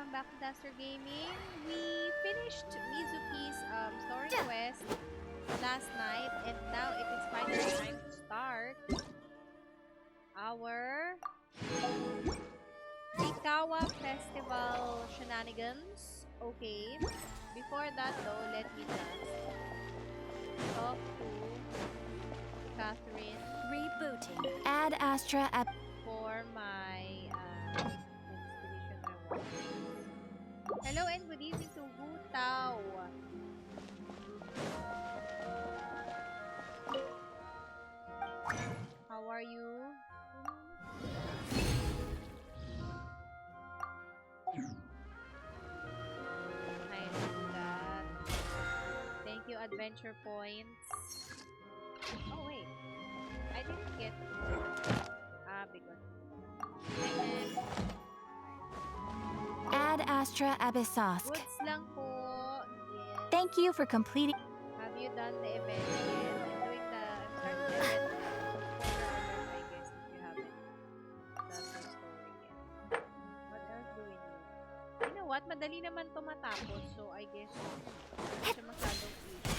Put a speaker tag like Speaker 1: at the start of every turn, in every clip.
Speaker 1: welcome back to Duster Gaming. We finished Mizuki's story quest last night, and now it is finally time to start our Mikawa Festival shenanigans. Okay, before that though, let me just talk to Catherine.
Speaker 2: Rebooting. Add Astra app
Speaker 1: For my expedition reward. Hello and good evening to Wu Tao. How are you? I do that. Thank you, adventure points. Oh wait, I didn't get because
Speaker 2: Add Astra Abyssosk.
Speaker 1: goods lang po. Yes.
Speaker 2: Thank you for completing.
Speaker 1: Have you done the event yet? I'm starting the event now. I guess if you haven't done the story yet. What else do we need? You know what? Madali naman to matapos. So I guess hindi siya masyadong easy.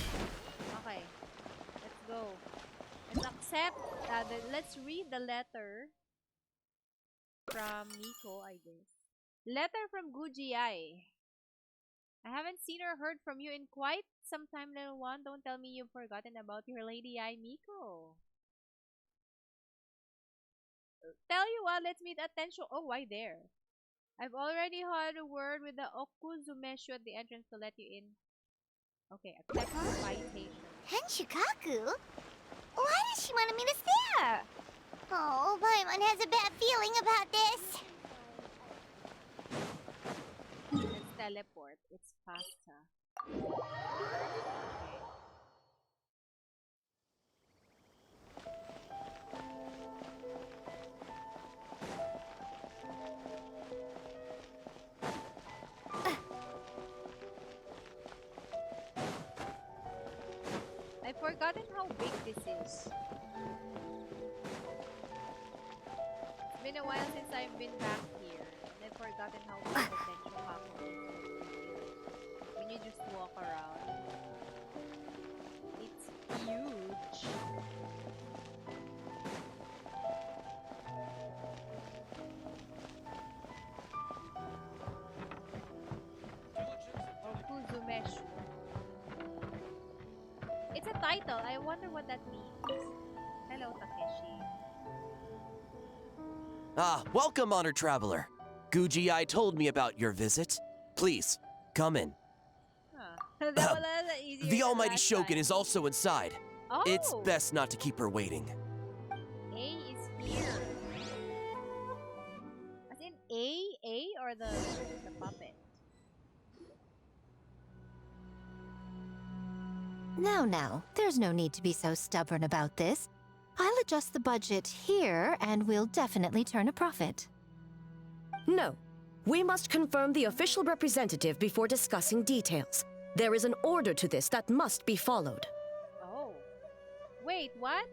Speaker 1: Okay. Let's go. Let's accept. Let's read the letter from Nico, I guess. Letter from Gujiai. I haven't seen or heard from you in quite some time, little one. Don't tell me you've forgotten about your lady eye, Miko. Tell you what, let's meet at Tensho. Oh, why there? I've already had a word with the Okuzumeshu at the entrance to let you in. Okay, accept invitation.
Speaker 3: Henshikaku? Why does she want to meet us there? Oh, Paimon has a bad feeling about this.
Speaker 1: Let's teleport. It's pasta. Okay. I've forgotten how big this is. It's been a while since I've been back here, and I've forgotten how big the Tensho Hako is. When you just walk around, it's huge. Okuzumeshu. It's a title. I wonder what that means. Hello, Takeshi.
Speaker 4: Ah, welcome, honored traveler. Guji told me about your visit. Please, come in.
Speaker 1: Huh. That was easier
Speaker 4: The
Speaker 1: than
Speaker 4: almighty
Speaker 1: last
Speaker 4: Shogun
Speaker 1: time.
Speaker 4: is also inside.
Speaker 1: Oh!
Speaker 4: It's best not to keep her waiting.
Speaker 1: A is here. As in A or the puppet?
Speaker 2: Now, there's no need to be so stubborn about this. I'll adjust the budget here, and we'll definitely turn a profit.
Speaker 5: No. We must confirm the official representative before discussing details. There is an order to this that must be followed.
Speaker 1: Oh. Wait, what?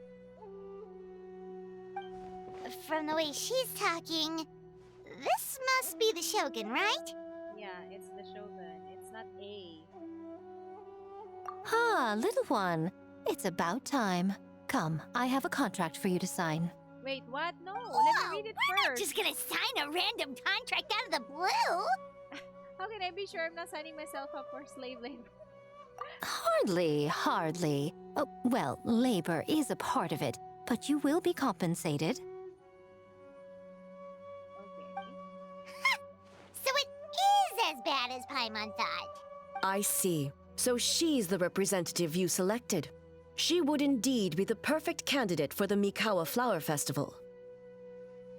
Speaker 3: From the way she's talking, this must be the Shogun, right?
Speaker 1: Yeah, it's the Shogun. It's not A.
Speaker 2: Ah, little one. It's about time. Come, I have a contract for you to sign.
Speaker 1: Wait, what? No,
Speaker 3: Whoa,
Speaker 1: let me read it
Speaker 3: we're not
Speaker 1: first.
Speaker 3: just gonna sign a random contract out of the blue.
Speaker 1: How can I be sure I'm not signing myself up for slave labor?
Speaker 2: Hardly. Oh, well, labor is a part of it, but you will be compensated.
Speaker 1: Okay.
Speaker 3: So it is as bad as Paimon thought.
Speaker 5: I see. So she's the representative you selected. She would indeed be the perfect candidate for the Mikawa Flower Festival.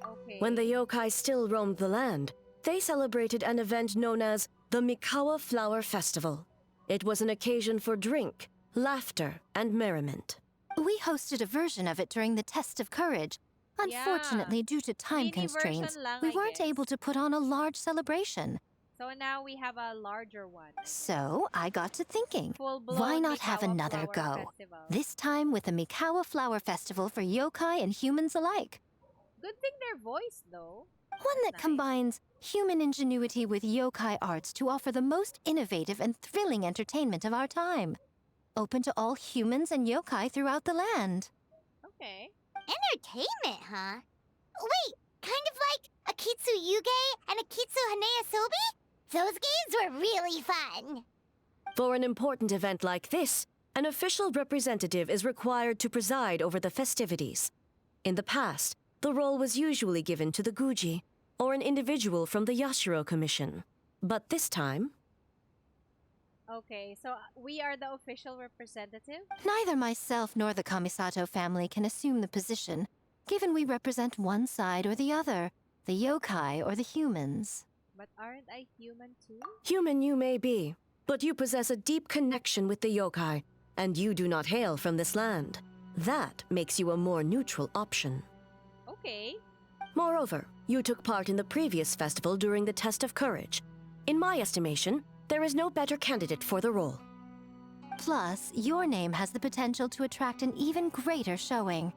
Speaker 1: Okay.
Speaker 5: When the yokai still roamed the land, they celebrated an event known as the Mikawa Flower Festival. It was an occasion for drink, laughter, and merriment.
Speaker 2: We hosted a version of it during the Test of Courage. Unfortunately, due to time
Speaker 1: Mini version
Speaker 2: constraints,
Speaker 1: lang,
Speaker 2: we
Speaker 1: I
Speaker 2: weren't
Speaker 1: guess.
Speaker 2: able to put on a large celebration.
Speaker 1: So now we have a larger one.
Speaker 2: So I got to thinking,
Speaker 1: Full-blown
Speaker 2: why not have
Speaker 1: Mikawa
Speaker 2: another
Speaker 1: Flower
Speaker 2: go?
Speaker 1: Festival.
Speaker 2: This time with the Mikawa Flower Festival for yokai and humans alike.
Speaker 1: Good thing they're voiced though.
Speaker 2: One that
Speaker 1: Nice.
Speaker 2: combines human ingenuity with yokai arts to offer the most innovative and thrilling entertainment of our time. Open to all humans and yokai throughout the land.
Speaker 1: Okay.
Speaker 3: Entertainment, huh? Wait, kind of like Akitsu Yuge and Akitsu Haneasobi? Those games were really fun.
Speaker 5: For an important event like this, an official representative is required to preside over the festivities. In the past, the role was usually given to the Guji, or an individual from the Yashiro Commission. But this time,
Speaker 1: Okay, so we are the official representative?
Speaker 2: Neither myself nor the Kamisato family can assume the position, given we represent one side or the other, the yokai or the humans.
Speaker 1: But aren't I human too?
Speaker 5: human you may be, but you possess a deep connection with the yokai, and you do not hail from this land. That makes you a more neutral option.
Speaker 1: Okay.
Speaker 5: Moreover, you took part in the previous festival during the test of courage. In my estimation, there is no better candidate for the role.
Speaker 2: Plus, your name has the potential to attract an even greater showing.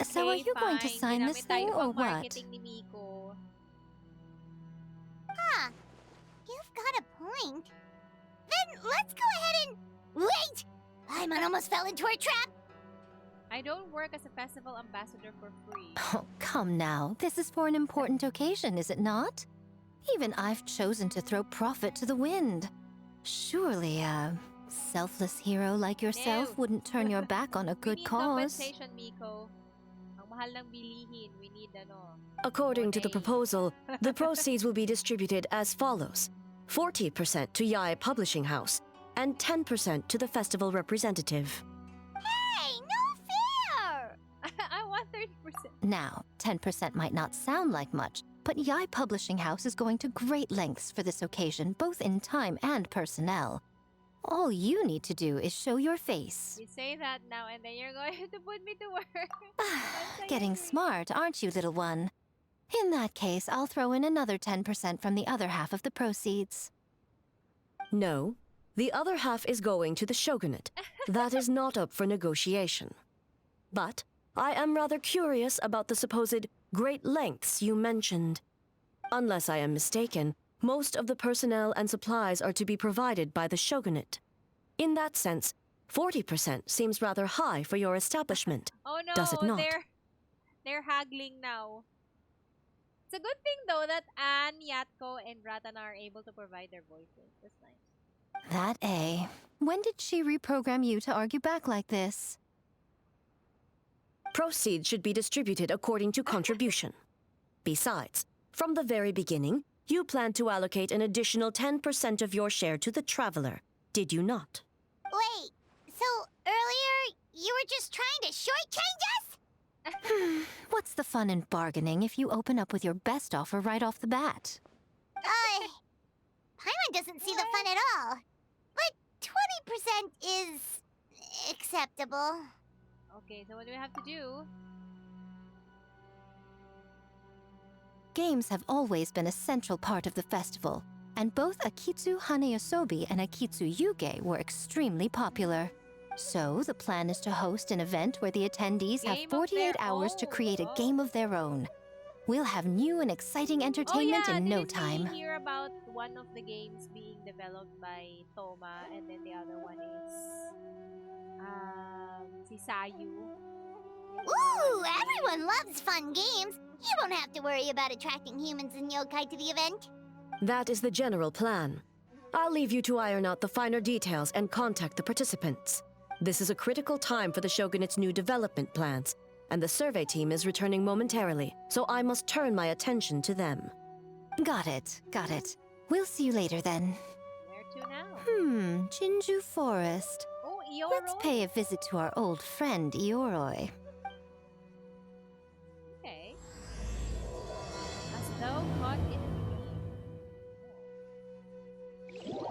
Speaker 2: So are
Speaker 1: Okay,
Speaker 2: you going to
Speaker 1: fine.
Speaker 2: sign this
Speaker 1: Ginamit tayo
Speaker 2: thing or
Speaker 1: pang
Speaker 2: what?
Speaker 1: marketing ni Miko.
Speaker 3: Huh. You've got a point. Then let's go ahead and... Wait! Paimon almost fell into our trap!
Speaker 1: I don't work as a festival ambassador for free.
Speaker 2: Oh, come now. This is for an important occasion, is it not? Even I've chosen to throw profit to the wind. Surely a selfless hero like yourself
Speaker 1: No.
Speaker 2: wouldn't turn your back on a
Speaker 1: We
Speaker 2: good
Speaker 1: need
Speaker 2: cause.
Speaker 1: compensation, Miko. Ang mahal ng bilihin. We need
Speaker 5: According to the
Speaker 1: Money.
Speaker 5: proposal, the proceeds will be distributed as follows: 40% to Yae Publishing House, and 10% to the festival representative.
Speaker 3: Hey, no fair!
Speaker 1: I want 30%.
Speaker 2: Now, 10% might not sound like much, but Yai Publishing House is going to great lengths for this occasion, both in time and personnel. All you need to do is show your face.
Speaker 1: You say that now and then you're going to put me to work.
Speaker 2: Getting smart, aren't you, little one? In that case, I'll throw in another 10% from the other half of the proceeds.
Speaker 5: No, the other half is going to the shogunate. That is not up for negotiation. But I am rather curious about the supposed great lengths you mentioned. Unless I am mistaken, most of the personnel and supplies are to be provided by the shogunate. In that sense, 40% seems rather high for your establishment.
Speaker 1: Oh no,
Speaker 5: Does it not?
Speaker 1: they're haggling now. It's a good thing though that Anne, Yatko, and Ratana are able to provide their voices. That's nice.
Speaker 2: That A. When did she reprogram you to argue back like this?
Speaker 5: Proceeds should be distributed according to contribution. Besides, from the very beginning, you planned to allocate an additional 10% of your share to the traveler, did you not?
Speaker 3: Wait, so earlier you were just trying to shortchange us?
Speaker 2: What's the fun in bargaining if you open up with your best offer right off the bat?
Speaker 3: Paimon doesn't see the fun at all. But 20% is... acceptable.
Speaker 1: Okay, so what do we have to do?
Speaker 2: Games have always been a central part of the festival, and both Akitsu Haneasobi and Akitsu Yuge were extremely popular. So, the plan is to host an event where the attendees have
Speaker 1: Game of
Speaker 2: 48
Speaker 1: their
Speaker 2: hours to
Speaker 1: own.
Speaker 2: create a
Speaker 1: Oh.
Speaker 2: game of their own. We'll have new and exciting entertainment in no time.
Speaker 1: Didn't we hear about one of the games being developed by Toma and then the other one is si Sayu.
Speaker 3: Ooh, everyone loves fun games. You don't have to worry about attracting humans and yokai to the event.
Speaker 5: That is the general plan. I'll leave you to iron out the finer details and contact the participants. This is a critical time for the Shogunate's new development plans, and the survey team is returning momentarily, so I must turn my attention to them.
Speaker 2: Got it, got it. We'll see you later then.
Speaker 1: Where to now?
Speaker 2: Jinju Forest.
Speaker 1: Oh, Ioro?
Speaker 2: Let's pay a visit to our old friend Ioroi.
Speaker 1: Okay. As though caught in a dream.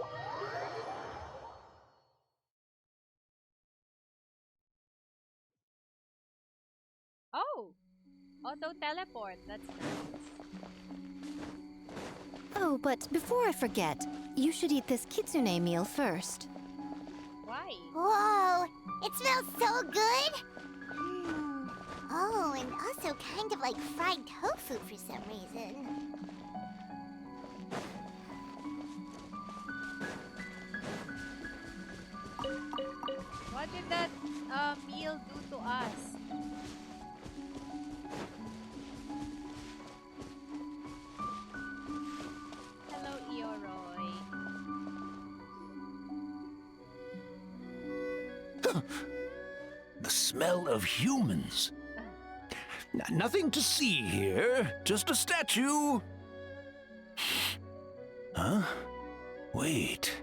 Speaker 1: Oh! Auto teleport. That's nice.
Speaker 2: Oh, but before I forget, you should eat this kitsune meal first.
Speaker 1: Why?
Speaker 3: Whoa, it smells so good. Oh, and also kind of like fried tofu for some reason.
Speaker 1: What did that meal do to us? Hello, Ioroi.
Speaker 6: The smell of humans. Nothing to see here, just a statue. Huh? Wait,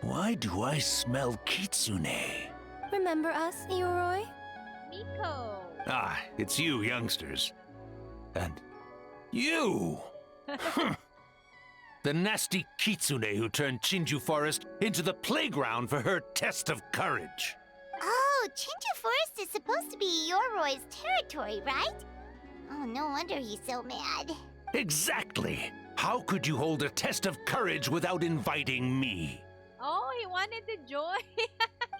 Speaker 6: why do I smell kitsune?
Speaker 2: Remember us, Ioroi?
Speaker 1: Miko!
Speaker 6: Ah, it's you youngsters. And you! The nasty kitsune who turned Chinju Forest into the playground for her test of courage.
Speaker 3: Oh, Chinju Forest is supposed to be Yoroi's territory, right? Oh, no wonder he's so mad.
Speaker 6: Exactly. How could you hold a test of courage without inviting me?
Speaker 1: Oh, he wanted to join.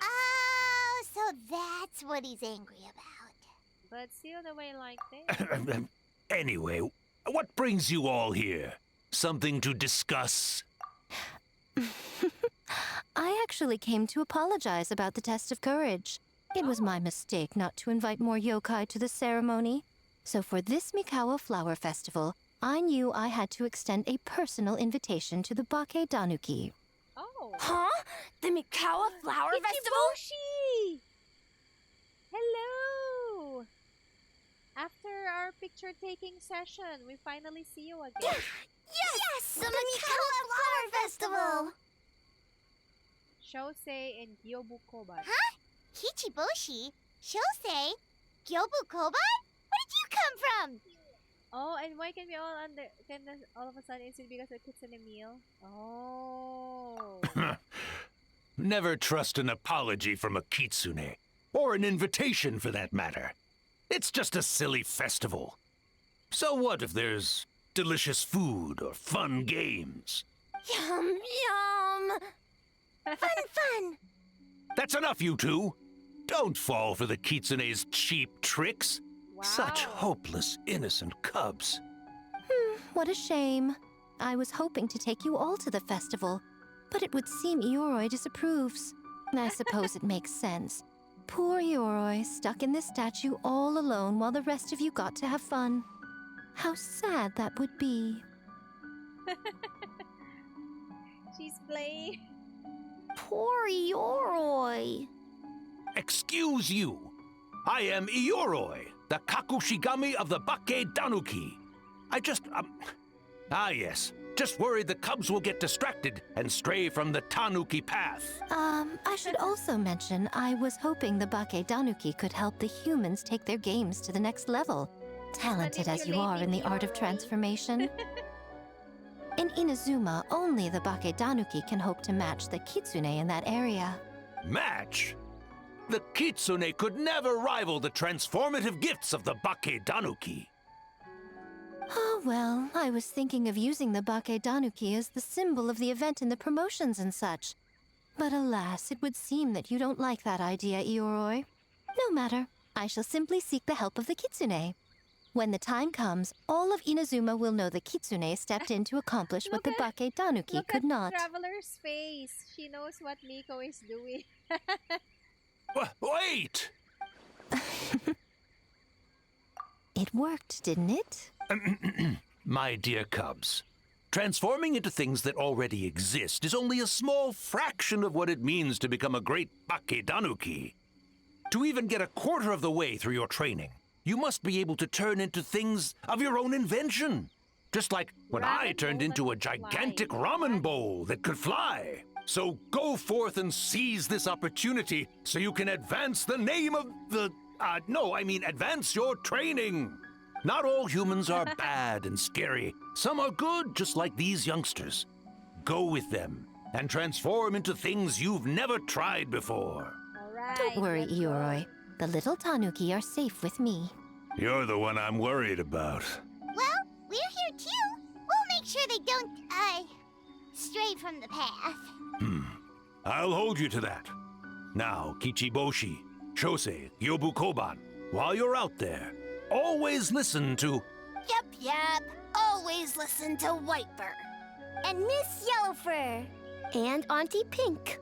Speaker 3: Oh, so that's what he's angry about.
Speaker 1: But still the way like this.
Speaker 6: Anyway, what brings you all here? Something to discuss?
Speaker 2: I actually came to apologize about the test of courage. It was my mistake not to invite more yokai to the ceremony. So for this Mikawa Flower Festival, I knew I had to extend a personal invitation to the Bake Danuki.
Speaker 1: Oh.
Speaker 5: Huh? The Mikawa Flower Festival?
Speaker 1: Ichibushi! Hello! After our picture-taking session, we finally see you again.
Speaker 3: Yes! The Mikawa Flower Festival!
Speaker 1: Shosei and Gyobu Koban.
Speaker 3: Huh? Kichiboshi? Shosei? Gyobu Koban? Where did you come from?
Speaker 1: Oh, and why can we all all of a sudden is it because of kitsune meal? Oh.
Speaker 6: Never trust an apology from a kitsune, or an invitation for that matter. It's just a silly festival. So what if there's delicious food or fun games?
Speaker 3: Yum, yum! Fun!
Speaker 6: That's enough, you two. Don't fall for the kitsune's cheap tricks.
Speaker 1: Wow.
Speaker 6: Such hopeless, innocent cubs.
Speaker 2: What a shame. I was hoping to take you all to the festival, but it would seem Ioroi disapproves. I suppose it makes sense. Poor Ioroi, stuck in this statue all alone while the rest of you got to have fun. How sad that would be.
Speaker 1: She's playing.
Speaker 3: Poor Yoroi.
Speaker 6: Excuse you. I am Ioroi, the Kakushigami of the Bake Danuki. Yes. Just worried the cubs will get distracted and stray from the Tanuki path.
Speaker 2: I should also mention I was hoping the Bake Danuki could help the humans take their games to the next level. Talented as you are in the art of transformation. In Inazuma, only the Bake Danuki can hope to match the Kitsune in that area.
Speaker 6: Match? The Kitsune could never rival the transformative gifts of the Bake Danuki.
Speaker 2: Oh, well, I was thinking of using the Bake Danuki as the symbol of the event in the promotions and such. But alas, it would seem that you don't like that idea, Ioroi. No matter, I shall simply seek the help of the Kitsune. When the time comes, all of Inazuma will know the Kitsune stepped in to accomplish what the Bake Danuki could not.
Speaker 1: Traveler's face. She knows what Miko is doing.
Speaker 6: Wait!
Speaker 2: It worked, didn't it?
Speaker 6: My dear cubs, transforming into things that already exist is only a small fraction of what it means to become a great Bake Danuki. To even get a quarter of the way through your training, you must be able to turn into things of your own invention. Just like when I turned into a gigantic ramen bowl that could fly. So go forth and seize this opportunity so you can advance the name of the... advance your training. Not all humans are bad and scary. Some are good, just like these youngsters. Go with them and transform into things you've never tried before.
Speaker 1: Alright.
Speaker 2: Don't worry,
Speaker 1: let's go.
Speaker 2: Ioroi. The little Tanuki are safe with me.
Speaker 6: You're the one I'm worried about.
Speaker 3: Well, we're here too. We'll make sure they don't, stray from the path.
Speaker 6: I'll hold you to that. Now, Kichiboshi, Shosei, Yobu Koban, while you're out there, always listen to...
Speaker 3: Yep. Always listen to Whitefur. And Miss Yellowfur.
Speaker 2: And Auntie Pink.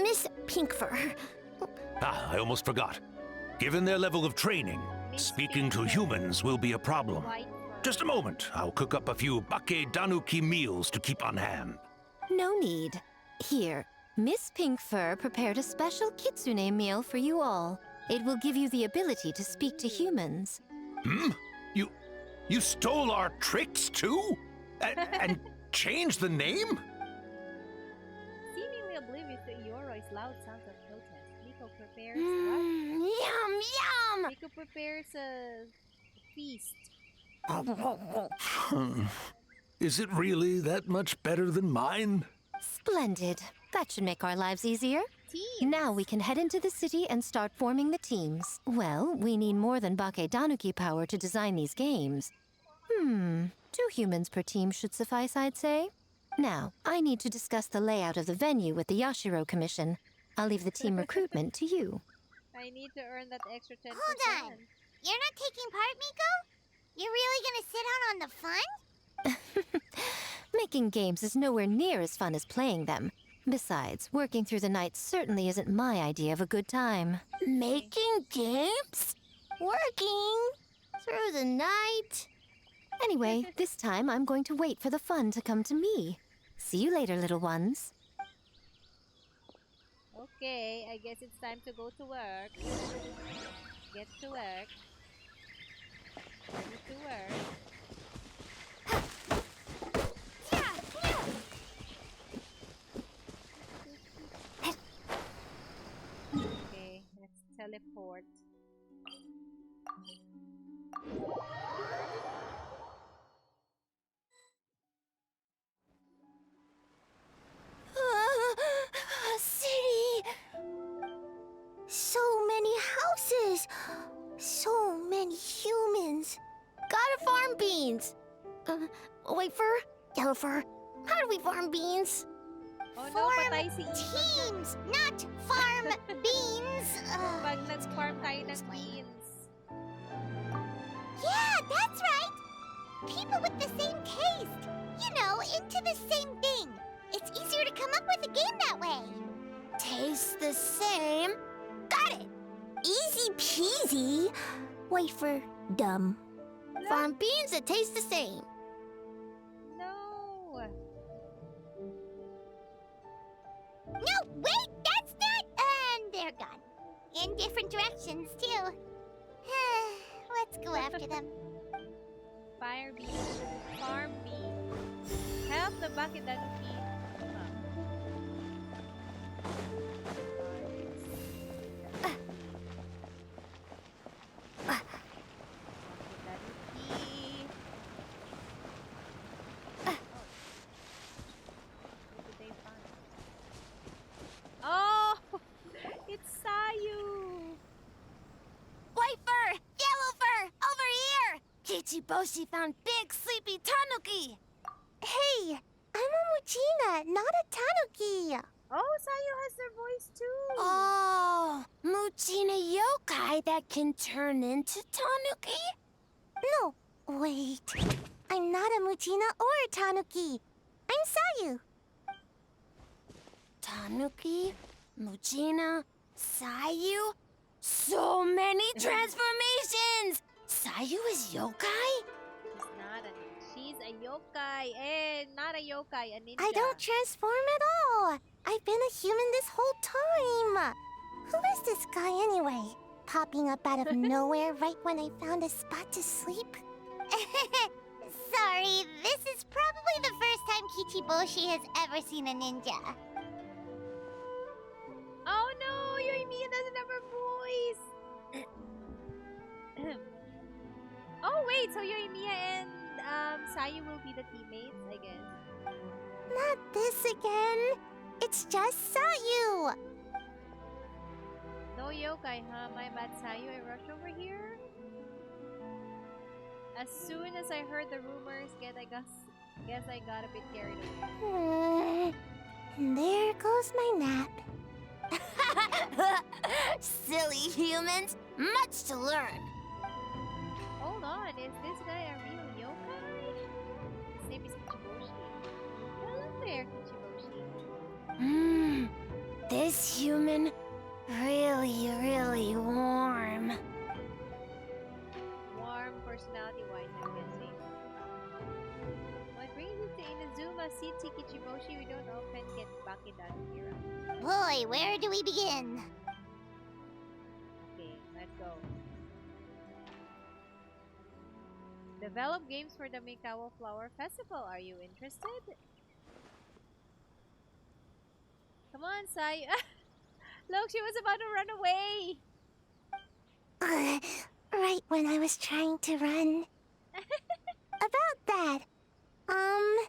Speaker 2: Miss Pinkfur.
Speaker 6: Ah, I almost forgot. Given their level of training, speaking to humans will be a problem.
Speaker 1: White
Speaker 6: Just a moment. I'll cook up a few Bake Danuki meals to keep on hand.
Speaker 2: No need. Here, Miss Pinkfur prepared a special kitsune meal for you all. It will give you the ability to speak to humans.
Speaker 6: Hmm? You stole our tricks too? And changed the name?
Speaker 1: seemingly oblivious to Ioroi's loud sounds of protest. Miko prepares
Speaker 3: Yum!
Speaker 1: Miko prepares a feast.
Speaker 6: Is it really that much better than mine?
Speaker 2: Splendid. That should make our lives easier.
Speaker 1: Team.
Speaker 2: Now we can head into the city and start forming the teams. Well, we need more than Bake Danuki power to design these games. 2 humans per team should suffice, I'd say. Now, I need to discuss the layout of the venue with the Yashiro Commission. I'll leave the team recruitment to you.
Speaker 1: I need to earn that extra 10%.
Speaker 3: Hold on. You're not taking part, Miko? You're really gonna sit out on the fun?
Speaker 2: Making games is nowhere near as fun as playing them. Besides, working through the night certainly isn't my idea of a good time.
Speaker 3: Making games? Working? Through the night?
Speaker 2: Anyway, this time I'm going to wait for the fun to come to me. See you later, little ones.
Speaker 1: Okay, I guess it's time to go to work. Get to work. Get to work. Okay, let's teleport.
Speaker 3: City! So many houses! So many humans! Gotta farm beans! Whitefur? Yellowfur? How do we farm beans?
Speaker 1: Oh no,
Speaker 3: Farm
Speaker 1: patay si Ivan.
Speaker 3: teams, not farm beans!
Speaker 1: Pag nag-farm tayo ng beans.
Speaker 3: Yeah, that's right! People with the same taste! You know, into the same thing! It's easier to come up with a game that way! Taste the same? Got it! Easy peasy! Wafer dumb. Farm beans that taste the same.
Speaker 1: No!
Speaker 3: No, wait! That's not... And they're gone. In different directions, too. Let's go after them.
Speaker 1: Fire beans. Farm beans. Help the Bake Danuki. Oh! It's Sayu!
Speaker 3: Whitefur! Yellowfur! Over here! Kichiboshi found big sleepy tanuki! Hey! I'm a Muchina, not a tanuki!
Speaker 1: Oh, Sayu has their voice too!
Speaker 3: Oh, Muchina yokai that can turn into tanuki? No, wait. I'm not a Muchina or a tanuki. I'm Sayu. Tanuki, Muchina, Sayu. So many transformations! Sayu is yokai?
Speaker 1: She's a yokai. Not a yokai, a ninja.
Speaker 3: I don't transform at all. I've been a human this whole time. Who is this guy anyway? Popping up out of nowhere right when I found a spot to sleep? Sorry, this is probably the first time Kichiboshi has ever seen a ninja.
Speaker 1: Oh no! Yoimiya doesn't have her voice! Oh wait, so Yoimiya and Sayu will be the teammates, I guess.
Speaker 3: Not this again. It's just Sayu.
Speaker 1: No yokai, huh? My bad, Sayu. I rushed over here. As soon as I heard the rumors, guess I got a bit carried away.
Speaker 3: And there goes my nap. Silly humans, much to learn.
Speaker 1: Is this guy a real yokai? His name is Kichiboshi. Hello there, Kichiboshi.
Speaker 3: This human really warm.
Speaker 1: Warm personality-wise, I'm guessing. What brings us to Inazuma City, Kichiboshi? We don't often get Bakidan here.
Speaker 3: Boy, where do we begin?
Speaker 1: Okay, let's go. Develop games for the Mikawa Flower Festival. Are you interested? Come on, Sai. Look, she was about to run away.
Speaker 3: Right when I was trying to run. About that, I'm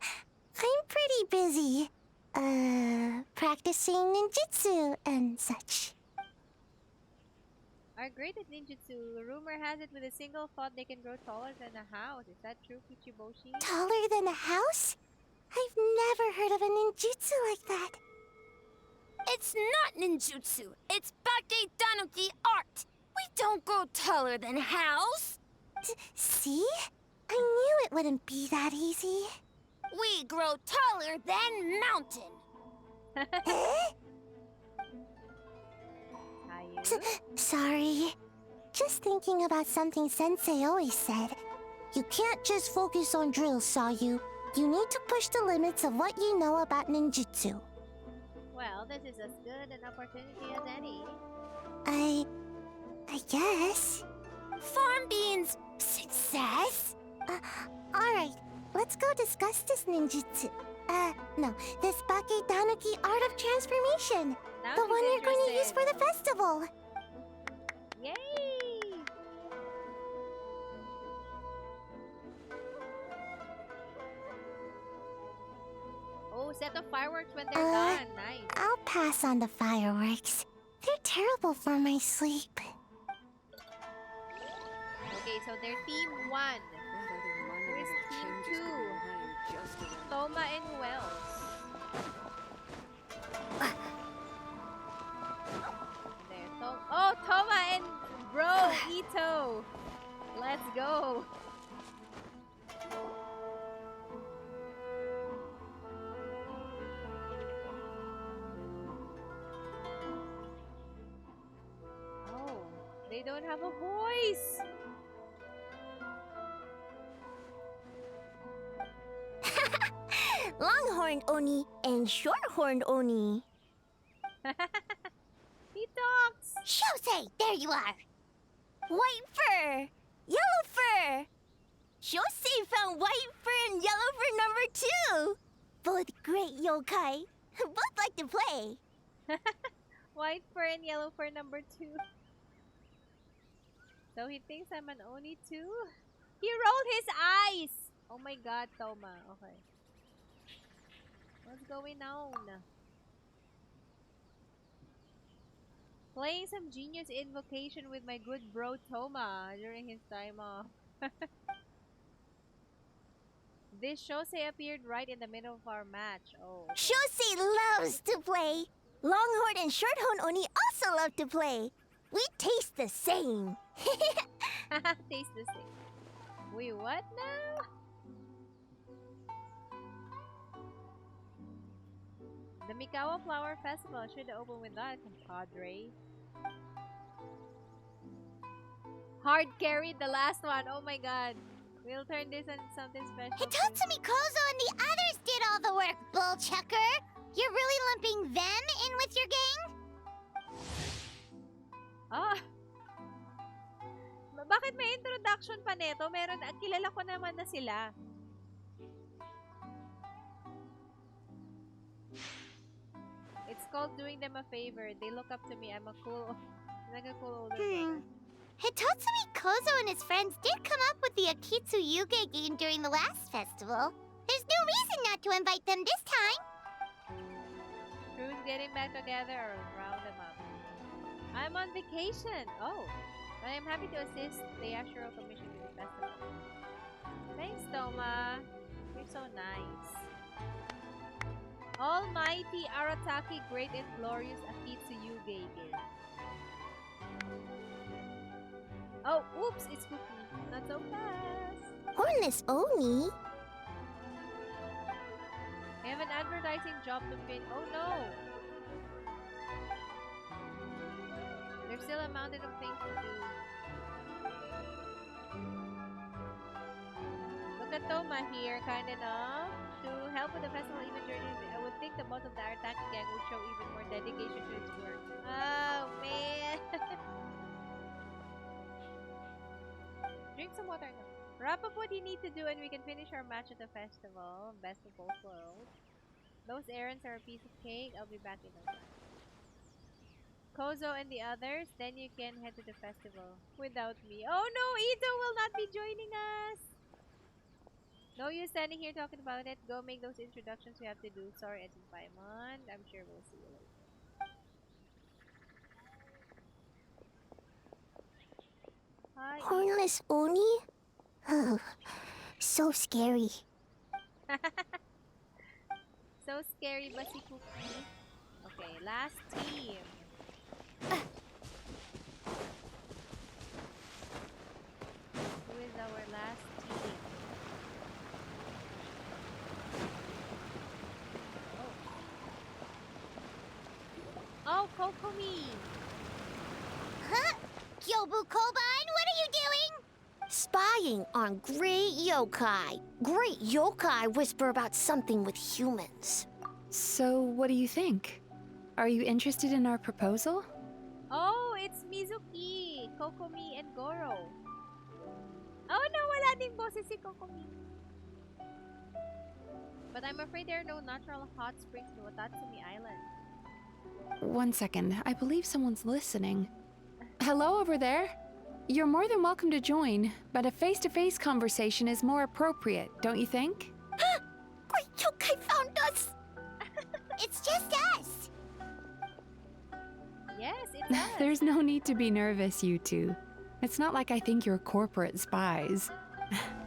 Speaker 3: pretty busy. Practicing ninjutsu and such.
Speaker 1: Are great at ninjutsu. Rumor has it with a single thought they can grow taller than a house. Is that true, Kichiboshi?
Speaker 3: Taller than a house? I've never heard of a ninjutsu like that.
Speaker 7: It's not ninjutsu. It's Bakedanuki art. We don't grow taller than house.
Speaker 3: See? I knew it wouldn't be that easy.
Speaker 7: We grow taller than mountain.
Speaker 3: Eh?
Speaker 1: Caillou?
Speaker 3: Sorry. Just thinking about something Sensei always said. You can't just focus on drills, Sayu. You need to push the limits of what you know about ninjutsu.
Speaker 1: Well, this is as good an opportunity as any.
Speaker 3: I guess.
Speaker 7: Farm beans, success.
Speaker 3: Alright, let's go discuss this ninjutsu. No, this Bakedanuki art of transformation.
Speaker 1: Now
Speaker 3: The
Speaker 1: she's
Speaker 3: one you're going to use
Speaker 1: interested.
Speaker 3: for the festival.
Speaker 1: Yay! Oh, set of fireworks when they're done. Nice.
Speaker 3: I'll pass on the fireworks. They're terrible for my sleep.
Speaker 1: Okay, so they're team 1. Where's team 2? Toma and who else? There, oh, Toma and bro, Ito. Let's go. Oh, they don't have a voice.
Speaker 3: Longhorn Oni and Shorthorn Oni.
Speaker 1: He talks.
Speaker 3: Shosei, there you are. White fur, yellow fur. Shosei found white fur and yellow fur number 2. Both great yokai. Both like to play.
Speaker 1: White fur and yellow fur number 2. So he thinks I'm an Oni too? He rolled his eyes! Oh my god, Toma. Okay. What's going on? Playing some genius invocation with my good bro Toma during his time off. This Shosei appeared right in the middle of our match. Oh. Okay.
Speaker 3: Shosei loves to play. Longhorn and Shorthorn Oni also love to play. We taste the same.
Speaker 1: Taste the same. Wait, what now? The Mikawa Flower Festival should open with that, compadre. Hard carried the last one. Oh my god. We'll turn this into something special.
Speaker 3: Hitatsumi Kozo and the others did all the work, Bullchucker. You're really lumping them in with your gang?
Speaker 1: Ah! Bakit may introduction pa neto? Meron, kilala ko naman na sila. It's called doing them a favor. They look up to me. I'm a cool older brother.
Speaker 3: Hitatsumi Kozo and his friends did come up with the Akitsu Yuge game during the last festival. There's no reason not to invite them this time.
Speaker 1: Crews getting back together or round them up. I'm on vacation. Oh, but I'm happy to assist the Yashiro Commission with the festival. Thanks, Toma. You're so nice. Almighty Arataki, great and glorious Akitsu Yuge game. Oh, oops, it's Cookie. Not so fast.
Speaker 3: Hornless Oni?
Speaker 1: I have an advertising job to fin. Oh no! There's still a mountain of things to do. Look at Toma here, kind enough to help with the festival event journey. I would think the boss of the Artaki gang would show even more dedication to his work. Oh man! Drink some water now. Wrap up what you need to do and we can finish our match at the festival. Best of both worlds. Those errands are a piece of cake. I'll be back in no time. Kozo and the others, then you can head to the festival without me. Oh no, Ito will not be joining us! No use standing here talking about it. Go make those introductions you have to do. Sorry, I didn't Paimon. I'm sure we'll see you later. Hi,
Speaker 3: Hornless Oni? Oh, so scary.
Speaker 1: So scary, Bussy Cookie. Okay, last team. Who is our last team? Oh, Kokomi!
Speaker 3: Huh? Kyobu Koban, what are you doing? Spying on great yokai. Great yokai whisper about something with humans.
Speaker 8: So, what do you think? Are you interested in our proposal?
Speaker 1: Oh, it's Mizuki, Kokomi, and Goro. Oh no, wala ding boses si Kokomi. But I'm afraid there are no natural hot springs in Watatsumi Island.
Speaker 8: 1 second, I believe someone's listening. Hello over there? You're more than welcome to join, but a face-to-face conversation is more appropriate, don't you think?
Speaker 3: Great yokai found us! It's just us!
Speaker 1: Yes, it does.
Speaker 8: There's no need to be nervous, you two. It's not like I think you're corporate spies.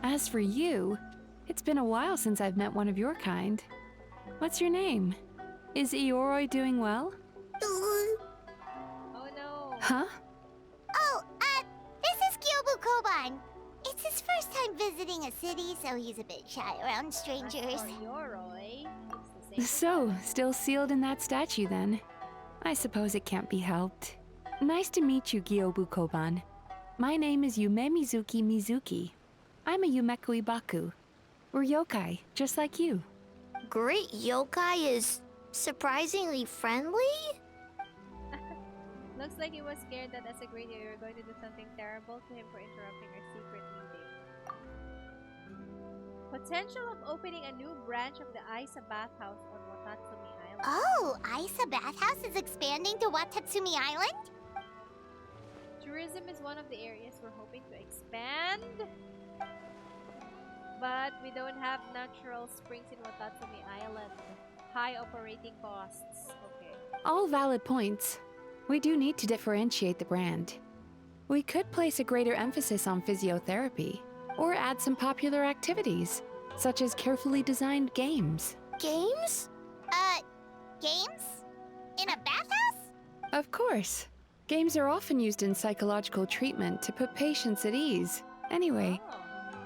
Speaker 8: As for you, it's been a while since I've met one of your kind. What's your name? Is Ioroi doing well?
Speaker 1: Oh no.
Speaker 8: Huh?
Speaker 3: Oh, this is Kyobu Koban. It's his first time visiting a city, so he's a bit shy around strangers.
Speaker 1: As for Yoroi, it's the same.
Speaker 8: So, still sealed in that statue then? I suppose it can't be helped. Nice to meet you, Gyobu Koban. My name is Yume Mizuki Mizuki. I'm a Yumeku Ibaku. We're yokai, just like you.
Speaker 3: Great yokai is surprisingly friendly?
Speaker 1: Looks like he was scared that as a great hero, you're going to do something terrible to him for interrupting our secret meeting. Potential of opening a new branch of the Aisa bathhouse on Watatsumi Island.
Speaker 3: Oh, Aisa Bathhouse is expanding to Watatsumi Island?
Speaker 1: Tourism is one of the areas we're hoping to expand. But we don't have natural springs in Watatsumi Island. High operating costs. Okay.
Speaker 8: All valid points. We do need to differentiate the brand. We could place a greater emphasis on physiotherapy, or add some popular activities, such as carefully designed games.
Speaker 3: Games? Games? In a bathhouse?
Speaker 8: Of course. Games are often used in psychological treatment to put patients at ease. Anyway,
Speaker 1: Oh.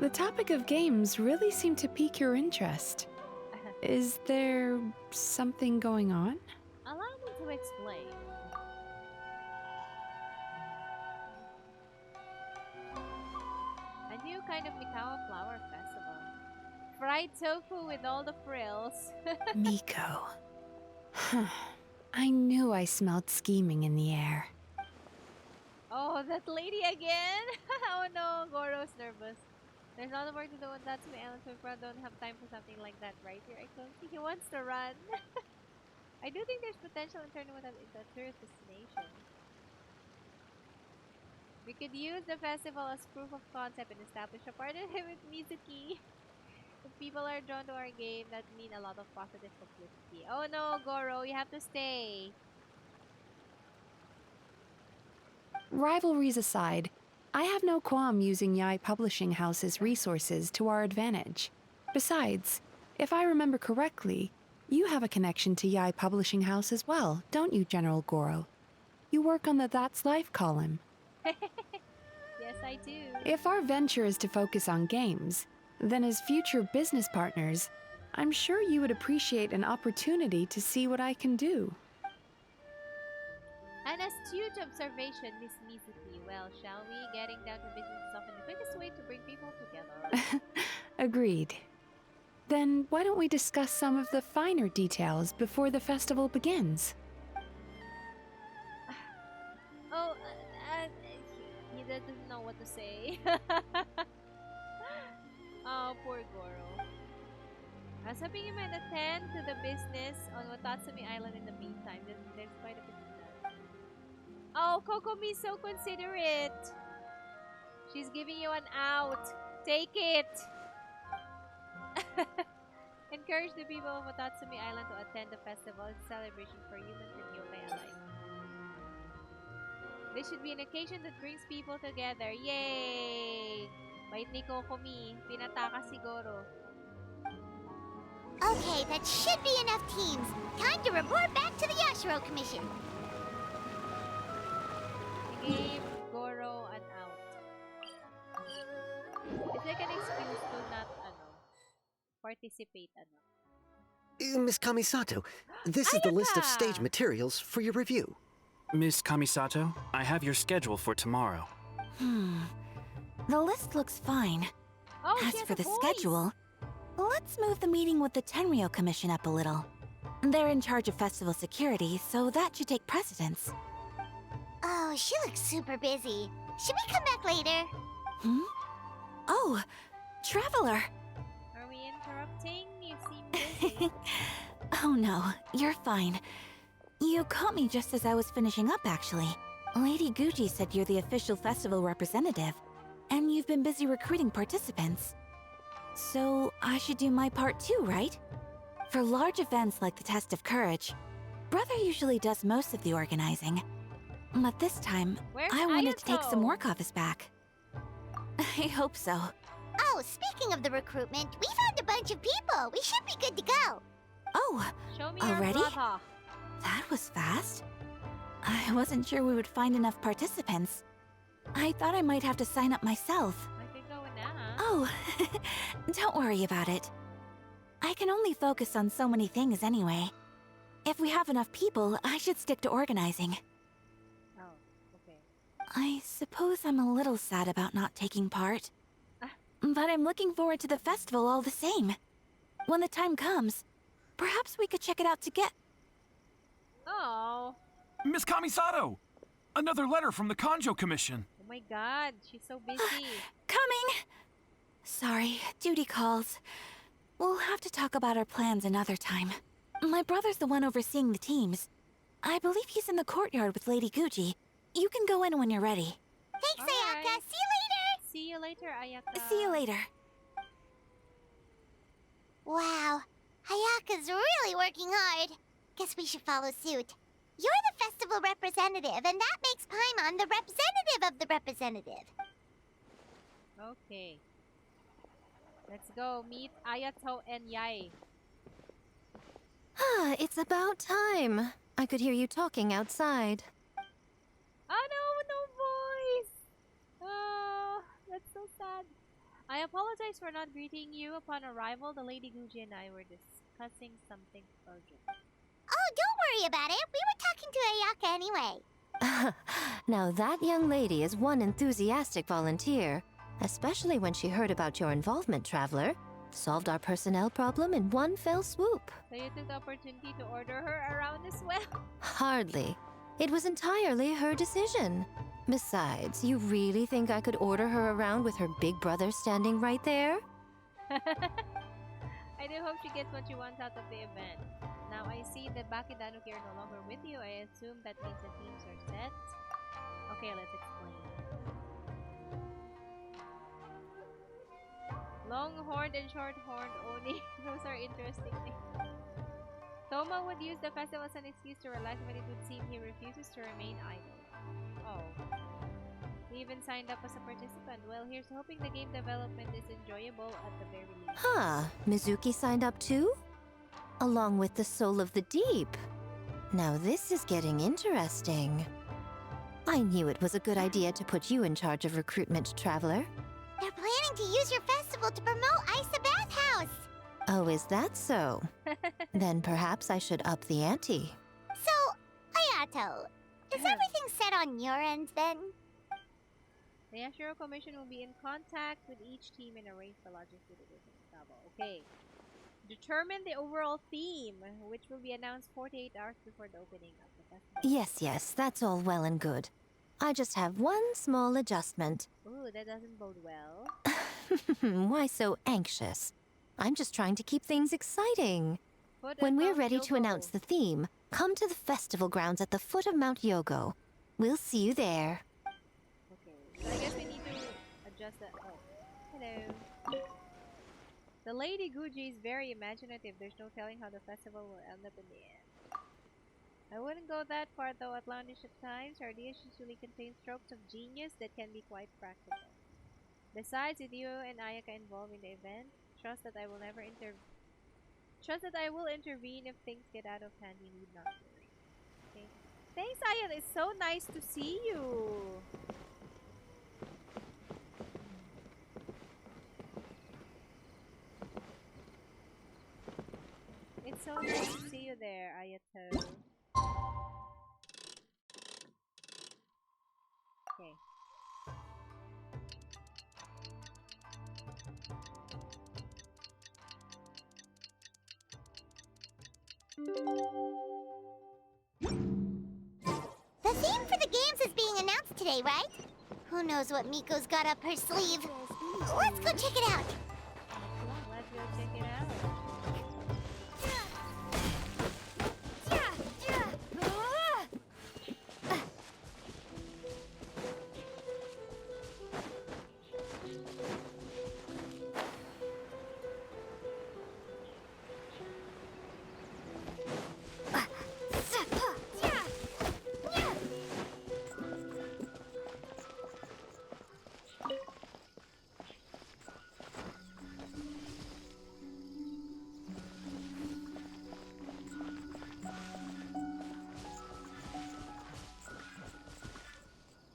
Speaker 8: the topic of games really seemed to pique your interest. Is there something going on?
Speaker 1: Allow me to explain. A new kind of Mikawa Flower Festival. Fried tofu with all the frills.
Speaker 8: Miko. I knew I smelled scheming in the air.
Speaker 1: Oh, that lady again! Oh no, Goro's nervous. There's a lot of work to do on Tatsumi Island, so we probably don't have time for something like that, right? Your Excellency, he wants to run. I do think there's potential in turning it into a tourist destination. We could use the festival as proof of concept and establish a partnership with Mizuki. If people are drawn to our game, that means a lot of positive publicity. Oh no, Goro, you have to stay.
Speaker 8: Rivalries aside, I have no qualm using Yai Publishing House's resources to our advantage. Besides, if I remember correctly, you have a connection to Yai Publishing House as well, don't you, General Goro? You work on the That's Life column.
Speaker 1: Yes, I do.
Speaker 8: If our venture is to focus on games, then as future business partners, I'm sure you would appreciate an opportunity to see what I can do.
Speaker 1: An astute observation, Miss Mizuki. Well, shall we? Getting down to business is often the quickest way to bring people together.
Speaker 8: Agreed. Then why don't we discuss some of the finer details before the festival begins?
Speaker 1: Oh, he doesn't know what to say. Oh, poor Goro. I was hoping you might attend to the business on Watatsumi Island in the meantime. There's quite a bit of that. Oh, Kokomi's so considerate. She's giving you an out. Take it. Encourage the people of Watatsumi Island to attend the festival. It's a celebration for humans and yokai alike. This should be an occasion that brings people together. Yay! Bait ni Kokomi. Pinataka si Goro.
Speaker 3: Okay, that should be enough teams. Time to report back to the Yashiro Commission.
Speaker 1: He gave Goro an out. It's like an excuse to not, participate,
Speaker 9: Miss Kamisato, this is the list of stage
Speaker 1: Ayaka!
Speaker 9: materials for your review.
Speaker 10: Miss Kamisato, I have your schedule for tomorrow.
Speaker 11: The list looks fine.
Speaker 1: Oh, she
Speaker 11: As
Speaker 1: has
Speaker 11: for
Speaker 1: a
Speaker 11: the
Speaker 1: voice.
Speaker 11: schedule, let's move the meeting with the Tenryo Commission up a little. They're in charge of festival security, so that should take precedence.
Speaker 3: Oh, she looks super busy. Should we come back later?
Speaker 11: Oh, Traveler!
Speaker 1: Are we interrupting? You seem busy.
Speaker 11: Oh no, you're fine. You caught me just as I was finishing up, actually. Lady Guji said you're the official festival representative, and you've been busy recruiting participants. So I should do my part too, right? For large events like the Test of Courage, Brother usually does most of the organizing. But this time,
Speaker 1: Where's
Speaker 11: I wanted to take some
Speaker 1: Ayato?
Speaker 11: work off his back. I hope so.
Speaker 3: Oh, speaking of the recruitment, we found a bunch of people. We should be good to go.
Speaker 11: Oh,
Speaker 1: Show me
Speaker 11: Already?
Speaker 1: your brother.
Speaker 11: that was fast. I wasn't sure we would find enough participants. I thought I might have to sign up myself.
Speaker 1: I can go na.
Speaker 11: Oh, don't worry about it. I can only focus on so many things anyway. If we have enough people, I should stick to organizing.
Speaker 1: Oh, okay.
Speaker 11: I suppose I'm a little sad about not taking part. But I'm looking forward to the festival all the same. When the time comes, perhaps we could check it out together.
Speaker 1: Oh.
Speaker 10: Miss Kamisato! Another letter from the Kanjo Commission.
Speaker 1: Oh my god, she's so busy.
Speaker 11: Coming! Sorry, duty calls. We'll have to talk about our plans another time. My brother's the one overseeing the teams. I believe he's in the courtyard with Lady Guji. You can go in when you're ready.
Speaker 3: Thanks,
Speaker 1: Alright.
Speaker 3: Ayaka. See you later.
Speaker 1: See you later, Ayaka.
Speaker 11: See you later.
Speaker 3: Wow, Ayaka's really working hard. Guess we should follow suit. You're the festival representative, and that makes Paimon the representative of the representative.
Speaker 1: Okay. Let's go meet Ayato and Yai.
Speaker 2: It's about time. I could hear you talking outside.
Speaker 1: Oh no, no voice! Oh, that's so sad. I apologize for not greeting you upon arrival. The Lady Guji and I were discussing something urgent.
Speaker 3: Oh, don't worry about it. We were talking to Ayaka anyway.
Speaker 2: Now that young lady is one enthusiastic volunteer, especially when she heard about your involvement, Traveler. Solved our personnel problem in one fell swoop.
Speaker 1: So you took the opportunity to order her around as well?
Speaker 2: Hardly. It was entirely her decision. Besides, you really think I could order her around with her big brother standing right there?
Speaker 1: I do hope she gets what she wants out of the event. Now I see the Bakidanuki are no longer with you. I assume that means the teams are set. Okay, let's explain. Long-horned and short-horned Oni. Those are interesting names. Toma would use the festival as an excuse to relax, but it would seem he refuses to remain idle. Oh. He even signed up as a participant. Well, here's hoping the game development is enjoyable at the very least.
Speaker 2: Huh, Mizuki signed up too? Along with the Soul of the Deep. Now this is getting interesting. I knew it was a good idea to put you in charge of recruitment, Traveler.
Speaker 3: They're planning to use your festival to promote Isa Bathhouse.
Speaker 2: Oh, is that so? Then perhaps I should up the ante.
Speaker 3: So, Ayato, is everything set on your end then?
Speaker 1: The Yashiro Commission will be in contact with each team and arrange the logistics of travel. Okay. Determine the overall theme, which will be announced 48 hours before the opening of the festival.
Speaker 2: Yes, that's all well and good. I just have one small adjustment.
Speaker 1: Ooh, that doesn't bode well.
Speaker 2: Why so anxious? I'm just trying to keep things exciting. When we're ready to announce the theme, come to the festival grounds at the foot of Mount Yogo. We'll see you there.
Speaker 1: Okay, so I guess we need to adjust the... Oh, hello. The Lady Guji is very imaginative. There's no telling how the festival will end up in the end. I wouldn't go that far though. Outlandish at times, her ideas usually contain strokes of genius that can be quite practical. Besides, with you and Ayaka involved in the event, trust that I will intervene if things get out of hand. You need not worry. Okay. Thanks, Ayaka. It's so nice to see you. It's so nice to see you there, Ayato. Okay.
Speaker 3: The theme for the games is being announced today, right? Who knows what Miko's got up her sleeve? Let's go check it out.
Speaker 1: Let's go check it out.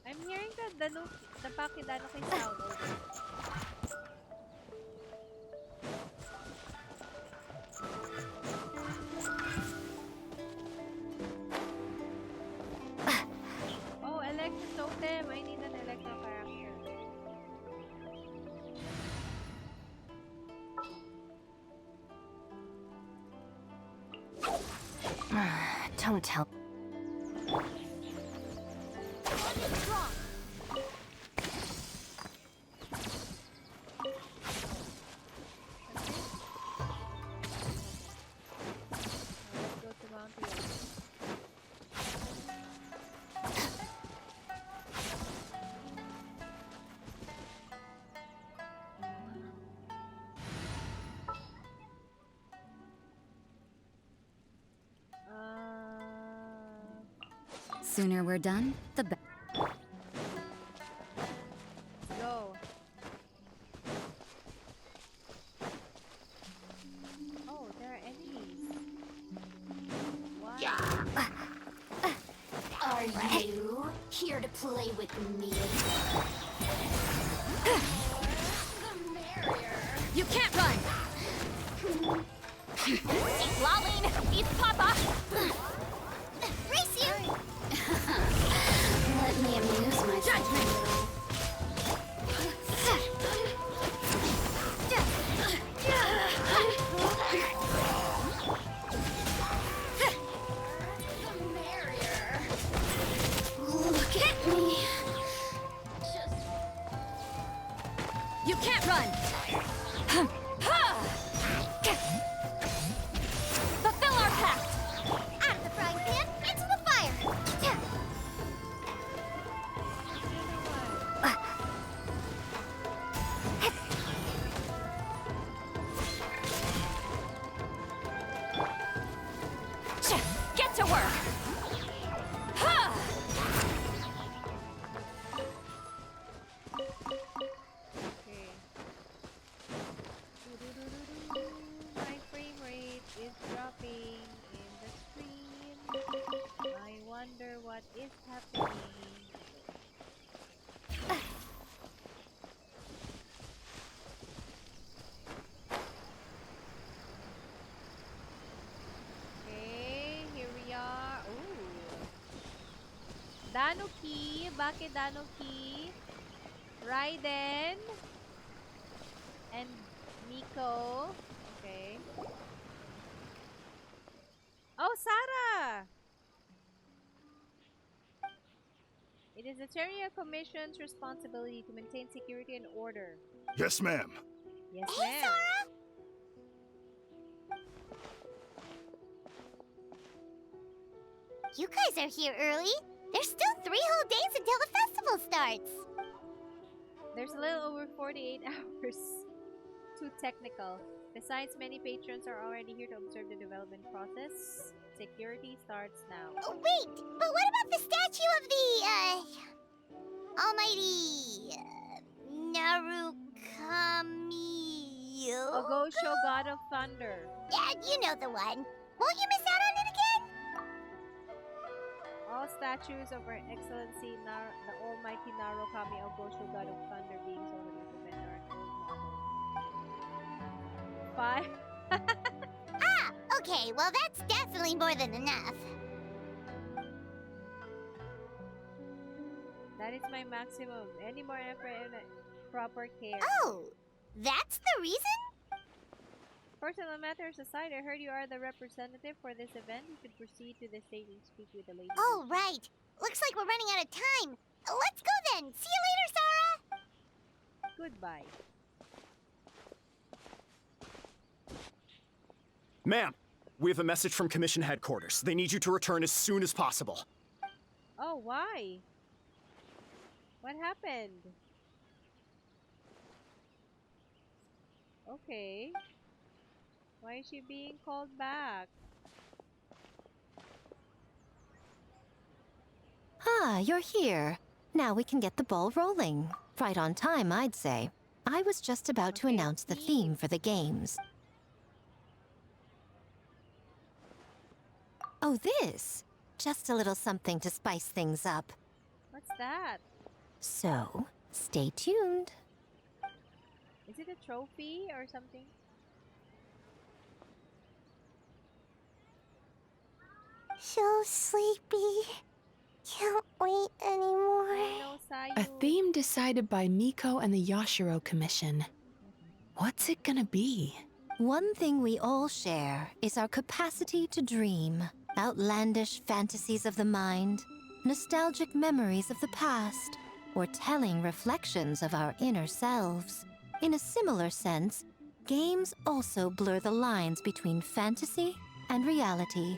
Speaker 1: I'm hearing the Pakidanuki sound over. Oh, Electro Totem! I need an Electro character.
Speaker 2: Don't tell.
Speaker 1: Let's go to Mount Yoga.
Speaker 11: Sooner we're done, the better.
Speaker 1: Let's go. Oh, there are enemies. Wow.
Speaker 3: Are you here to play with me?
Speaker 7: You can't run! Keep lolling! Eat Papa!
Speaker 3: Race you!
Speaker 7: Let me amuse my judgment! Look at me! You can't run! Fulfill our pact!
Speaker 3: Out of the frying pan, into the fire!
Speaker 7: Get to work!
Speaker 1: Okay. My frame rate is dropping in the screen. I wonder what is happening. Danuki, Bake Danuki, Raiden, and Miko. Okay. Oh, Sarah! It is the Area Commission's responsibility to maintain security and order.
Speaker 10: Yes, ma'am.
Speaker 1: Yes,
Speaker 3: Hey,
Speaker 1: ma'am.
Speaker 3: Sarah! You guys are here early. There's still 3 whole days until the festival starts.
Speaker 1: There's a little over 48 hours. Too technical. Besides, many patrons are already here to observe the development process. Security starts now.
Speaker 3: Oh, wait, but what about the statue of the, almighty, Narukami?
Speaker 1: Ogosho, God of Thunder.
Speaker 3: Yeah, you know the one. Won't you miss out on it again?
Speaker 1: All statues of Her Excellency the Almighty Narukami Ogosho, God of Thunder, being sold at this event are an old model. 5.
Speaker 3: Ah, okay, well that's definitely more than enough.
Speaker 1: That is my maximum. Any more effort and proper care.
Speaker 3: Oh, that's the reason?
Speaker 1: Personal matters aside, I heard you are the representative for this event. You should proceed to the stage and speak with the lady.
Speaker 3: Oh, right. Looks like we're running out of time. Let's go then. See you later, Sarah.
Speaker 1: Goodbye.
Speaker 12: Ma'am, we have a message from Commission Headquarters. They need you to return as soon as possible.
Speaker 1: Oh, why? What happened? Okay. Why is she being called back?
Speaker 2: Ah, you're here. Now we can get the ball rolling. Right on time, I'd say. I was just about to announce the theme for the games. Oh, this? Just a little something to spice things up.
Speaker 1: What's that?
Speaker 2: So, stay tuned.
Speaker 1: Is it a trophy or something?
Speaker 3: So sleepy. Can't wait anymore.
Speaker 1: No,
Speaker 8: A
Speaker 1: Sayu.
Speaker 8: theme decided by Miko and the Yashiro Commission. What's it gonna be?
Speaker 2: One thing we all share is our capacity to dream. Outlandish fantasies of the mind, nostalgic memories of the past, or telling reflections of our inner selves. In a similar sense, games also blur the lines between fantasy and reality.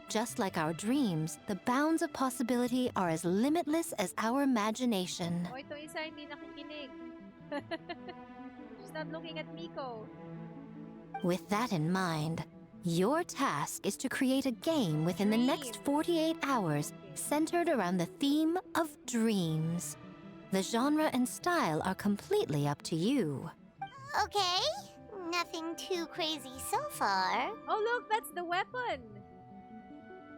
Speaker 2: Just like our dreams, the bounds of possibility are as limitless as our imagination.
Speaker 1: Oh, ito isa hindi nakikinig. She's not looking at Miko.
Speaker 2: With that in mind, your task is to create a game within the next 48 hours centered around the theme of dreams. The genre and style are completely up to you.
Speaker 3: Okay. Nothing too crazy so far.
Speaker 1: Oh, look, that's the weapon.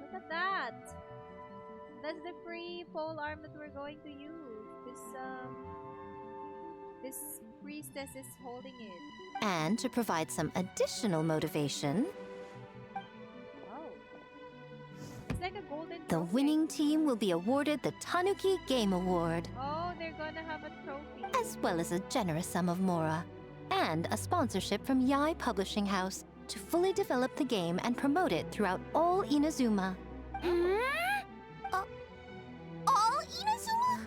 Speaker 1: Look at that. That's the free pole arm that we're going to use. This priestess is holding it.
Speaker 2: And to provide some additional motivation,
Speaker 1: Oh. It's like a golden
Speaker 2: the
Speaker 1: trophy.
Speaker 2: winning team will be awarded the Tanuki Game Award,
Speaker 1: Oh, they're gonna have a trophy.
Speaker 2: as well as a generous sum of mora, and a sponsorship from Yai Publishing House to fully develop the game and promote it throughout all Inazuma.
Speaker 3: All Inazuma?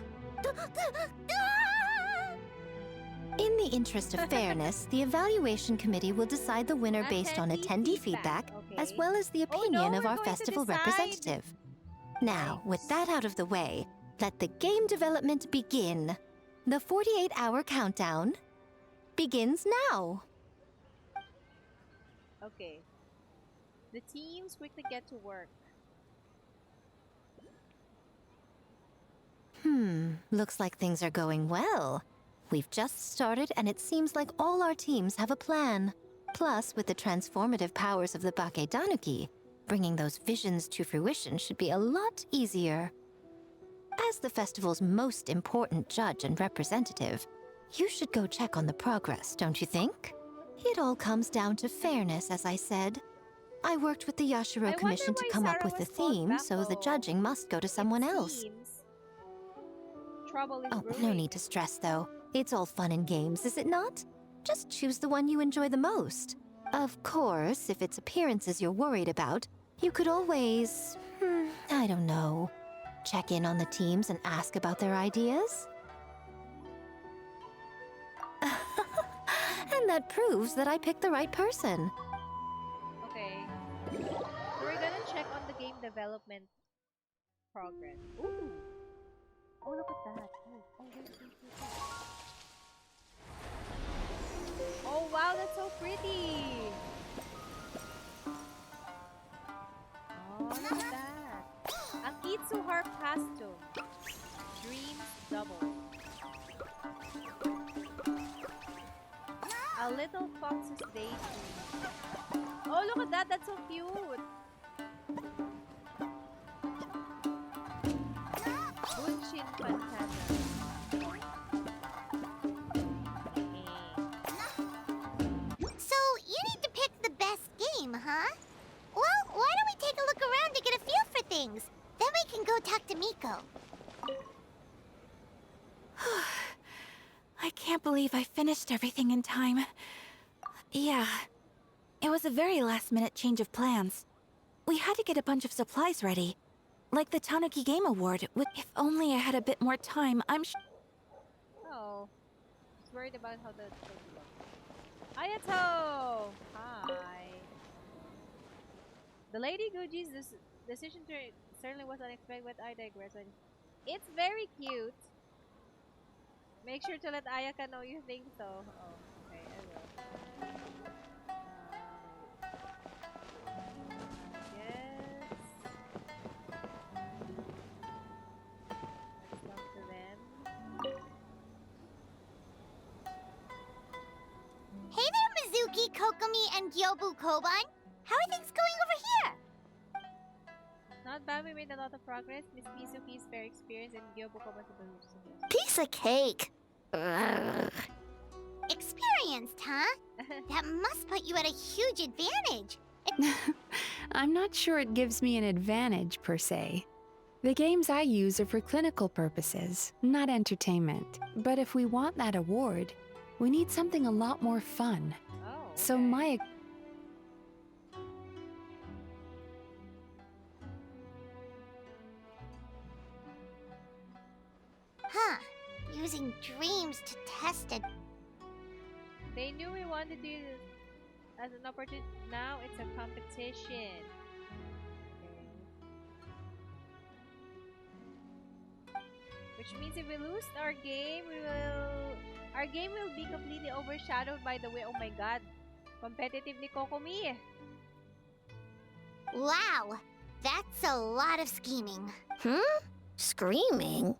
Speaker 2: In the interest of fairness, the evaluation committee will decide the winner based on attendee feedback, as well as the opinion of
Speaker 1: we're
Speaker 2: our
Speaker 1: going to
Speaker 2: festival
Speaker 1: decide.
Speaker 2: representative. Now, with that out of the way, let the game development begin. The 48-hour countdown begins now.
Speaker 1: Okay. The teams quickly get to work.
Speaker 2: Looks like things are going well. We've just started and it seems like all our teams have a plan. Plus, with the transformative powers of the Bakedanuki, bringing those visions to fruition should be a lot easier. As the festival's most important judge and representative, you should go check on the progress, don't you think? It all comes down to fairness, as I said. I worked with the
Speaker 1: I
Speaker 2: Yashiro
Speaker 1: wonder
Speaker 2: Commission to
Speaker 1: why
Speaker 2: come up
Speaker 1: Sarah
Speaker 2: with the
Speaker 1: was called
Speaker 2: theme,
Speaker 1: back,
Speaker 2: so the
Speaker 1: though.
Speaker 2: judging must go to someone
Speaker 1: It
Speaker 2: else.
Speaker 1: seems. trouble is
Speaker 2: Oh,
Speaker 1: brewing.
Speaker 2: no need to stress, though. It's all fun and games, is it not? Just choose the one you enjoy the most. Of course, if it's appearances you're worried about, you could always, I don't know, check in on the teams and ask about their ideas. And that proves that I picked the right person.
Speaker 1: Okay. So we're gonna check on the game development progress. Ooh. Oh, look at that. Oh, wait, wait, wait, wait. Oh, wow, that's so pretty. Oh, look at that. Akitsu Harp Costume. Dreams Double. A Little Fox's Daydream. Oh, look at that. That's so cute. Bunshin Phantasm.
Speaker 3: So, you need to pick the best game, huh? Well, why don't we take a look around to get a feel for things? Then we can go talk to Miko.
Speaker 11: I can't believe I finished everything in time. Yeah, it was a very last-minute change of plans. We had to get a bunch of supplies ready, like the Tanuki Game Award. If only I had a bit more time, I'm sure.
Speaker 1: Oh. Just worried about how the trophy looks. Ayato! Hi. The Lady Guji's decision certainly was unexpected, but I digress. It's very cute. Make sure to let Ayaka know you think so. Oh, okay, I will. Yes. Let's talk to them.
Speaker 3: Hey there, Mizuki, Kokomi, and Gyobu Koban. How are things going over here?
Speaker 1: Not bad, we made a lot of progress. Miss Mizuki is very experienced and Gyobu Koba's a boost.
Speaker 3: Piece of cake. Experienced, huh? That must put you at a huge advantage.
Speaker 8: I'm not sure it gives me an advantage, per se. The games I use are for clinical purposes, not entertainment. But if we want that award, we need something a lot more fun.
Speaker 1: Oh, okay.
Speaker 8: So my...
Speaker 3: Huh. Using dreams to test it.
Speaker 1: They knew we wanted to use this as an opportunity. Now it's a competition. Okay. Which means if we lose our game, our game will be completely overshadowed by the way. Oh my god. Competitive ni Kokomi.
Speaker 3: Wow. That's a lot of scheming.
Speaker 2: Screaming?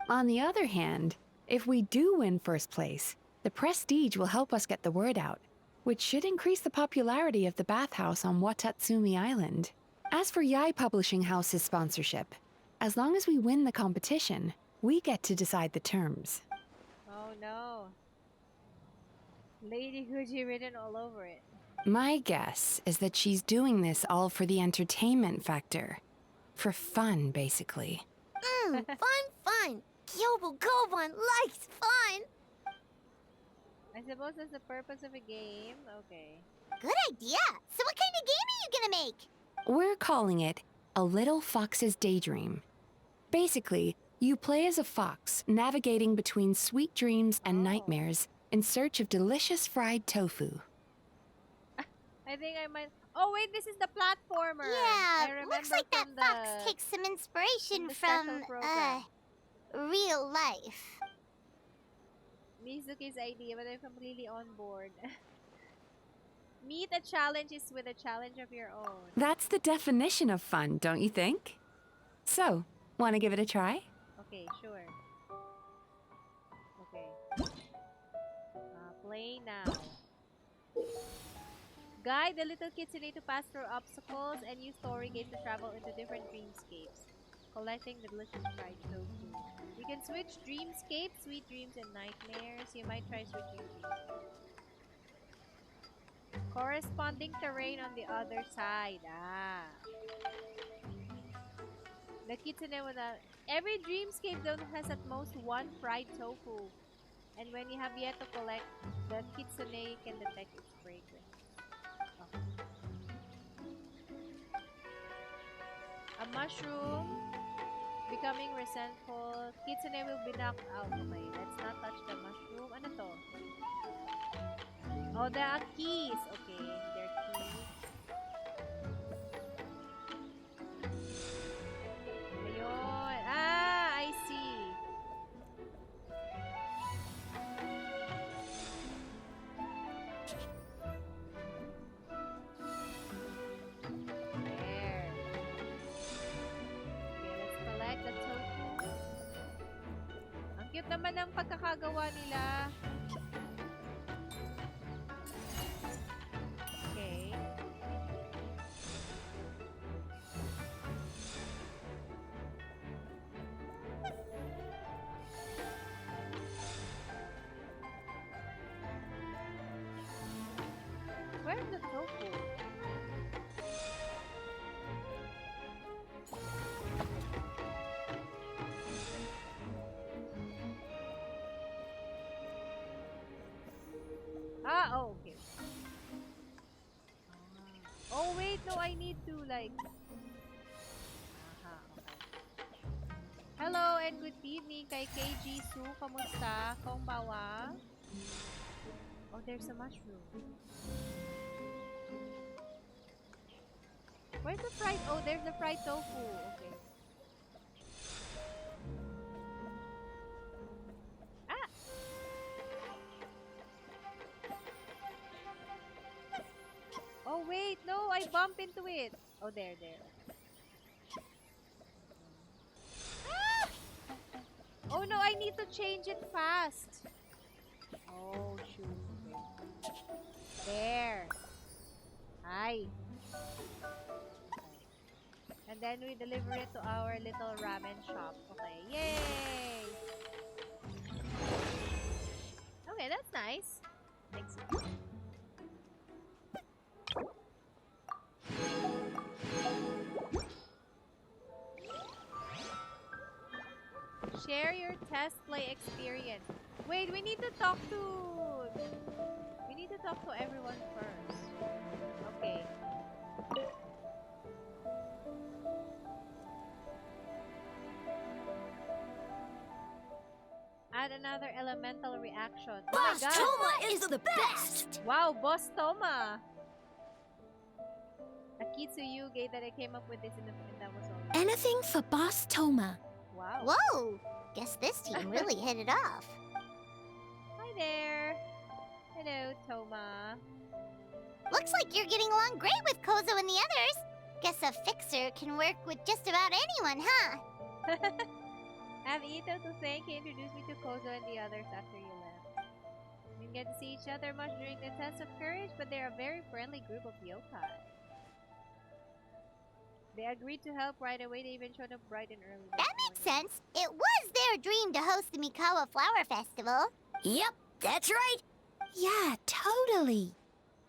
Speaker 8: On the other hand, if we do win first place, the prestige will help us get the word out, which should increase the popularity of the bathhouse on Watatsumi Island. As for Yai Publishing House's sponsorship, as long as we win the competition, we get to decide the terms.
Speaker 1: Oh no. Lady Guji written all over it.
Speaker 8: My guess is that she's doing this all for the entertainment factor. For fun, basically.
Speaker 3: Fun. Gyobu Koban likes fun.
Speaker 1: I suppose that's the purpose of a game. Okay.
Speaker 3: Good idea. So what kind of game are you gonna make?
Speaker 8: We're calling it A Little Fox's Daydream. Basically, you play as a fox, navigating between sweet dreams and nightmares in search of delicious fried tofu.
Speaker 1: I think I might. Oh wait, this is the platformer.
Speaker 3: Yeah,
Speaker 1: I remember
Speaker 3: looks like that
Speaker 1: from
Speaker 3: fox
Speaker 1: the-
Speaker 3: takes some inspiration
Speaker 1: the special
Speaker 3: from,
Speaker 1: program.
Speaker 3: real life.
Speaker 1: Mizuki's idea, but I'm completely on board. Meet a challenge is with a challenge of your own.
Speaker 8: That's the definition of fun, don't you think? So, want to give it a try?
Speaker 1: Okay, sure. Okay. Play now. Guide the little Kitsune to pass through obstacles and use story games to travel into different dreamscapes, collecting the delicious fried tofu. You can switch dreamscapes, sweet dreams, and nightmares. You might try switching dreamscapes. Corresponding terrain on the other side. Ah. The kitsune with a... Every dreamscape zone has at most one fried tofu. And when you have yet to collect, the kitsune can detect its fragrance. Okay. A mushroom becoming resentful. Kitsune will be knocked out. Okay, let's not touch the mushroom. Ano to? Oh, there are keys. Okay, they're keys. Ayun. Ah, I see. There. Okay, let's collect the tofu. Ang cute naman ng pagkakagawa nila. Okay. Where's the tofu? Ah, oh, okay. Oh, wait, no, I need to, like... Aha, okay. Hello and good evening kay KG Su. Kamusta? Konbawa? Oh, there's a mushroom. Where's the fried... Oh, there's the fried tofu. Okay. Ah! Oh, wait. No, I bumped into it. Oh, there. Ah! Oh, no, I need to change it fast. Oh, shoot. Okay. There. Hi. And then we deliver it to our little ramen shop. Okay, yay! Okay, that's nice. Thanks. Share your test play experience. Wait, we need to talk to... We need to talk to everyone first. Okay. Add another elemental reaction. Oh my god!
Speaker 3: Toma is the best!
Speaker 1: Wow, Boss Toma! Akitsu Yuge that I came up with this and that was all.
Speaker 3: Anything for Boss Toma.
Speaker 1: Wow.
Speaker 3: Whoa! Guess this team really hit it off.
Speaker 1: Hi there! Hello, Toma.
Speaker 3: Looks like you're getting along great with Kozo and the others. Guess a fixer can work with just about anyone, huh?
Speaker 1: Have Ito to thank. He introduced me to Kozo and the others after you left. We didn't get to see each other much during the test of courage, but they're a very friendly group of yokai. They agreed to help right away. They even showed up bright and early.
Speaker 3: That makes sense. It was their dream to host the Mikawa Flower Festival.
Speaker 7: Yep, that's right.
Speaker 11: Yeah, totally.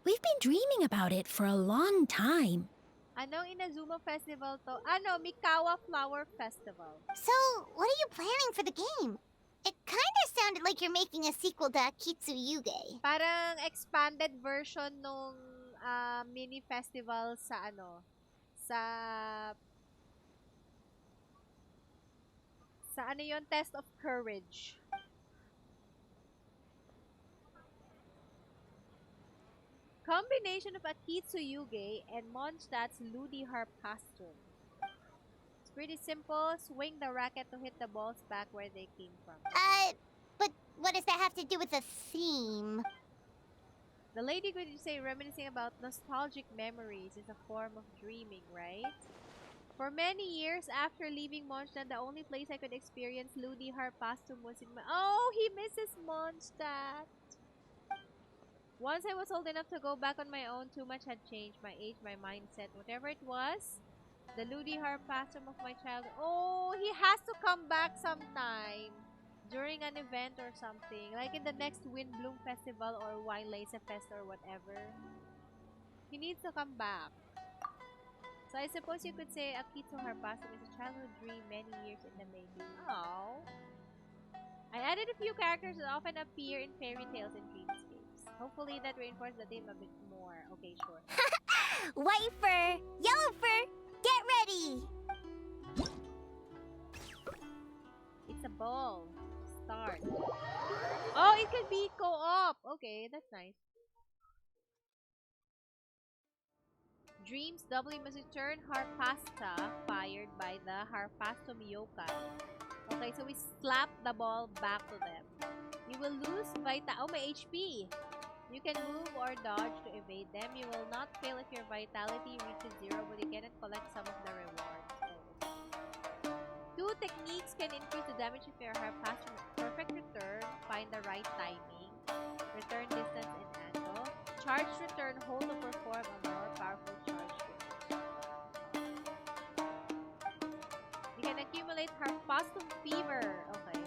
Speaker 11: We've been dreaming about it for a long time.
Speaker 1: Anong Inazuma Festival to? Ano, Mikawa Flower Festival.
Speaker 3: So, what are you planning for the game? It kinda sounded like you're making a sequel to Akitsu Yuge.
Speaker 1: Parang expanded version nung mini festival sa ano, sa ano yon, Test of Courage. Combination of Akitsu Yuge and Mondstadt's Ludi Harp costume. It's pretty simple. Swing the racket to hit the balls back where they came from.
Speaker 3: But what does that have to do with the theme?
Speaker 1: The lady could say reminiscing about nostalgic memories is a form of dreaming, right? For many years after leaving Mondstadt, the only place I could experience Ludi Harp costume was in my... Oh, he misses Mondstadt! Once I was old enough to go back on my own, too much had changed. My age, my mindset, whatever it was. The Ludi Harp costume of my childhood. Oh, he has to come back sometime. During an event or something. Like in the next Windbloom Festival or Wine Lace Fest or whatever. He needs to come back. So I suppose you could say Akitsu Harpazo is a childhood dream many years in the making. Oh. I added a few characters that often appear in fairy tales and dreamscapes. Hopefully that reinforces the theme a bit more. Okay, sure.
Speaker 3: White fur, yellow fur, get ready!
Speaker 1: It's a ball. Start. Oh, it can be co-op. Okay, that's nice. Dreams doubly must return Harpasta fired by the Harpasto Miyokai. Okay, so we slap the ball back to them. You will lose Oh, my HP. You can move or dodge to evade them. You will not fail if your vitality reaches 0, but you cannot collect some of the rewards. Oh. 2 techniques can increase the damage if your Harpasto perfect return, find the right timing, return distance and angle. Charge return, hold to perform a more powerful charge return. You can accumulate Harpasto Fever. Okay.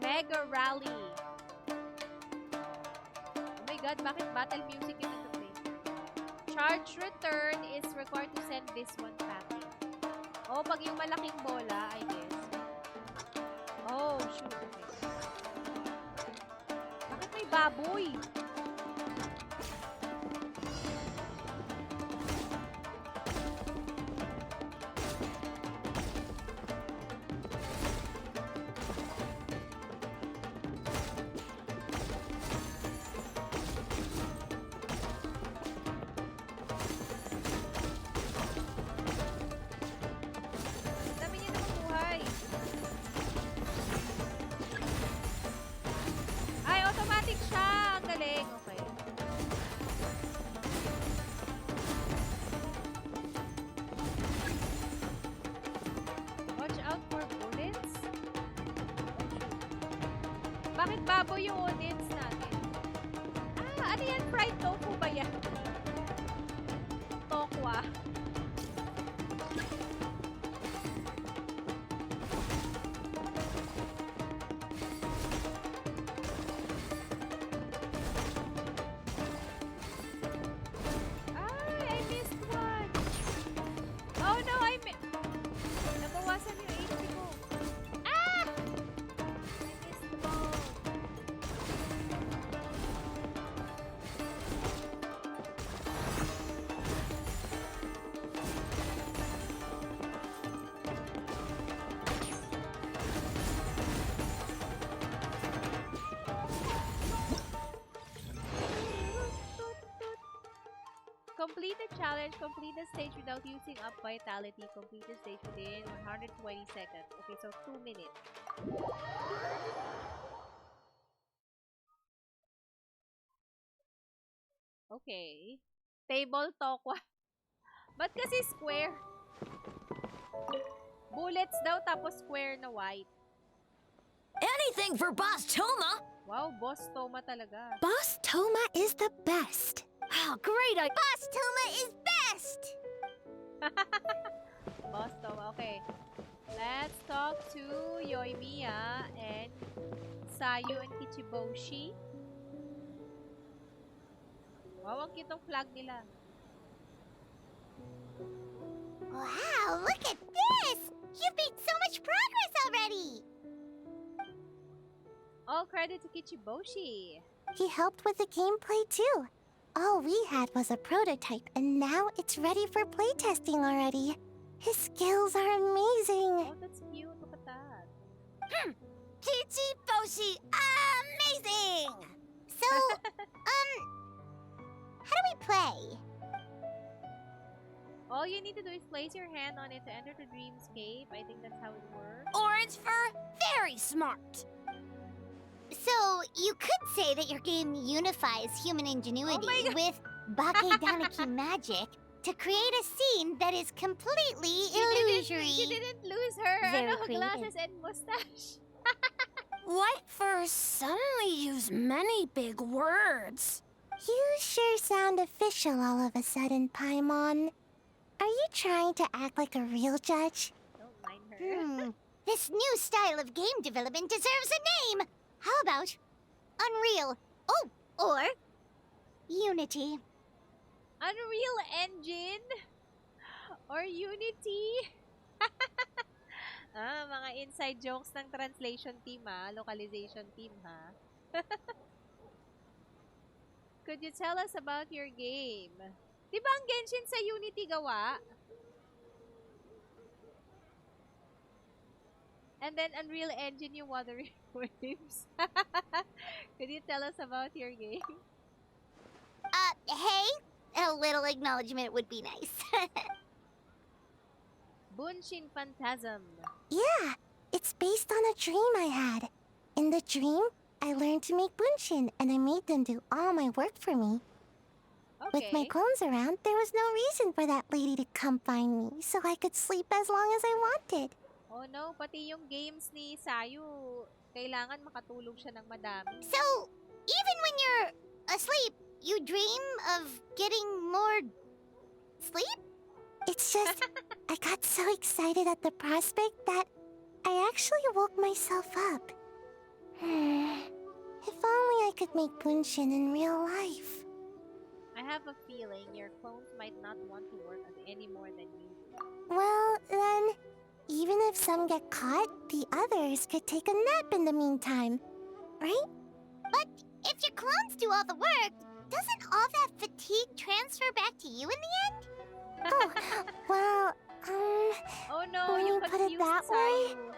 Speaker 1: Mega Rally. Oh my god, bakit battle music yung nag-play? Charge return is required to send this one packing. Oh, pag yung malaking bola, I guess. Oh, shoot. Okay. Bakit may baboy? Dami niya namang buhay. Ay, automatic siya. Ang galing. Okay. Watch out for bullets. Bakit baboy yung audience natin? Ah, ano yan? Fried tofu ba yan? Tokwa. Ay, I missed one. Oh no, nabawasan yung HP ko. Ah! I missed the ball. Complete the challenge. Complete the stage without using up vitality. Complete the stage within 120 seconds. Okay, so 2 minutes. Okay. Table Tokwa. Ba't kasi square? Bullets daw tapos square na white.
Speaker 5: Anything for Boss Toma!
Speaker 1: Wow, Boss Toma talaga.
Speaker 3: Boss Toma is the best.
Speaker 5: Oh, great!
Speaker 3: Boss Toma is best!
Speaker 1: Boss Toma, okay. Let's talk to Yoimiya and Sayu and Kichiboshi. Wow, ang cute ng flag nila.
Speaker 3: Wow, look at this! You've made so much progress already!
Speaker 1: All credit to Kichiboshi.
Speaker 3: He helped with the gameplay too. All we had was a prototype, and now it's ready for playtesting already. His skills are amazing.
Speaker 1: Oh, that's cute. Look at that.
Speaker 3: Kichiboshi, amazing! So, how do we play?
Speaker 1: All you need to do is place your hand on it to enter the dreamscape. I think that's how it works.
Speaker 7: Orange fur, very smart.
Speaker 3: So, you could say that your game unifies human ingenuity with Bakedaniki magic to create a scene that is completely illusory.
Speaker 1: She didn't lose her
Speaker 3: Very
Speaker 1: glasses and mustache.
Speaker 7: White fur suddenly used many big words.
Speaker 3: You sure sound official all of a sudden, Paimon. Are you trying to act like a real judge?
Speaker 1: Don't mind her.
Speaker 3: This new style of game development deserves a name. How about Unreal? Oh, or Unity.
Speaker 1: Unreal Engine? Or Unity? Mga inside jokes ng translation team localization team Could you tell us about your game? Di ba ang Genshin sa Unity gawa? And then Unreal Engine yung Wuthering Waves. Could you tell us about your game?
Speaker 3: Hey? A little acknowledgement would be nice.
Speaker 1: Bunshin Phantasm.
Speaker 3: Yeah, it's based on a dream I had. In the dream, I learned to make bunshin, and I made them do all my work for me.
Speaker 1: Okay.
Speaker 3: With my clones around, there was no reason for that lady to come find me, so I could sleep as long as I wanted.
Speaker 1: Oh no, pati yung games ni Sayu, kailangan makatulog siya ng madami.
Speaker 3: So, even when you're asleep, you dream of getting more sleep? It's just, I got so excited at the prospect that I actually woke myself up. If only I could make bunshin in real life.
Speaker 1: I have a feeling your clones might not want to work any more than you do.
Speaker 3: Well, then, even if some get caught, the others could take a nap in the meantime, right? But if your clones do all the work, doesn't all that fatigue transfer back to you in the end?
Speaker 1: Oh no,
Speaker 3: when
Speaker 1: you
Speaker 3: you put it
Speaker 1: confused
Speaker 3: that way,
Speaker 1: Sayu.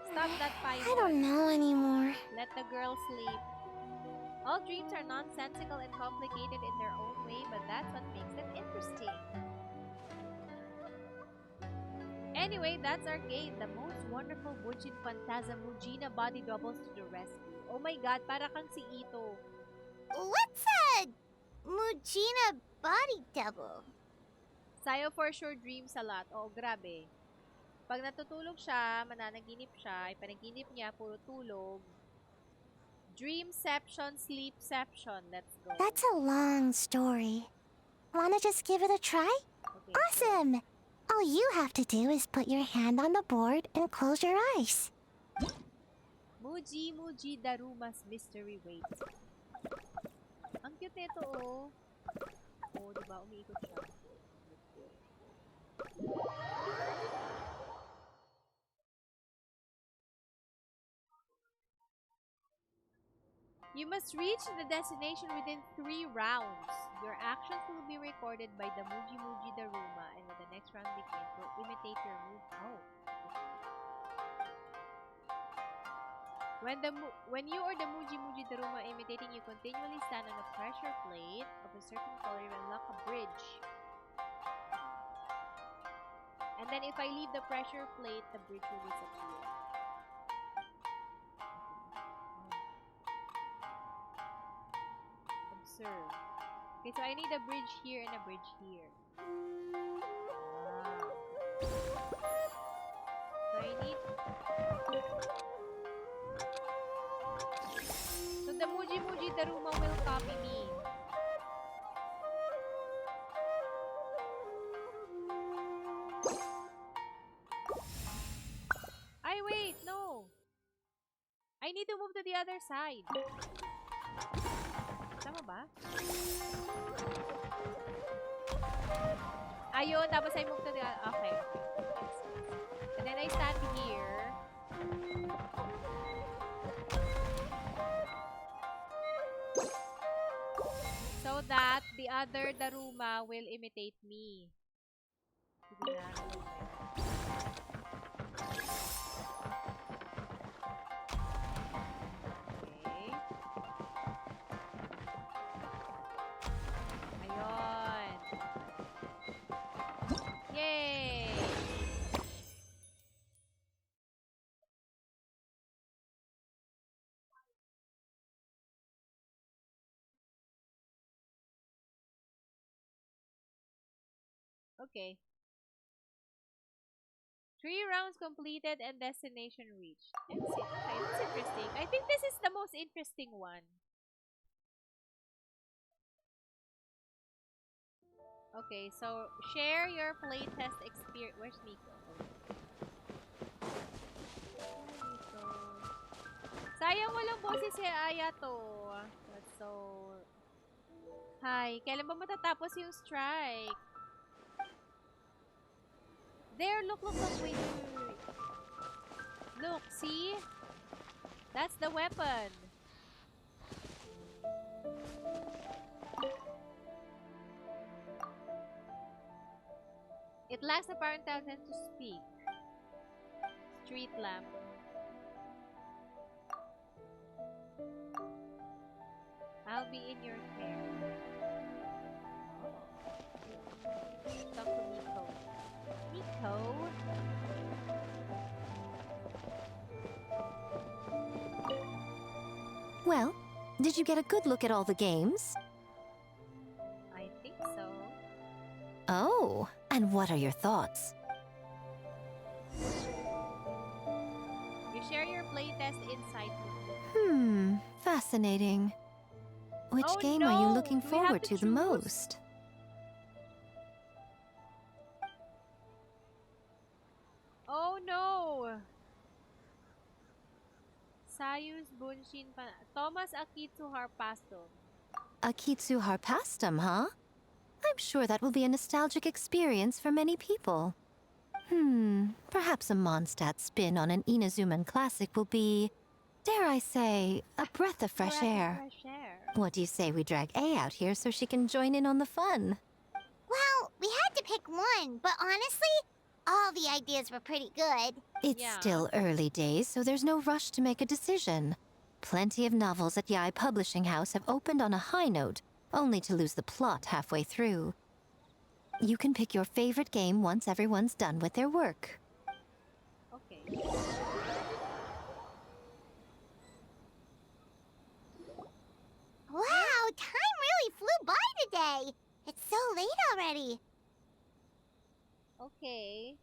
Speaker 1: Stop that, Paimon.
Speaker 3: I don't know anymore.
Speaker 1: Let the girl sleep. All dreams are nonsensical and complicated in their own way, but that's what makes them interesting. Anyway, that's our game. The most wonderful Bunshin Phantasm Mujina body doubles to the rescue. Oh my god, para kang si Ito.
Speaker 3: What's a Mujina body double?
Speaker 1: Sayo for sure dreams a lot. Oh, grabe. Pag natutulog siya, mananaginip siya, ipanaginip niya, puro tulog. Dreamception, sleepception. Let's go.
Speaker 3: That's a long story. Wanna just give it a try?
Speaker 1: Okay.
Speaker 3: Awesome! All you have to do is put your hand on the board and close your eyes.
Speaker 1: Muji Muji Daruma's Mystery Waits. Ang cute nito, oh. Oh, diba? Umiikot siya. You must reach the destination within 3 rounds. Your actions will be recorded by the Muji Muji Daruma, and when the next round begins, will imitate your move. Oh. When you or the Muji Muji Daruma imitating you continually stand on a pressure plate of a certain color, you unlock a bridge. And then if I leave the pressure plate, the bridge will disappear. Observe. Okay, so I need a bridge here and a bridge here. Wow. So I need... So the Muji Muji Daruma will copy me. Ay, wait, no. I need to move to the other side. Tama ba? Ayun, tapos I move to the other. Okay. And then I stand here. So that the other Daruma will imitate me. Sige na. Okay. Ayun. Yay! Okay. 3 rounds completed and destination reached. That's it. Okay, that's interesting. I think this is the most interesting one. Okay, so share your playtest experience. Where's Miko? Miko. Sayang walang boses si Aya to. That's so... Hi, kailan ba matatapos yung strike? There, look, look, look, wait, wait, wait, wait. Look, see? That's the weapon. It lacks apparent talent to speak. Street lamp. I'll be in your care. Talk to Nico. Nico?
Speaker 2: Well, did you get a good look at all the games?
Speaker 1: I think so.
Speaker 2: Oh, and what are your thoughts?
Speaker 1: You share your playtest insight with me.
Speaker 2: Fascinating. Which
Speaker 1: Oh,
Speaker 2: game are you
Speaker 1: no!
Speaker 2: looking
Speaker 1: Do we have
Speaker 2: forward
Speaker 1: to
Speaker 2: to the
Speaker 1: choose?
Speaker 2: most?
Speaker 1: Oh no! Sayus Bunshin Thomas Akitsu Harpasto.
Speaker 2: Akitsu Harpastum, huh? I'm sure that will be a nostalgic experience for many people. Perhaps a Mondstadt spin on an Inazuman classic will be, dare I say, a breath of fresh air. What do you say we drag A out here so she can join in on the fun?
Speaker 3: Well, we had to pick one, but honestly, all the ideas were pretty good.
Speaker 2: It's still early days, so there's no rush to make a decision. Plenty of novels at Yai Publishing House have opened on a high note, only to lose the plot halfway through. You can pick your favorite game once everyone's done with their work.
Speaker 1: Okay.
Speaker 3: Wow, time really flew by today. It's so late already.
Speaker 1: Okay.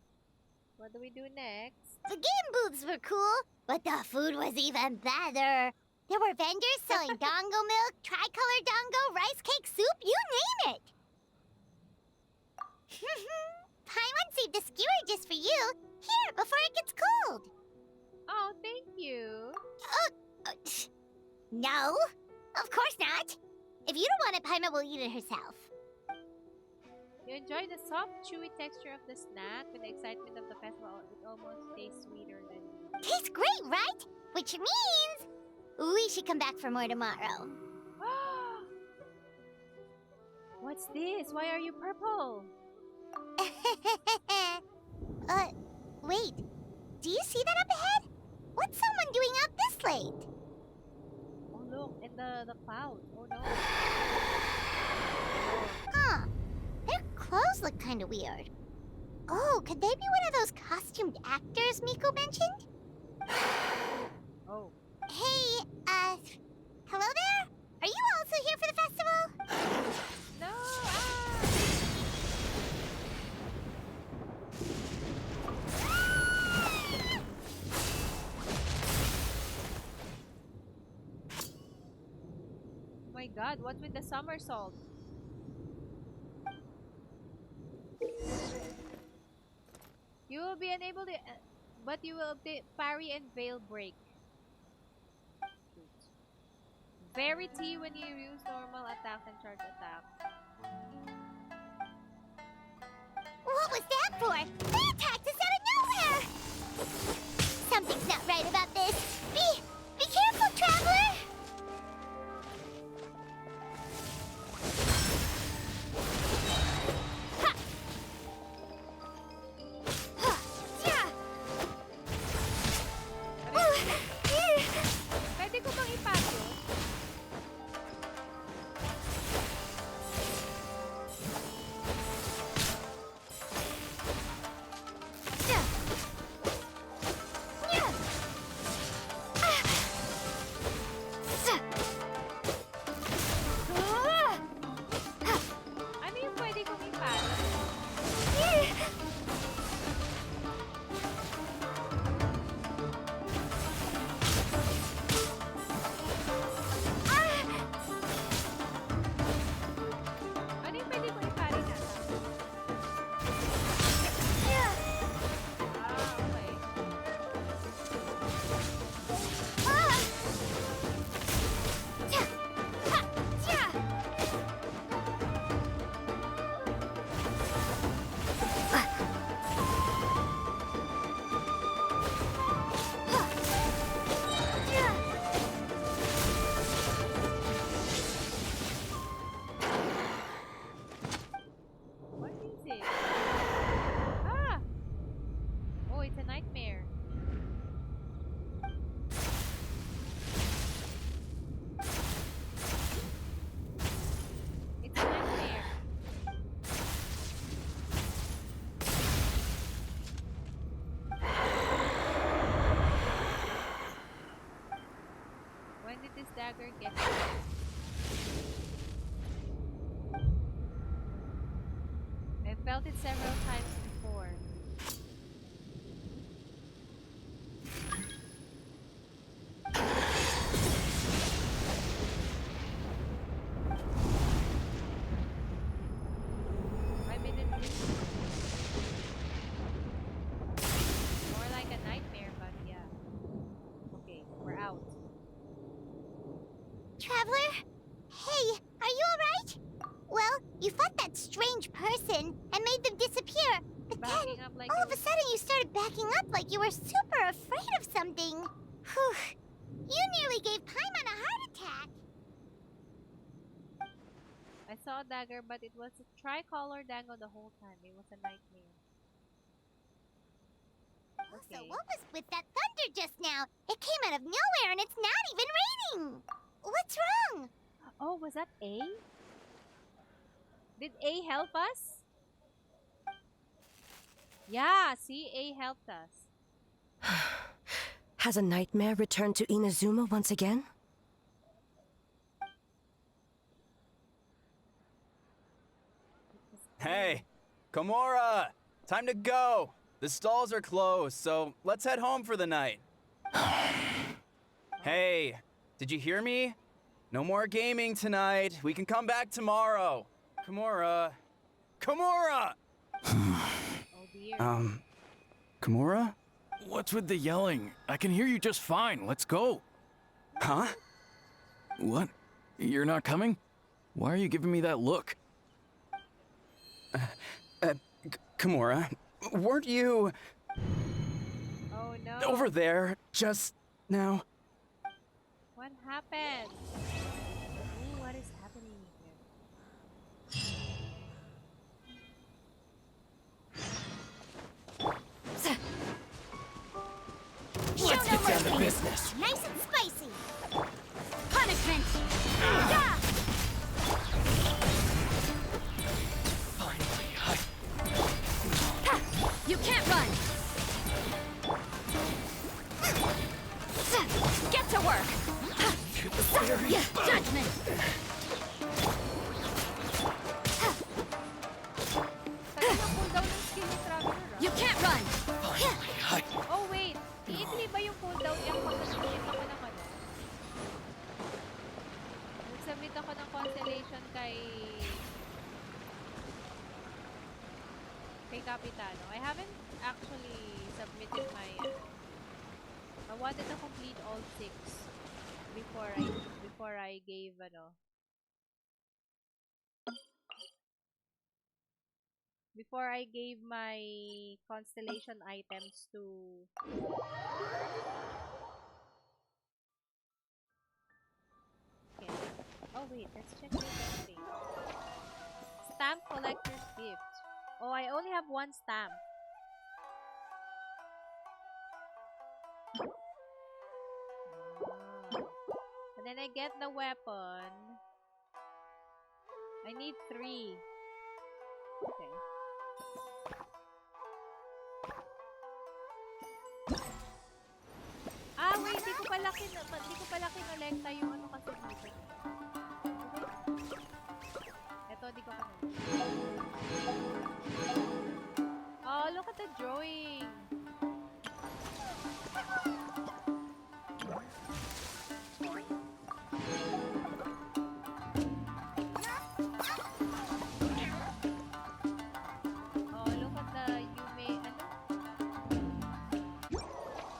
Speaker 1: What do we do next?
Speaker 3: The game booths were cool, but the food was even better. There were vendors selling dongo milk, tricolor dongo, rice cake soup, you name it. Paimon saved a skewer just for you. Here, before it gets cold.
Speaker 1: Oh, thank you.
Speaker 3: No, of course not. If you don't want it, Paimon will eat it herself.
Speaker 1: You enjoy the soft, chewy texture of the snack with the excitement of the festival. It almost tastes sweeter than...
Speaker 3: Tastes great, right? Which means we should come back for more tomorrow.
Speaker 1: What's this? Why are you purple?
Speaker 3: Wait. Do you see that up ahead? What's someone doing out this late?
Speaker 1: Oh, look, in the cloud. Oh, no.
Speaker 3: Huh. Their clothes look kind of weird. Oh, could they be one of those costumed actors Miko mentioned?
Speaker 1: Oh.
Speaker 3: Hey, hello there? Are you also here for the festival?
Speaker 1: No! Oh my god, what's with the somersault? You will be unable to... but you will parry and veil break. Verity when you use normal attack and charge attack.
Speaker 3: What was that for? They attacked us out of nowhere! Something's not right about this. Be careful, traveler! Ha! Ha! Yeah!
Speaker 1: Pwede ko bang ipaso? dagger get you? I felt it several times before. I'm in a dream. More like a nightmare, but yeah. Okay, we're out.
Speaker 3: Traveler? Hey, are you alright? Well, you fought that strange person and made them disappear. But
Speaker 1: Backing
Speaker 3: then,
Speaker 1: up like
Speaker 3: all
Speaker 1: it
Speaker 3: of a
Speaker 1: was
Speaker 3: sudden you started backing up like you were super afraid of something. Whew. You nearly gave Paimon a heart attack.
Speaker 1: I saw a dagger, but it was a tricolor dango the whole time. It was a nightmare.
Speaker 3: So
Speaker 1: Okay.
Speaker 3: what was with that thunder just now? It came out of nowhere and it's not even raining. What's wrong?
Speaker 1: Oh, was that A? Did A help us? Yeah, see, A helped us.
Speaker 5: Has a nightmare returned to Inazuma once again?
Speaker 13: Hey, Komura! Time to go! The stalls are closed, so let's head home for the night. Hey, did you hear me? No more gaming tonight. We can come back tomorrow. Komura. Komura!
Speaker 1: Oh dear.
Speaker 10: Komura? What's with the yelling? I can hear you just fine. Let's go.
Speaker 13: Huh?
Speaker 10: What? You're not coming? Why are you giving me that look?
Speaker 13: Komura, weren't you
Speaker 1: Oh no.
Speaker 13: over there just now?
Speaker 1: What happened? Ooh, what is happening here?
Speaker 3: Let's get down to business. Nice and spicy. Punishment. Yeah.
Speaker 7: You can't run! Get to work! Judgment!
Speaker 1: Tagal ng cooldown ng skill ni Traveler, ah.
Speaker 7: You can't run!
Speaker 1: Oh wait, i-3 ba yung cooldown niya pag nag-submit ako ng ano? Nag-submit ako ng constellation kay Capitano. I haven't actually submitted my I wanted to complete all 6 before I gave before I gave my constellation items to okay. Oh wait, let's check this thing. Stamp collector's gift. Oh, I only have 1 stamp. And then I get the weapon. I need 3. Okay. Ah, wait, di ko pala kinolekta yung ano kasi dito. Ito, di ko kinolekta. Oh, look at the drawing. Oh, look at the Yume, ano?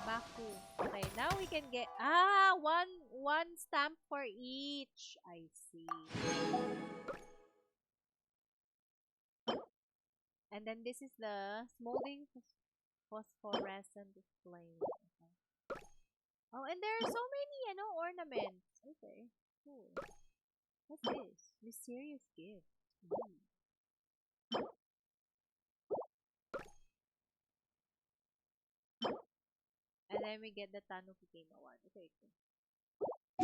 Speaker 1: Baku. Okay, now we can get, one stamp for each. I see. And then this is the smoldering phosphorescent flame. Okay. Oh, and there are so many, ornaments. Okay, cool. What's this? Mysterious gift. Ooh. And then we get the Tanuki Kema one. Okay, cool.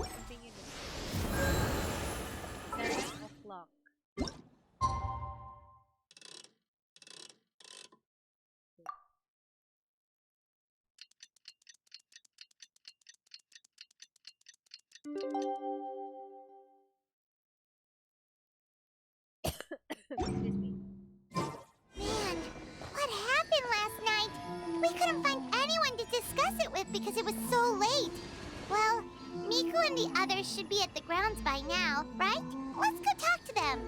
Speaker 1: Continue this. 7 o'clock. Excuse me.
Speaker 3: Man, what happened last night? We couldn't find anyone to discuss it with because it was so late. Well, Miku and the others should be at the grounds by now, right? Let's go talk to them.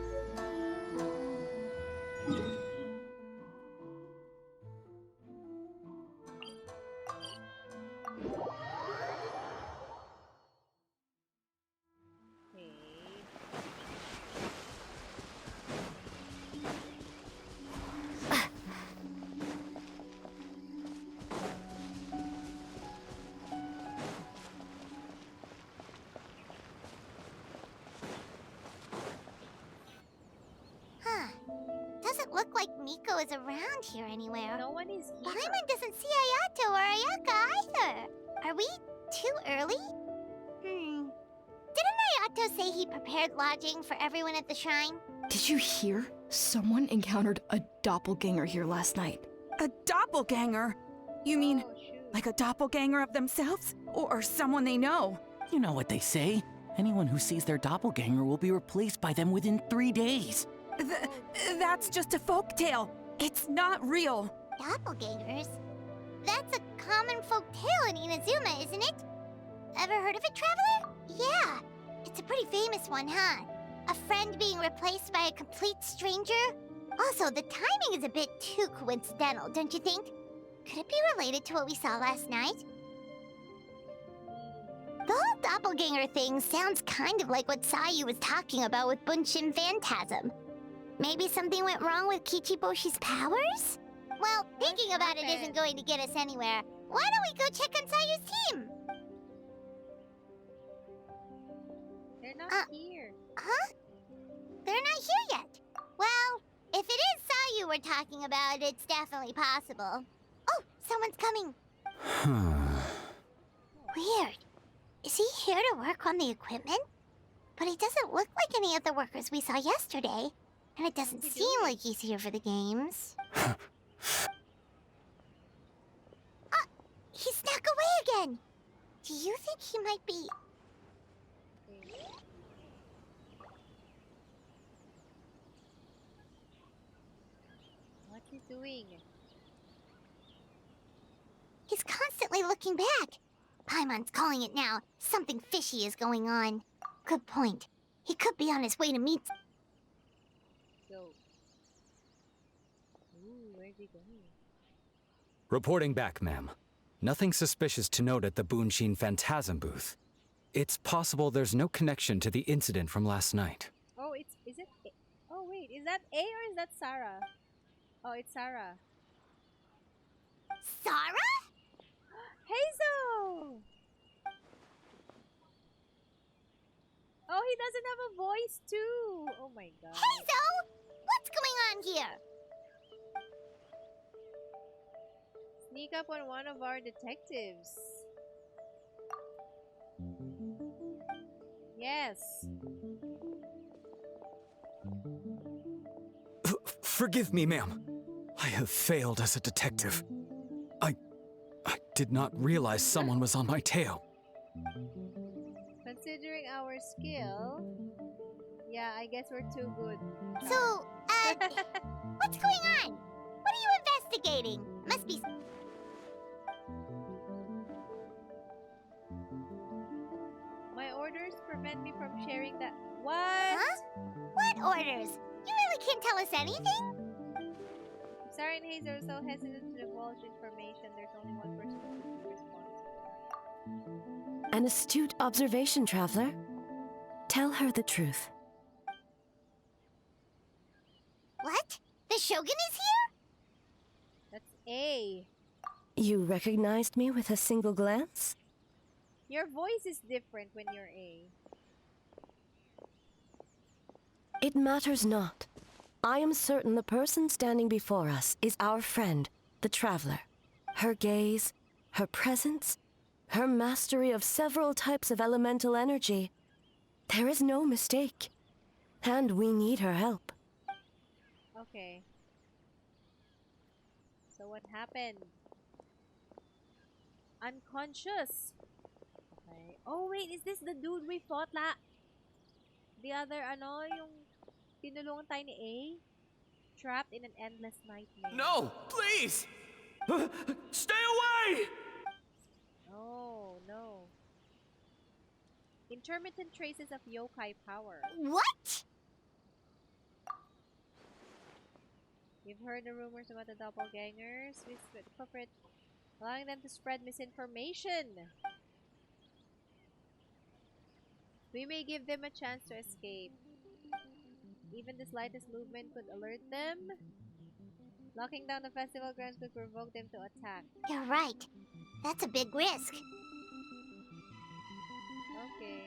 Speaker 3: Huh. Doesn't look like Miko is around here anywhere.
Speaker 1: No one is here.
Speaker 3: Paimon doesn't see Ayato or Ayaka either. Are we too early? Didn't Ayato say he prepared lodging for everyone at the shrine?
Speaker 14: Did you hear? Someone encountered a doppelganger here last night.
Speaker 15: A doppelganger? You mean like a doppelganger of themselves? Or someone they know?
Speaker 16: You know what they say. Anyone who sees their doppelganger will be replaced by them within 3 days.
Speaker 15: That's just a folktale. It's not real.
Speaker 3: Doppelgangers? That's a common folk tale in Inazuma, isn't it? Ever heard of it, Traveler? Yeah. It's a pretty famous one, huh? A friend being replaced by a complete stranger? Also, the timing is a bit too coincidental, don't you think? Could it be related to what we saw last night? The whole doppelganger thing sounds kind of like what Sayu was talking about with Bunshin Phantasm. Maybe something went wrong with Kichiboshi's powers? Well, thinking about it isn't going to get us anywhere. Why don't we go check on Sayu's team?
Speaker 1: They're not here.
Speaker 3: Huh? They're not here yet. Well, if it is Sayu we're talking about, it's definitely possible. Oh, someone's coming. Weird. Is he here to work on the equipment? But he doesn't look like any of the workers we saw yesterday. And it doesn't seem like he's here for the games. He snuck away again. Do you think he might be...
Speaker 1: What's he doing?
Speaker 3: He's constantly looking back. Paimon's calling it now. Something fishy is going on. Good point. He could be on his way to meet...
Speaker 1: So... Ooh, where's he going?
Speaker 10: Reporting back, ma'am. Nothing suspicious to note at the Bunshin Phantasm booth. It's possible there's no connection to the incident from last night.
Speaker 1: Oh, is it A? Oh wait, is that A or is that Sarah? Oh, it's Sarah.
Speaker 3: Sarah?
Speaker 1: Hazel! Oh, he doesn't have a voice too! Oh my god.
Speaker 3: Hazel! What's going on here?
Speaker 1: Sneak up on one of our detectives. Yes.
Speaker 10: Forgive me, ma'am. I have failed as a detective. I did not realize someone was on my tail.
Speaker 1: Considering our skill, yeah, I guess we're too good.
Speaker 3: So, what's going on? What are you investigating? Must be...
Speaker 1: My orders prevent me from sharing that. What?
Speaker 3: Huh? What orders? You really can't tell us anything?
Speaker 1: Sarah and Hazel are so hesitant to divulge information. There's only one person who can be responsible.
Speaker 5: An astute observation, traveler. Tell her the truth.
Speaker 3: What? The Shogun is here?
Speaker 1: That's A.
Speaker 5: You recognized me with a single glance?
Speaker 1: Your voice is different when you're A.
Speaker 5: It matters not. I am certain the person standing before us is our friend, the traveler. Her gaze, her presence, her mastery of several types of elemental energy. There is no mistake. And we need her help.
Speaker 1: Okay. So what happened? Unconscious. Okay. Okay. Oh wait, is this the dude we fought the other yung tinulungan tayo ni A? Trapped in an endless nightmare.
Speaker 4: No, please! Stay away!
Speaker 1: Oh, no. Intermittent traces of yokai power.
Speaker 3: What?
Speaker 1: You've heard the rumors about the doppelgangers. We split corporate, allowing them to spread misinformation. We may give them a chance to escape. Even the slightest movement could alert them. Locking down the festival grounds could provoke them to attack.
Speaker 3: You're right. That's a big risk.
Speaker 1: Okay.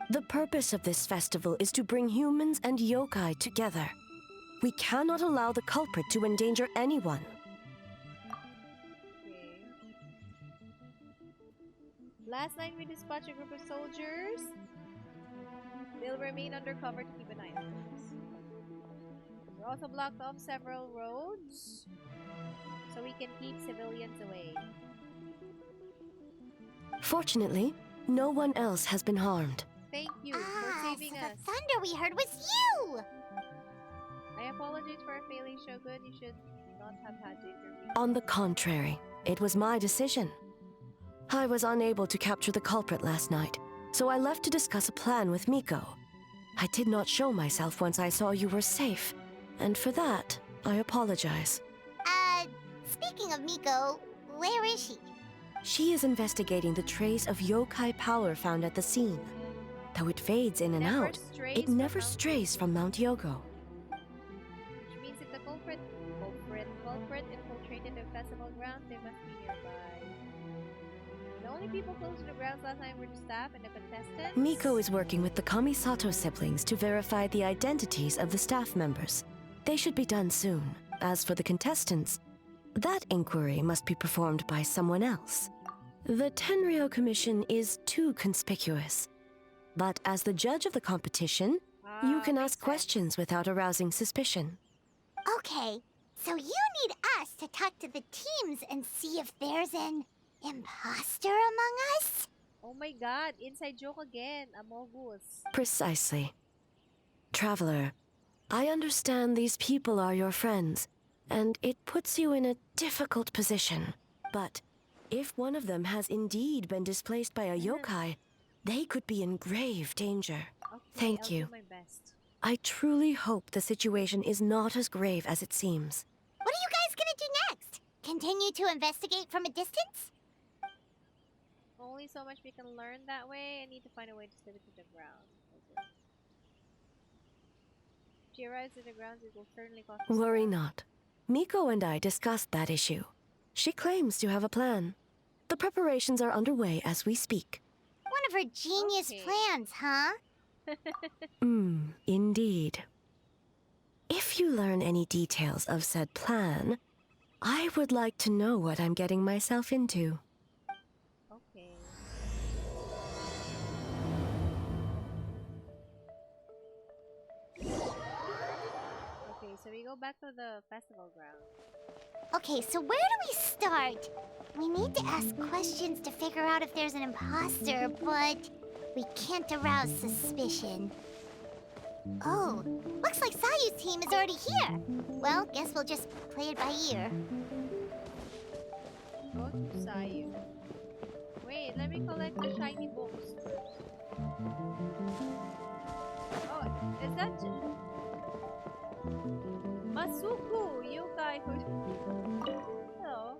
Speaker 5: The purpose of this festival is to bring humans and yokai together. We cannot allow the culprit to endanger anyone.
Speaker 1: Okay. Last night we dispatched a group of soldiers. They'll remain undercover to keep an eye on us. We also blocked off several roads so we can keep civilians away.
Speaker 5: Fortunately, no one else has been harmed.
Speaker 1: Thank you for saving
Speaker 3: so
Speaker 1: us.
Speaker 3: the thunder we heard was you!
Speaker 1: I apologize for failing, Shogun. You should not have had to intervene.
Speaker 5: On the contrary, it was my decision. I was unable to capture the culprit last night, so I left to discuss a plan with Miko. I did not show myself once I saw you were safe, and for that, I apologize.
Speaker 3: Speaking of Miko, where is she?
Speaker 5: She is investigating the trace of yokai power found at the scene. Though it fades in and out, it never strays from Mount Yogo.
Speaker 1: Which means if the culprit infiltrated the festival grounds, they must be nearby. The only people close to the grounds last night were the staff and the contestants.
Speaker 5: Miko is working with the Kamisato siblings to verify the identities of the staff members. They should be done soon. As for the contestants, that inquiry must be performed by someone else. The Tenryo Commission is too conspicuous. But as the judge of the competition, you can ask questions without arousing suspicion.
Speaker 3: Okay, so you need us to talk to the teams and see if there's an imposter among us?
Speaker 1: Oh my god, inside joke again, Amogus.
Speaker 5: Precisely. Traveler, I understand these people are your friends, and it puts you in a difficult position. But if one of them has indeed been displaced by a yokai, they could be in grave danger.
Speaker 1: Okay,
Speaker 5: Thank
Speaker 1: I'll
Speaker 5: you.
Speaker 1: do my best.
Speaker 5: I truly hope the situation is not as grave as it seems.
Speaker 3: What are you guys gonna do next? Continue to investigate from a distance?
Speaker 1: Only so much we can learn that way. I need to find a way to slip it to the ground. Okay. If she arrives at the grounds, it will certainly cost us
Speaker 5: Worry
Speaker 1: more.
Speaker 5: not. Miko and I discussed that issue. She claims to have a plan. The preparations are underway as we speak.
Speaker 3: One of her genius plans, huh?
Speaker 5: Indeed. If you learn any details of said plan, I would like to know what I'm getting myself into.
Speaker 1: Okay. Okay, so we go back to the festival ground.
Speaker 3: Okay, so where do we start? We need to ask questions to figure out if there's an imposter, but we can't arouse suspicion. Oh, looks like Sayu's team is already here. Well, guess we'll just play it by ear.
Speaker 1: Go to Sayu. Wait, let me collect the shiny books first. Oh, is that Masuku, yokai who... Hello. Oh.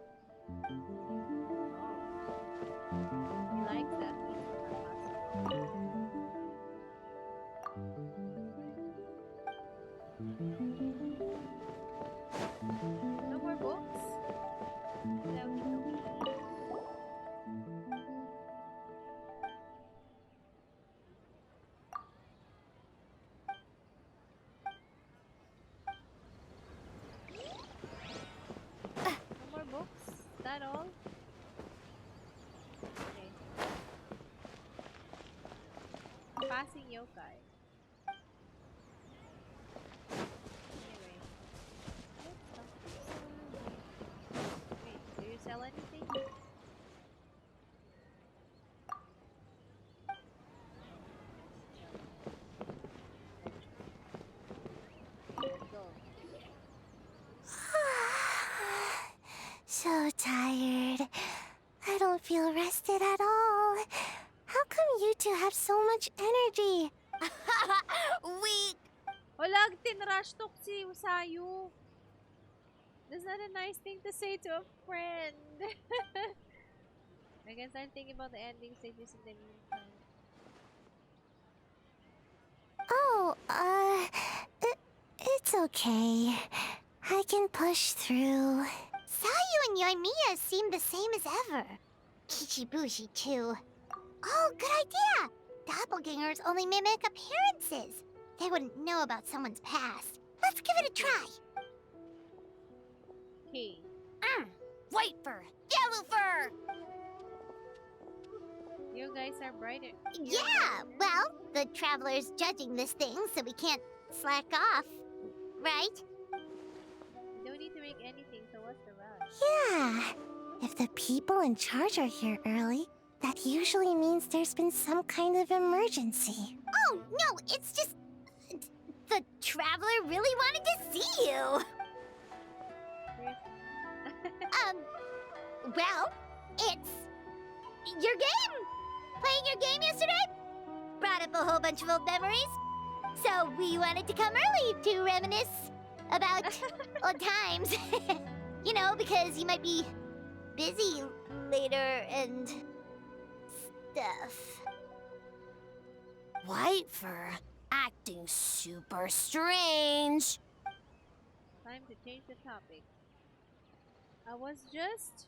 Speaker 1: He likes that. No more books? That would be so weird. No more books? Is that all? Okay. Passing yokai. Anyway. Wait, do you sell anything?
Speaker 3: much energy.
Speaker 7: Weak.
Speaker 1: Wala, tinrush talk si Usayo. That's not a nice thing to say to a friend. I guess I'm thinking about the ending stages in the meantime.
Speaker 3: Oh, it's okay. I can push through. Sayu and Yoimiya seem the same as ever. Kichibushi, too. Oh, good idea! Doppelgangers only mimic appearances. They wouldn't know about someone's past. Let's give it a try.
Speaker 1: Okay.
Speaker 7: White fur, yellow fur.
Speaker 1: You guys are brighter.
Speaker 3: Yeah, well, the Traveler's judging this thing, so we can't slack off. Right?
Speaker 1: You don't need to make anything, so what's the rush?
Speaker 3: Yeah. If the people in charge are here early, that usually means there's been some kind of emergency. Oh, no, it's just... The Traveler really wanted to see you. Well, it's... your game! Playing your game yesterday? Brought up a whole bunch of old memories. So we wanted to come early to reminisce about old times. You know, because you might be busy later and stuff.
Speaker 7: White fur, acting super strange.
Speaker 1: Time to change the topic. I was just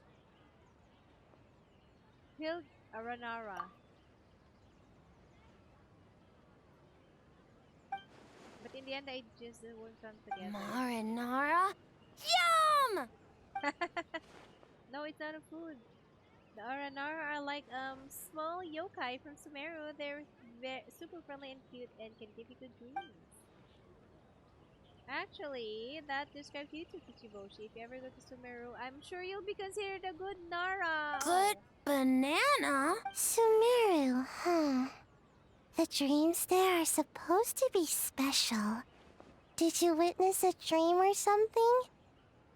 Speaker 1: killed Aranara. But in the end, I just won't come together.
Speaker 7: Marinara? Yum!
Speaker 1: No, it's not a food. The Aranara are like small yokai from Sumeru. They're super friendly and cute and can give you good dreams. Actually, that describes you too, Kichiboshi. If you ever go to Sumeru, I'm sure you'll be considered a good Nara.
Speaker 7: Good banana?
Speaker 3: Sumeru, huh? The dreams there are supposed to be special. Did you witness a dream or something?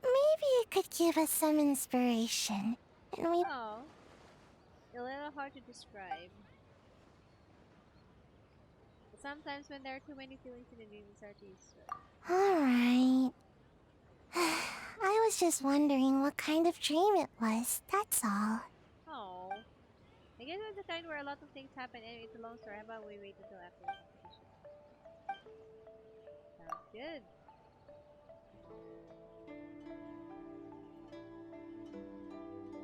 Speaker 3: Maybe it could give us some inspiration. And we...
Speaker 1: Oh. A little hard to describe. But sometimes when there are too many feelings in a dream, it's hard to describe.
Speaker 3: Alright. I was just wondering what kind of dream it was, that's all.
Speaker 1: Oh. I guess it's the kind where a lot of things happen and it's a long story. How about we wait until after the competition? Sounds good.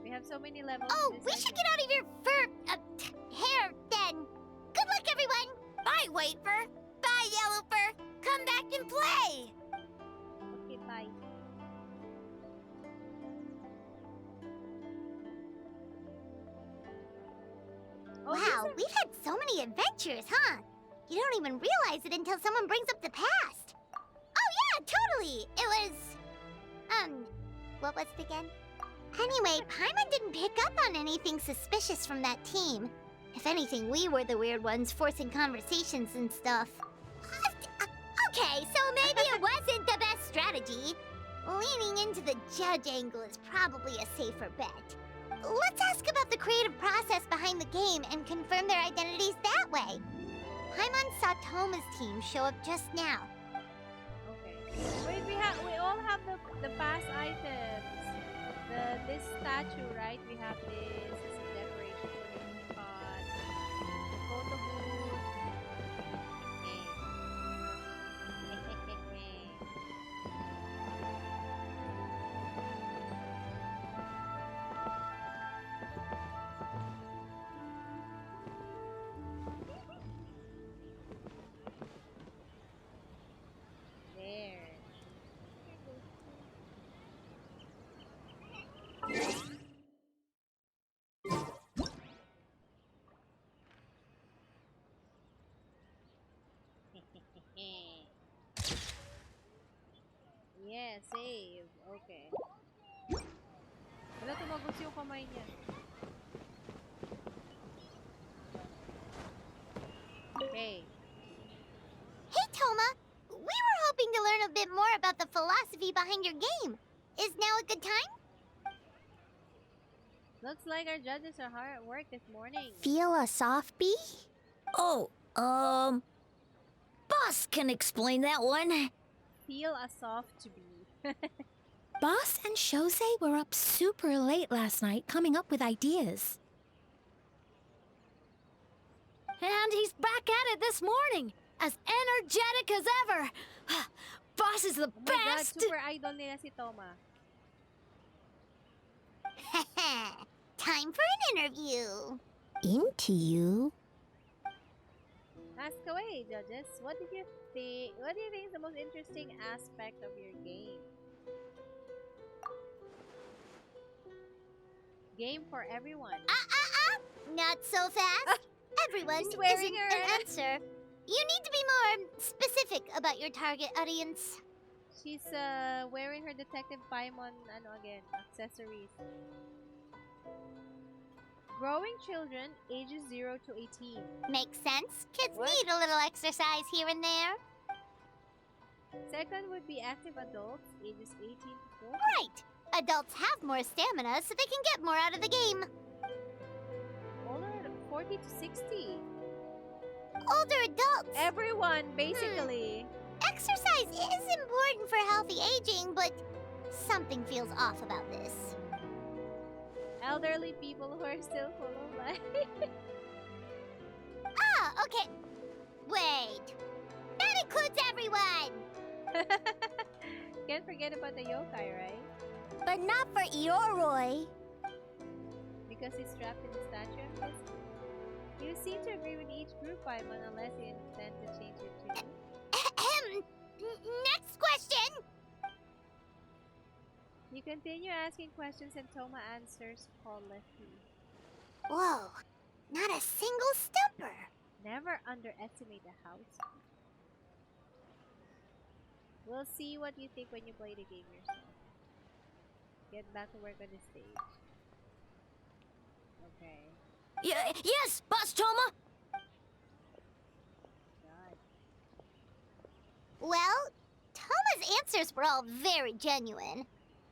Speaker 1: We have so many levels.
Speaker 3: Oh, we should get out of your fur... hair, then. Good luck, everyone!
Speaker 7: Bye, white fur. Bye, yellow fur. Come back and play.
Speaker 1: Okay, bye. Oh,
Speaker 3: wow, we've had so many adventures, huh? You don't even realize it until someone brings up the past. Oh yeah, totally! It was... what was it again? Anyway, Paimon didn't pick up on anything suspicious from that team. If anything, we were the weird ones forcing conversations and stuff. Okay, so maybe it wasn't the best strategy. Leaning into the judge angle is probably a safer bet. Let's ask about the creative process behind the game and confirm their identities that way. Paimon saw Toma's team show up just now.
Speaker 1: Okay. Wait, we all have the past items. This statue, right? We have this as a decoration for the spot. The photo booth. There. Yeah, save. Okay. Wala, tumagos yung kamay niya. Okay.
Speaker 3: Hey, Toma! We were hoping to learn a bit more about the philosophy behind your game. Is now a good time?
Speaker 1: Looks like our judges are hard at work this morning.
Speaker 3: Feel a soft bee?
Speaker 5: Oh,
Speaker 3: Boss can explain that one.
Speaker 1: Feel a soft to be.
Speaker 11: Boss and Shosei were up super late last night coming up with ideas.
Speaker 7: And he's back at it this morning, as energetic as ever. Boss is the
Speaker 1: Oh my god,
Speaker 7: best!
Speaker 1: super idol nila si Toma.
Speaker 3: Time for an interview.
Speaker 2: Into you?
Speaker 1: Ask away, judges. What do you think is the most interesting aspect of your game? Game for everyone.
Speaker 3: Not so fast. Everyone
Speaker 1: She's wearing
Speaker 3: isn't
Speaker 1: her-
Speaker 3: an answer. You need to be more specific about your target audience.
Speaker 1: She's wearing her Detective Paimon accessories. Growing children ages 0 to 18.
Speaker 3: Makes sense. Kids need a little exercise here and there.
Speaker 1: Second would be active adults ages 18 to 40.
Speaker 3: Right. Adults have more stamina, so they can get more out of the game.
Speaker 1: Older 40 to 60.
Speaker 3: Older adults.
Speaker 1: Everyone, basically.
Speaker 3: Exercise is important for healthy aging, but something feels off about this.
Speaker 1: Elderly people who are still full of life.
Speaker 3: Okay. Wait. That includes everyone.
Speaker 1: Can't forget about the yokai, right?
Speaker 3: But not for Ioroi.
Speaker 1: Because he's trapped in the statue of his. You seem to agree with each group, Paimon, unless you intend to change your tune.
Speaker 3: Next question.
Speaker 1: You continue asking questions and Toma answers collectively.
Speaker 3: Whoa. Not a single stumper.
Speaker 1: Never underestimate the house. We'll see what you think when you play the game yourself. Get back to work on the stage. Okay.
Speaker 7: Yes, Boss Toma!
Speaker 1: God.
Speaker 3: Well, Toma's answers were all very genuine.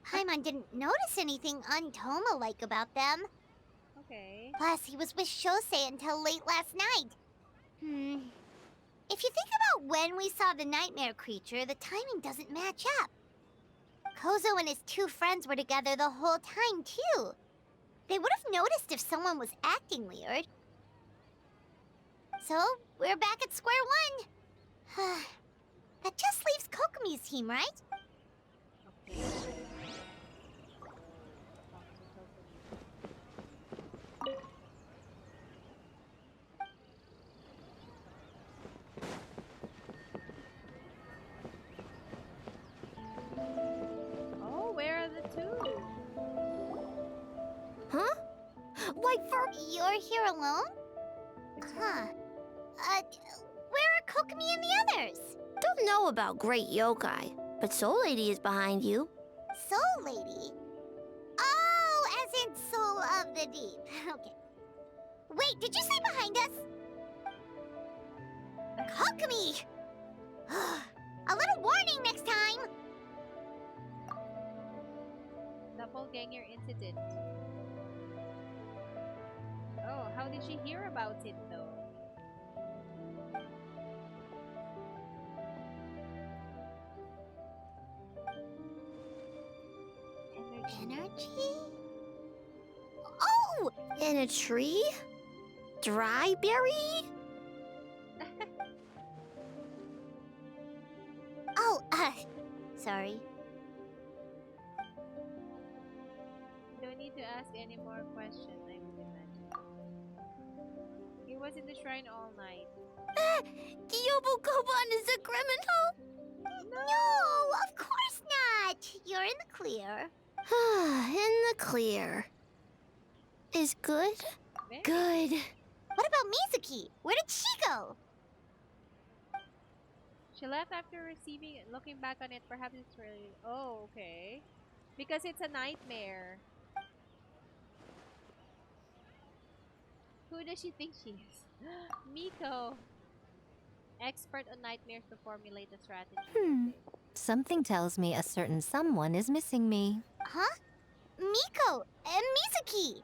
Speaker 3: Paimon didn't notice anything un-Toma-like about them.
Speaker 1: Okay.
Speaker 3: Plus, he was with Shosei until late last night. If you think about when we saw the nightmare creature, the timing doesn't match up. Kozo and his two friends were together the whole time, too. They would have noticed if someone was acting weird. So, we're back at square one. That just leaves Kokomi's team, right?
Speaker 1: Okay. Oh, where are the two?
Speaker 3: Huh? Why, you're here alone? Huh. Where are Kokomi and the others?
Speaker 17: Don't know about Great Yokai, but Soul Lady is behind you.
Speaker 3: Soul Lady? Oh, as in Soul of the Deep. Okay. Wait, did you say behind us? Kokomi! A little warning next time!
Speaker 1: Doppelganger incident. Oh, how did she hear about it though?
Speaker 3: Energy? Oh!
Speaker 17: In a tree? Dry berry?
Speaker 3: Oh, sorry.
Speaker 1: Don't need to ask any more questions, I would imagine. He was in the shrine all night.
Speaker 3: Kyobu Koban is a criminal? No, of course not. You're in the clear.
Speaker 17: In the clear. Is good?
Speaker 3: Good. What about Mizuki? Where did she go?
Speaker 1: She left after looking back on it, perhaps it's really... Oh, okay. Because it's a nightmare. Who does she think she is? Miko! Expert on nightmares to formulate a strategy.
Speaker 2: Something tells me a certain someone is missing me.
Speaker 3: Huh? Miko and Mizuki!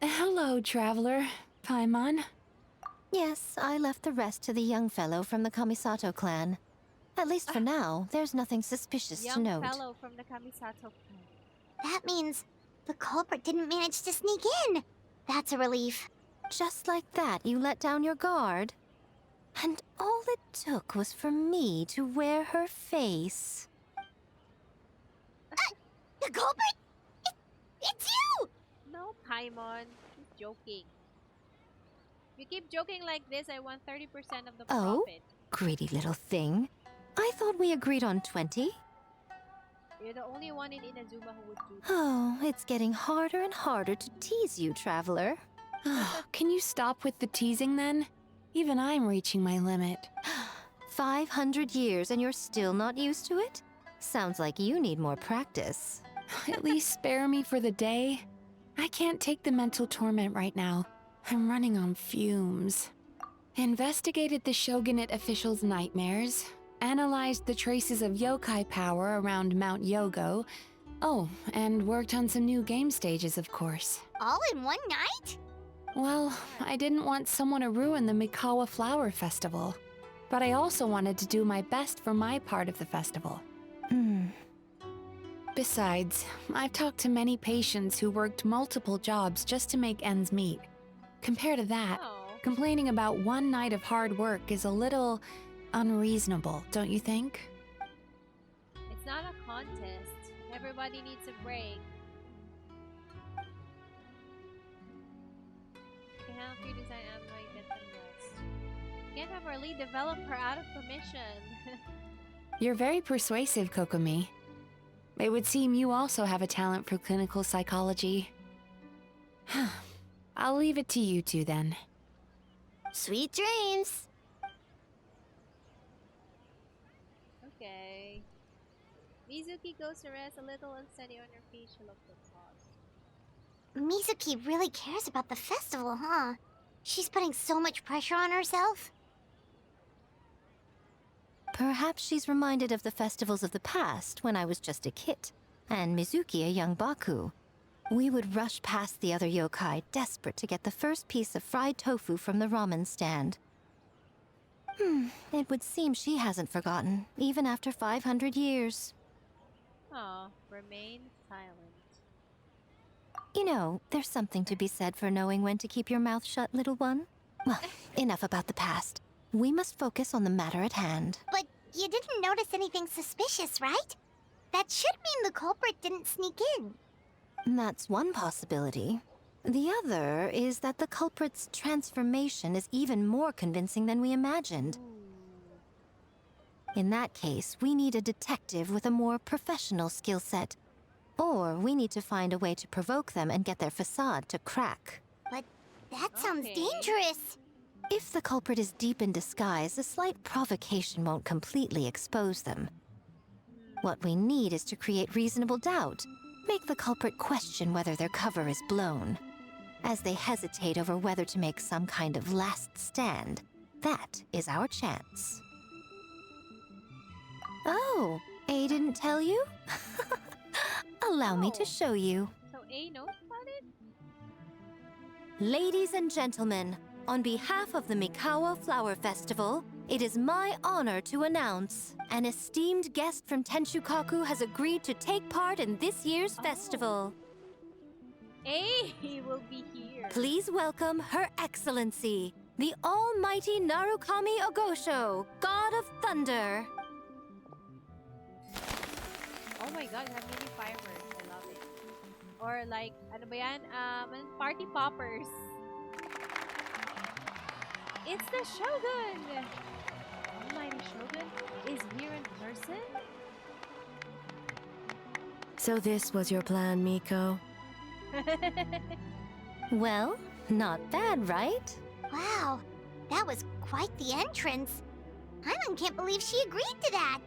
Speaker 8: Hello, traveler. Paimon.
Speaker 2: Yes, I left the rest to the young fellow from the Kamisato clan. At least for now, there's nothing suspicious to
Speaker 1: Young
Speaker 2: note.
Speaker 1: fellow from the Kamisato clan.
Speaker 3: That means the culprit didn't manage to sneak in. That's a relief.
Speaker 2: Just like that, you let down your guard? And all it took was for me to wear her face.
Speaker 3: The culprit? It's you!
Speaker 1: No, Paimon. He's joking. If you keep joking like this, I want 30% of the
Speaker 2: Oh?
Speaker 1: profit.
Speaker 2: Greedy little thing. I thought we agreed on 20.
Speaker 1: You're the only one in Inazuma who would do that.
Speaker 2: Oh, it's getting harder and harder to tease you, traveler.
Speaker 8: Can you stop with the teasing then? Even I'm reaching my limit.
Speaker 2: 500 years and you're still not used to it? Sounds like you need more practice.
Speaker 8: At least spare me for the day. I can't take the mental torment right now. I'm running on fumes. Investigated the Shogunate officials' nightmares, analyzed the traces of yokai power around Mount Yogo. Oh, and worked on some new game stages, of course.
Speaker 3: All in one night?
Speaker 8: Well, I didn't want someone to ruin the Mikawa Flower Festival. But I also wanted to do my best for my part of the festival. Besides, I've talked to many patients who worked multiple jobs just to make ends meet. Compared to that, complaining about one night of hard work is a little unreasonable, don't you think?
Speaker 1: It's not a contest. Everybody needs a break. Can help you design Amway get them rest. Can't have our lead developer out of commission.
Speaker 8: You're very persuasive, Kokomi. It would seem you also have a talent for clinical psychology. I'll leave it to you two then.
Speaker 3: Sweet dreams.
Speaker 1: Okay. Mizuki goes to rest, a little unsteady on her feet. She looked exhausted.
Speaker 3: Mizuki really cares about the festival, huh? She's putting so much pressure on herself.
Speaker 2: Perhaps she's reminded of the festivals of the past when I was just a kid, and Mizuki a young Baku. We would rush past the other yokai, desperate to get the first piece of fried tofu from the ramen stand. It would seem she hasn't forgotten, even after 500 years.
Speaker 1: Aw, remain silent.
Speaker 2: You know, there's something to be said for knowing when to keep your mouth shut, little one. Well, enough about the past. We must focus on the matter at hand.
Speaker 3: But you didn't notice anything suspicious, right? That should mean the culprit didn't sneak in.
Speaker 2: That's one possibility. The other is that the culprit's transformation is even more convincing than we imagined. In that case, we need a detective with a more professional skill set. Or we need to find a way to provoke them and get their facade to crack.
Speaker 3: But that sounds dangerous.
Speaker 2: If the culprit is deep in disguise, a slight provocation won't completely expose them. What we need is to create reasonable doubt. Make the culprit question whether their cover is blown. As they hesitate over whether to make some kind of last stand, that is our chance. Oh, A didn't tell you? Allow me to show you.
Speaker 1: So A knows about it?
Speaker 2: Ladies and gentlemen, on behalf of the Mikawa Flower Festival, it is my honor to announce an esteemed guest from Tenshukaku has agreed to take part in this year's festival.
Speaker 1: A will be here.
Speaker 2: Please welcome Her Excellency, the Almighty Narukami Ogosho, God of Thunder.
Speaker 1: Oh my god, have many fireworks. I love it. Or like, ano ba yan? Party poppers. It's the Shogun! Almighty Shogun is here in person?
Speaker 5: So this was your plan, Miko?
Speaker 2: Well, not bad, right?
Speaker 3: Wow, that was quite the entrance. Paimon can't believe she agreed to that.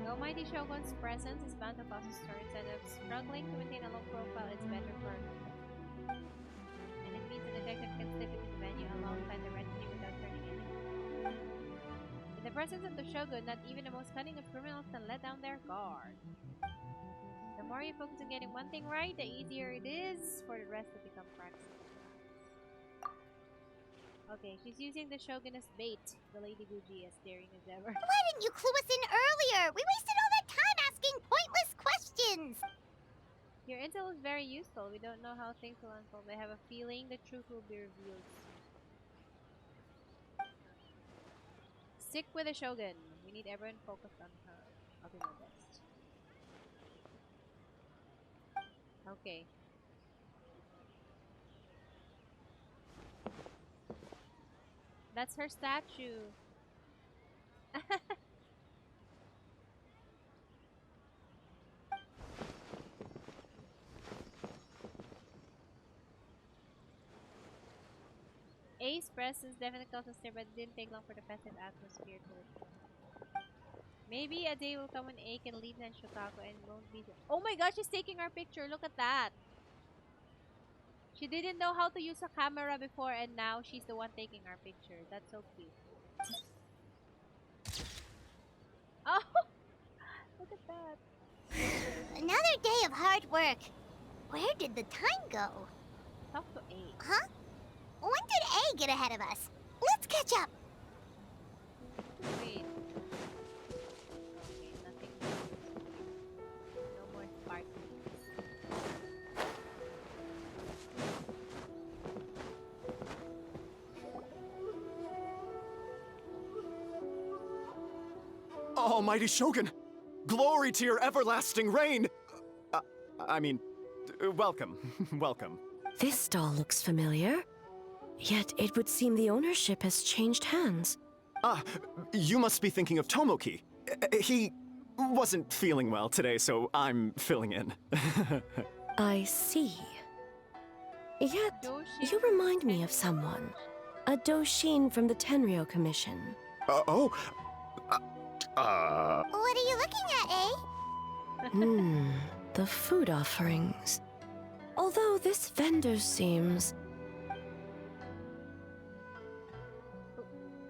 Speaker 1: The Almighty Shogun's presence is bound to cause a stir. Instead of struggling to maintain a low profile, it's better for her. And it means the detective can slip into the venue alongside the retinue without turning in. In the presence of the Shogun, not even the most cunning of criminals can let down their guard. The more you focus on getting one thing right, the easier it is for the rest to become practiced. Okay, she's using the Shogun as bait. The Lady Guji is staring as ever.
Speaker 3: Why didn't you clue us in earlier? We wasted all that time asking pointless questions.
Speaker 1: Your intel is very useful. We don't know how things will unfold. I have a feeling the truth will be revealed soon. Stick with the Shogun. We need everyone focused on her. I'll do my best. Okay. That's her statue. Ace presence definitely caused us there, but it didn't take long for the festive atmosphere to return. Maybe a day will come when A can leave and Shotaku and won't be there. Oh my gosh, she's taking our picture. Look at that. She didn't know how to use a camera before, and now she's the one taking our picture. That's so cute. Oh, look at that.
Speaker 3: Another day of hard work. Where did the time go?
Speaker 1: Talk to A.
Speaker 3: Huh? When did A get ahead of us? Let's catch up.
Speaker 1: Wait. Okay, nothing. No more sparkling.
Speaker 12: Almighty Shogun! Glory to your everlasting reign! Welcome. Welcome.
Speaker 5: This doll looks familiar. Yet it would seem the ownership has changed hands.
Speaker 12: You must be thinking of Tomoki. He wasn't feeling well today, so I'm filling in.
Speaker 5: I see. Yet, you remind me of someone. A Doshin from the Tenryo Commission.
Speaker 3: What are you looking at, eh?
Speaker 5: The food offerings. Although this vendor seems...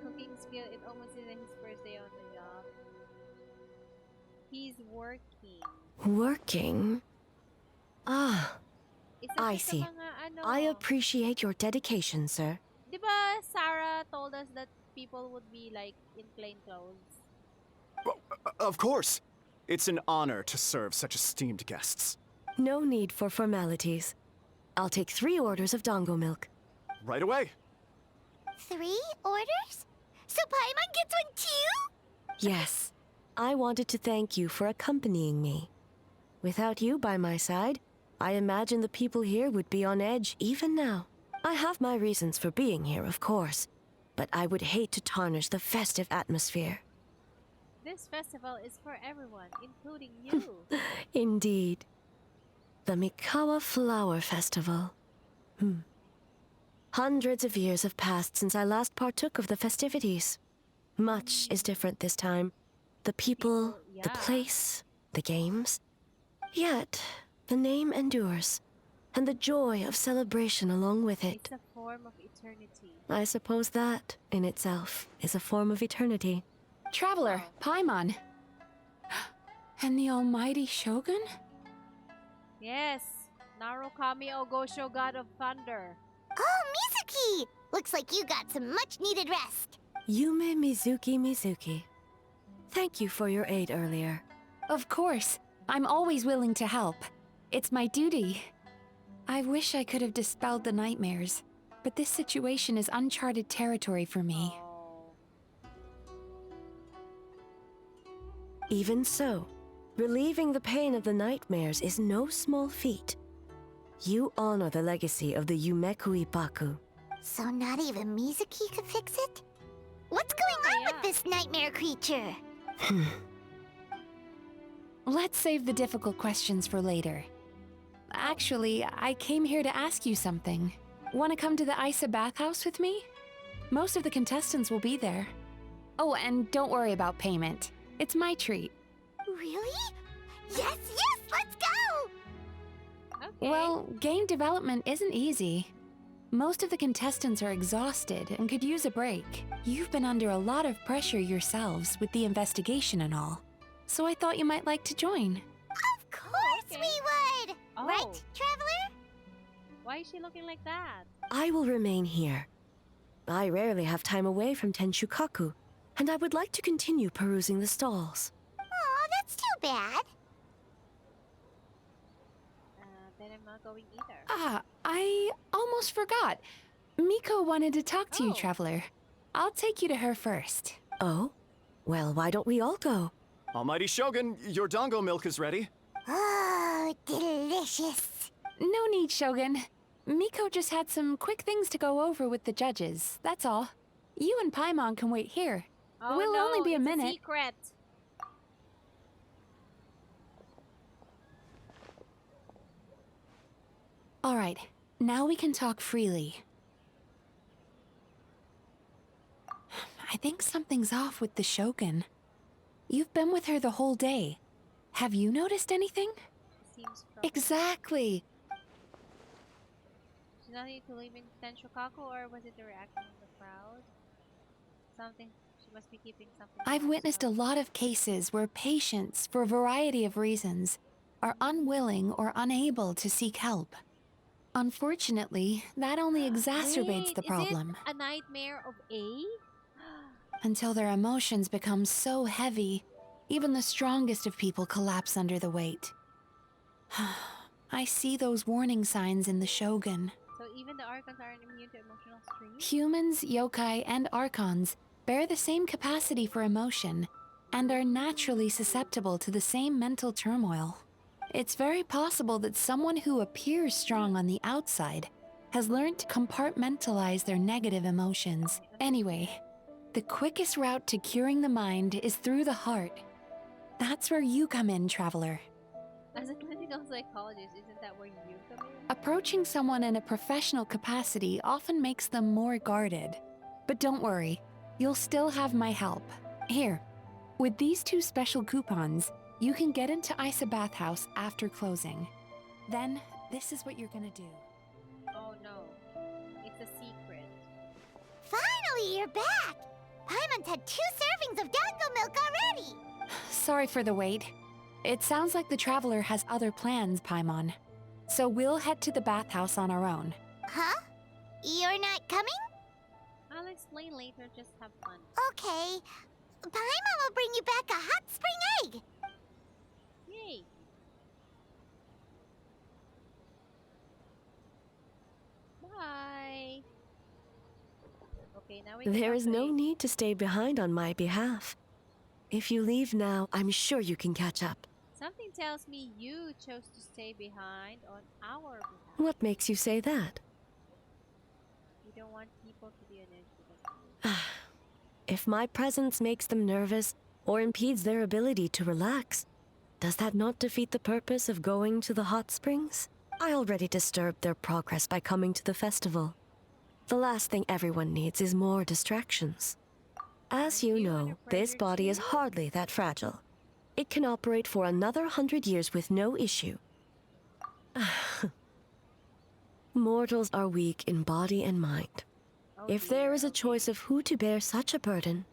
Speaker 1: Cooking skill, it almost isn't his first day on the job. He's working.
Speaker 5: Working? Ah,
Speaker 1: Isa
Speaker 5: I
Speaker 1: siya sa
Speaker 5: see.
Speaker 1: mga ano.
Speaker 5: I appreciate your dedication, sir.
Speaker 1: Diba Sarah told us that people would be like in plain clothes?
Speaker 12: Of course! It's an honor to serve such esteemed guests.
Speaker 5: No need for formalities. I'll take 3 orders of dango milk.
Speaker 12: Right away.
Speaker 3: 3 orders? So Paimon gets one too?
Speaker 5: Yes. I wanted to thank you for accompanying me. Without you by my side, I imagine the people here would be on edge even now. I have my reasons for being here, of course, but I would hate to tarnish the festive atmosphere.
Speaker 1: This festival is for everyone, including you.
Speaker 5: Indeed. The Mikawa Flower Festival. Hundreds of years have passed since I last partook of the festivities. Much is different this time. The people, the place, the games. Yet, the name endures, and the joy of celebration along with it.
Speaker 1: It's a form of eternity.
Speaker 5: I suppose that, in itself, is a form of eternity.
Speaker 8: Traveler, Paimon. And the almighty Shogun?
Speaker 1: Yes, Narukami Ogosho, God of Thunder.
Speaker 3: Oh, Mizuki! Looks like you got some much-needed rest.
Speaker 5: Yume Mizuki. Thank you for your aid earlier.
Speaker 8: Of course. I'm always willing to help. It's my duty. I wish I could have dispelled the nightmares, but this situation is uncharted territory for me.
Speaker 5: Even so, relieving the pain of the nightmares is no small feat. You honor the legacy of the Yumekui Baku.
Speaker 3: So not even Mizuki could fix it? What's going on with this nightmare creature?
Speaker 8: Let's save the difficult questions for later. Actually, I came here to ask you something. Want to come to the Isa bathhouse with me? Most of the contestants will be there. Oh, and don't worry about payment. It's my treat.
Speaker 3: Really? Yes, let's go!
Speaker 1: Okay.
Speaker 8: Well, game development isn't easy. Most of the contestants are exhausted and could use a break. You've been under a lot of pressure yourselves with the investigation and all. So I thought you might like to join.
Speaker 3: Of course we would!
Speaker 1: Oh.
Speaker 3: Right, Traveler?
Speaker 1: Why is she looking like that?
Speaker 5: I will remain here. I rarely have time away from Tenshukaku, and I would like to continue perusing the stalls.
Speaker 3: Oh, that's too bad.
Speaker 1: Then I'm not going either.
Speaker 8: Ah, I almost forgot. Miko wanted to talk to you,
Speaker 1: Oh.
Speaker 8: Traveler. I'll take you to her first.
Speaker 5: Oh? Well, why don't we all go?
Speaker 12: Almighty Shogun, your dango milk is ready.
Speaker 3: Oh, delicious.
Speaker 8: No need, Shogun. Miko just had some quick things to go over with the judges, that's all. You and Paimon can wait here.
Speaker 1: Oh,
Speaker 8: We'll
Speaker 1: no,
Speaker 8: only be a
Speaker 1: it's
Speaker 8: minute.
Speaker 1: Secret.
Speaker 8: All right, now we can talk freely. I think something's off with the Shogun. You've been with her the whole day. Have you noticed anything?
Speaker 1: Seems troubled.
Speaker 8: Exactly.
Speaker 1: Did not need to leave in Tenshokaku, or was it the reaction of the crowd? Something. She must be keeping something.
Speaker 8: I've witnessed a lot of cases where patients, for a variety of reasons, are unwilling or unable to seek help. Unfortunately, that only exacerbates
Speaker 1: Wait,
Speaker 8: the problem.
Speaker 1: Is it a nightmare of A?
Speaker 8: Until their emotions become so heavy, even the strongest of people collapse under the weight. I see those warning signs in the Shogun.
Speaker 1: So even the Archons aren't immune to emotional strain?
Speaker 8: Humans, yokai, and archons bear the same capacity for emotion and are naturally susceptible to the same mental turmoil. It's very possible that someone who appears strong on the outside has learned to compartmentalize their negative emotions. Anyway, the quickest route to curing the mind is through the heart. That's where you come in, Traveler.
Speaker 1: As a clinical psychologist, isn't that where you come in?
Speaker 8: Approaching someone in a professional capacity often makes them more guarded. But don't worry, you'll still have my help. Here, with these 2 special coupons, you can get into Isa Bathhouse after closing. Then, this is what you're gonna do.
Speaker 1: Oh no, it's a secret.
Speaker 3: Finally, you're back! Paimon's had 2 servings of dango milk already!
Speaker 8: Sorry for the wait. It sounds like the Traveler has other plans, Paimon. So we'll head to the bathhouse on our own.
Speaker 3: Huh? You're not coming?
Speaker 1: I'll explain later, just have fun.
Speaker 3: Okay. Paimon will bring you back a hot spring egg!
Speaker 1: Yay! Bye! Okay, now we can
Speaker 5: There
Speaker 1: talk
Speaker 5: is
Speaker 1: to
Speaker 5: no
Speaker 1: A.
Speaker 5: need to stay behind on my behalf. If you leave now, I'm sure you can catch up.
Speaker 1: Something tells me you chose to stay behind on our behalf.
Speaker 5: What makes you say that?
Speaker 1: You don't want people to be on edge because of you.
Speaker 5: If my presence makes them nervous or impedes their ability to relax, does that not defeat the purpose of going to the hot springs? I already disturbed their progress by coming to the festival. The last thing everyone needs is more distractions. As you know, this body is hardly that fragile. It can operate for another 100 years with no issue. Mortals are weak in body and mind. If there is a choice of who to bear such a burden,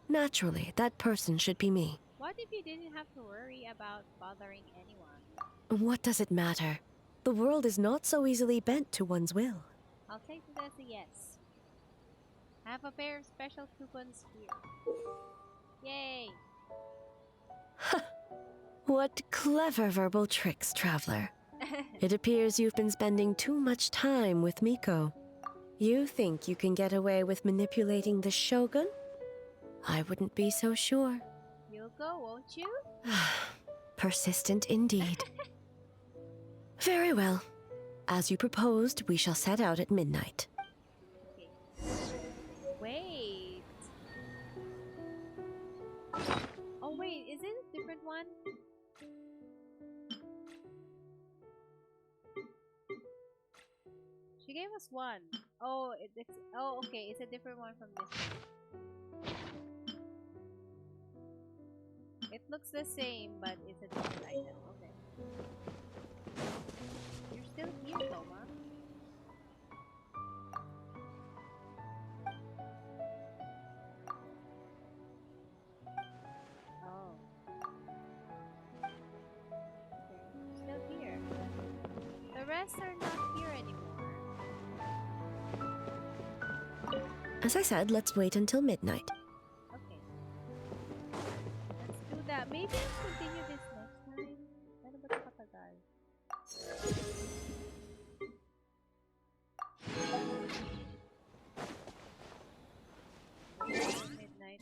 Speaker 5: naturally, that person should be me.
Speaker 1: What if you didn't have to worry about bothering anyone?
Speaker 5: What does it matter? The world is not so easily bent to one's will.
Speaker 1: I'll take this as a yes. I have a pair of special coupons here. Yay!
Speaker 5: What clever verbal tricks, Traveler. It appears you've been spending too much time with Miko. You think you can get away with manipulating the Shogun? I wouldn't be so sure.
Speaker 1: You'll go, won't you?
Speaker 5: Persistent indeed. Very well. As you proposed, we shall set out at midnight.
Speaker 1: Okay. Wait. Oh wait, is it a different one? She gave us one. Oh, oh okay, it's a different one from this one. It looks the same, but it's a different item. Okay. You're still here, Toma. Oh. Okay, you're still here. The rest are not here anymore.
Speaker 5: As I said, let's wait until midnight.
Speaker 1: Okay. Let's do that. Maybe let's continue this next time. Ano ba ito katagal? Midnight.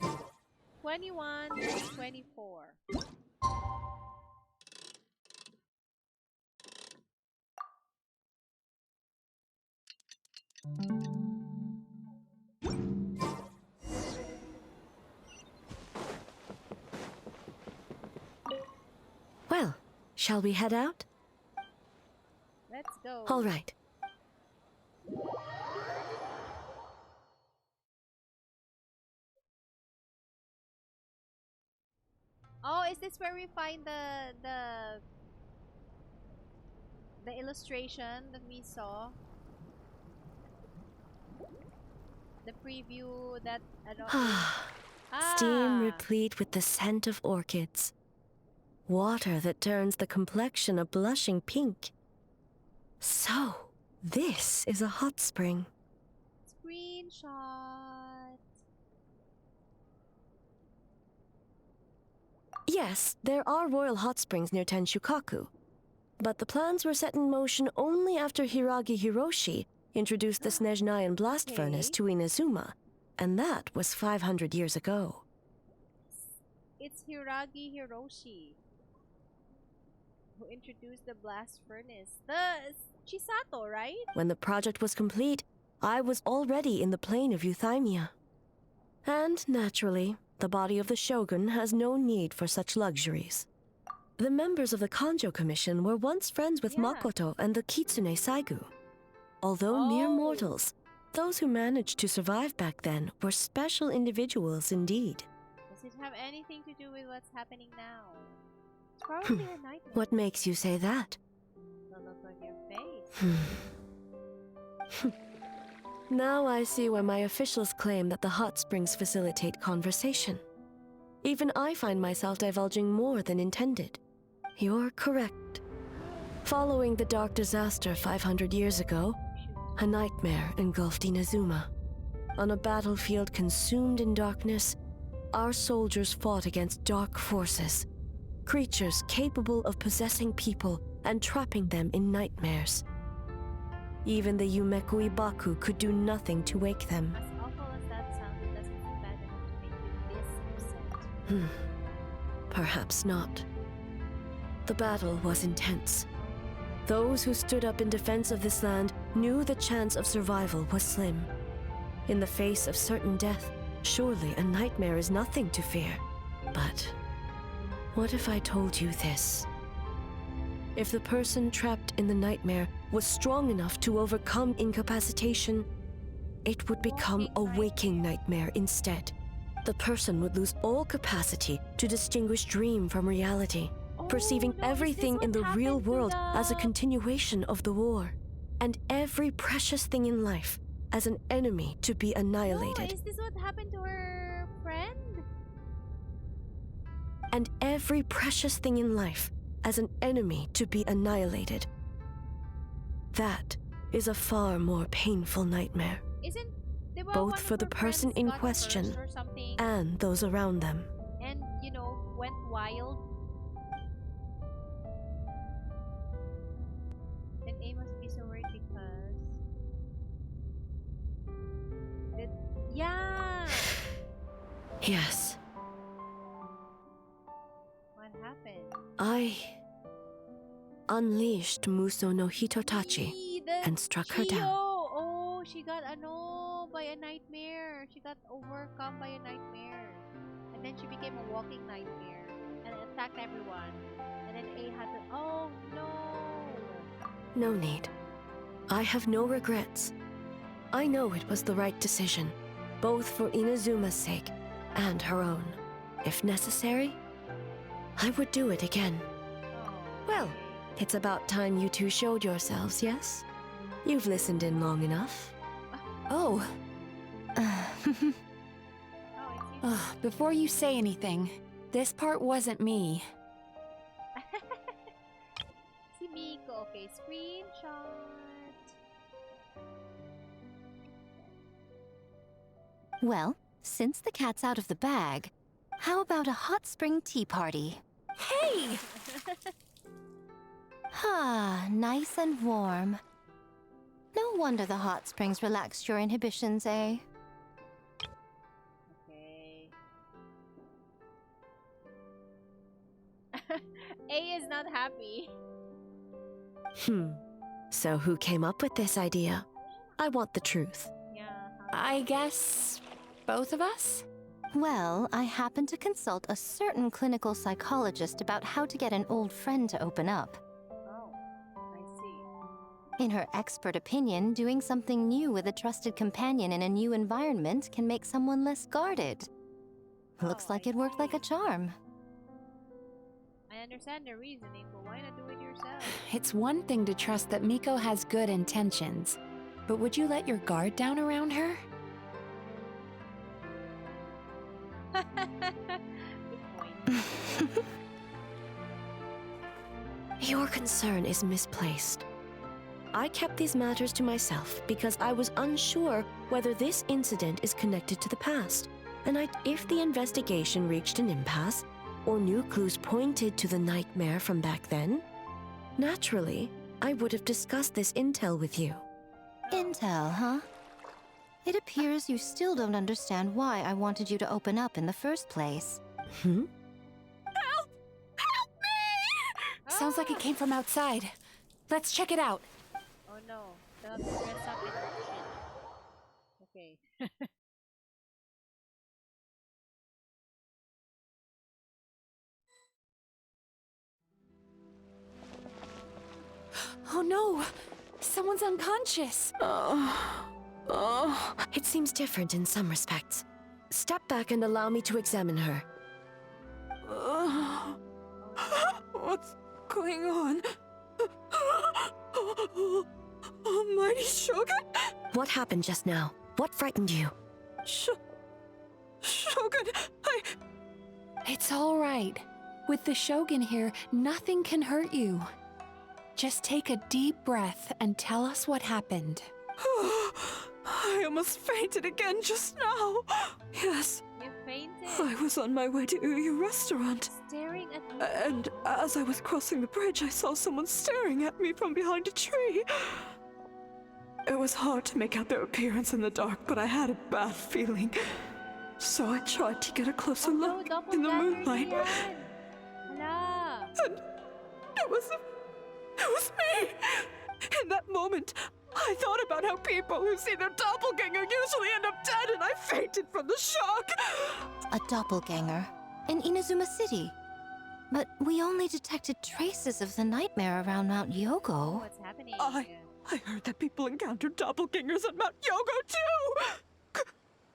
Speaker 1: 21 to 24.
Speaker 5: Well, shall we head out?
Speaker 1: Let's go.
Speaker 5: All right.
Speaker 1: Oh, is this where we find the illustration that we saw? The preview that
Speaker 5: Steam replete with the scent of orchids. Water that turns the complexion a blushing pink. So, this is a hot spring.
Speaker 1: Screenshot.
Speaker 5: Yes, there are royal hot springs near Tenshukaku. But the plans were set in motion only after Hiragi Hiroshi introduced the Snezhnayan blast furnace to Inazuma, and that was 500 years ago.
Speaker 1: It's Hiragi Hiroshi who introduced the blast furnace. The Chisato, right?
Speaker 5: When the project was complete, I was already in the plain of Euthymia. And naturally, the body of the shogun has no need for such luxuries. The members of the Kanjo Commission were once friends with Makoto and the Kitsune Saigu. Although mere mortals, those who managed to survive back then were special individuals indeed.
Speaker 1: Does it have anything to do with what's happening now? It's probably a nightmare.
Speaker 5: What makes you say that?
Speaker 1: The look on your face.
Speaker 5: Now I see why my officials claim that the hot springs facilitate conversation. Even I find myself divulging more than intended. You're correct. Following the dark disaster 500 years ago, a nightmare engulfed Inazuma. On a battlefield consumed in darkness, our soldiers fought against dark forces, creatures capable of possessing people and trapping them in nightmares. Even the Yumekui Baku could do nothing to wake them.
Speaker 1: As awful as that sounds, it doesn't seem bad enough to make you this upset.
Speaker 5: Perhaps not. The battle was intense. Those who stood up in defense of this land knew the chance of survival was slim. In the face of certain death, surely a nightmare is nothing to fear. But what if I told you this? If the person trapped in the nightmare was strong enough to overcome incapacitation, it would become a waking nightmare instead. The person would lose all capacity to distinguish dream from reality, perceiving everything in the real world as a continuation of the war, and every precious thing in life as an enemy to be annihilated.
Speaker 1: Oh, is this what happened to her friend?
Speaker 5: And every precious thing in life as an enemy to be annihilated. That is a far more painful nightmare.
Speaker 1: Isn't
Speaker 5: both for the person in question and those around them.
Speaker 1: And, you know, went wild. And A must be so worried because... Yeah!
Speaker 5: Yes.
Speaker 1: What happened?
Speaker 5: I unleashed Muso no Hitotachi and struck her down.
Speaker 1: Oh, she got by a nightmare. She got overcome by a nightmare. And then she became a walking nightmare. And attacked everyone. And then A had to... Oh, no!
Speaker 5: No need. I have no regrets. I know it was the right decision, both for Inazuma's sake and her own. If necessary, I would do it again. Well, it's about time you two showed yourselves, yes? You've listened in long enough.
Speaker 8: Oh. Before you say anything, this part wasn't me.
Speaker 1: Si Miko. Okay, screenshot.
Speaker 2: Well, since the cat's out of the bag, how about a hot spring tea party?
Speaker 11: Hey!
Speaker 2: Ah, nice and warm. No wonder the hot springs relaxed your inhibitions, eh?
Speaker 1: Okay. A is not happy.
Speaker 5: So who came up with this idea? I want the truth.
Speaker 1: Yeah.
Speaker 8: I guess both of us?
Speaker 2: Well, I happened to consult a certain clinical psychologist about how to get an old friend to open up.
Speaker 1: Oh, I see.
Speaker 2: In her expert opinion, doing something new with a trusted companion in a new environment can make someone less guarded. Looks like it worked like a charm.
Speaker 1: I understand the reasoning, but why not do it yourself?
Speaker 8: It's one thing to trust that Miko has good intentions, but would you let your guard down around her?
Speaker 1: Good point.
Speaker 5: Your concern is misplaced. I kept these matters to myself because I was unsure whether this incident is connected to the past. And if the investigation reached an impasse, or new clues pointed to the nightmare from back then, naturally, I would have discussed this intel with you.
Speaker 2: Intel, huh? It appears you still don't understand why I wanted you to open up in the first place.
Speaker 5: Hmm?
Speaker 8: Sounds like it came from outside. Let's check it out.
Speaker 1: Oh no, they'll have to dress up in shit. Okay.
Speaker 8: Oh no! Someone's unconscious!
Speaker 5: It seems different in some respects. Step back and allow me to examine her.
Speaker 15: What's going on? Almighty Shogun?
Speaker 5: What happened just now? What frightened you?
Speaker 15: Shogun,
Speaker 8: It's all right. With the Shogun here, nothing can hurt you. Just take a deep breath and tell us what happened.
Speaker 15: I almost fainted again just now. Yes.
Speaker 1: You fainted?
Speaker 15: I was on my way to Uyu restaurant.
Speaker 1: Staring at me?
Speaker 15: And as I was crossing the bridge, I saw someone staring at me from behind a tree. It was hard to make out their appearance in the dark, but I had a bad feeling. So I tried to get a closer look in the moonlight.
Speaker 1: Hala.
Speaker 15: And it was me! In that moment, I thought about how people who see their doppelganger usually end up dead, and I fainted from the shock!
Speaker 2: A doppelganger? In Inazuma City? But we only detected traces of the nightmare around Mount Yogo.
Speaker 1: What's happening?
Speaker 15: I heard that people encountered doppelgangers at Mount Yogo, too!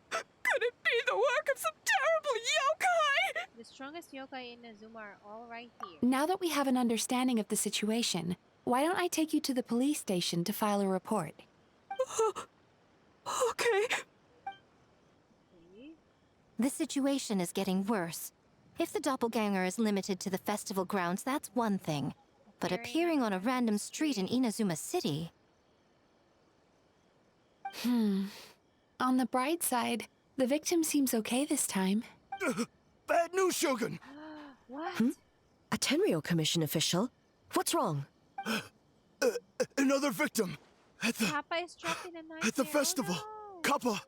Speaker 15: Could it be the work of some terrible yokai?
Speaker 1: The strongest yokai in Inazuma are all right here.
Speaker 8: Now that we have an understanding of the situation, why don't I take you to the police station to file a report?
Speaker 15: Okay.
Speaker 2: The situation is getting worse. If the doppelganger is limited to the festival grounds, that's one thing. But appearing on a random street in Inazuma City...
Speaker 8: On the bright side, the victim seems okay this time.
Speaker 6: Bad news, Shogun!
Speaker 1: What?
Speaker 5: A Tenryo Commission official? What's wrong?
Speaker 6: Another victim!
Speaker 1: Kappa is trapped in a nightmare.
Speaker 6: At the festival! Kappa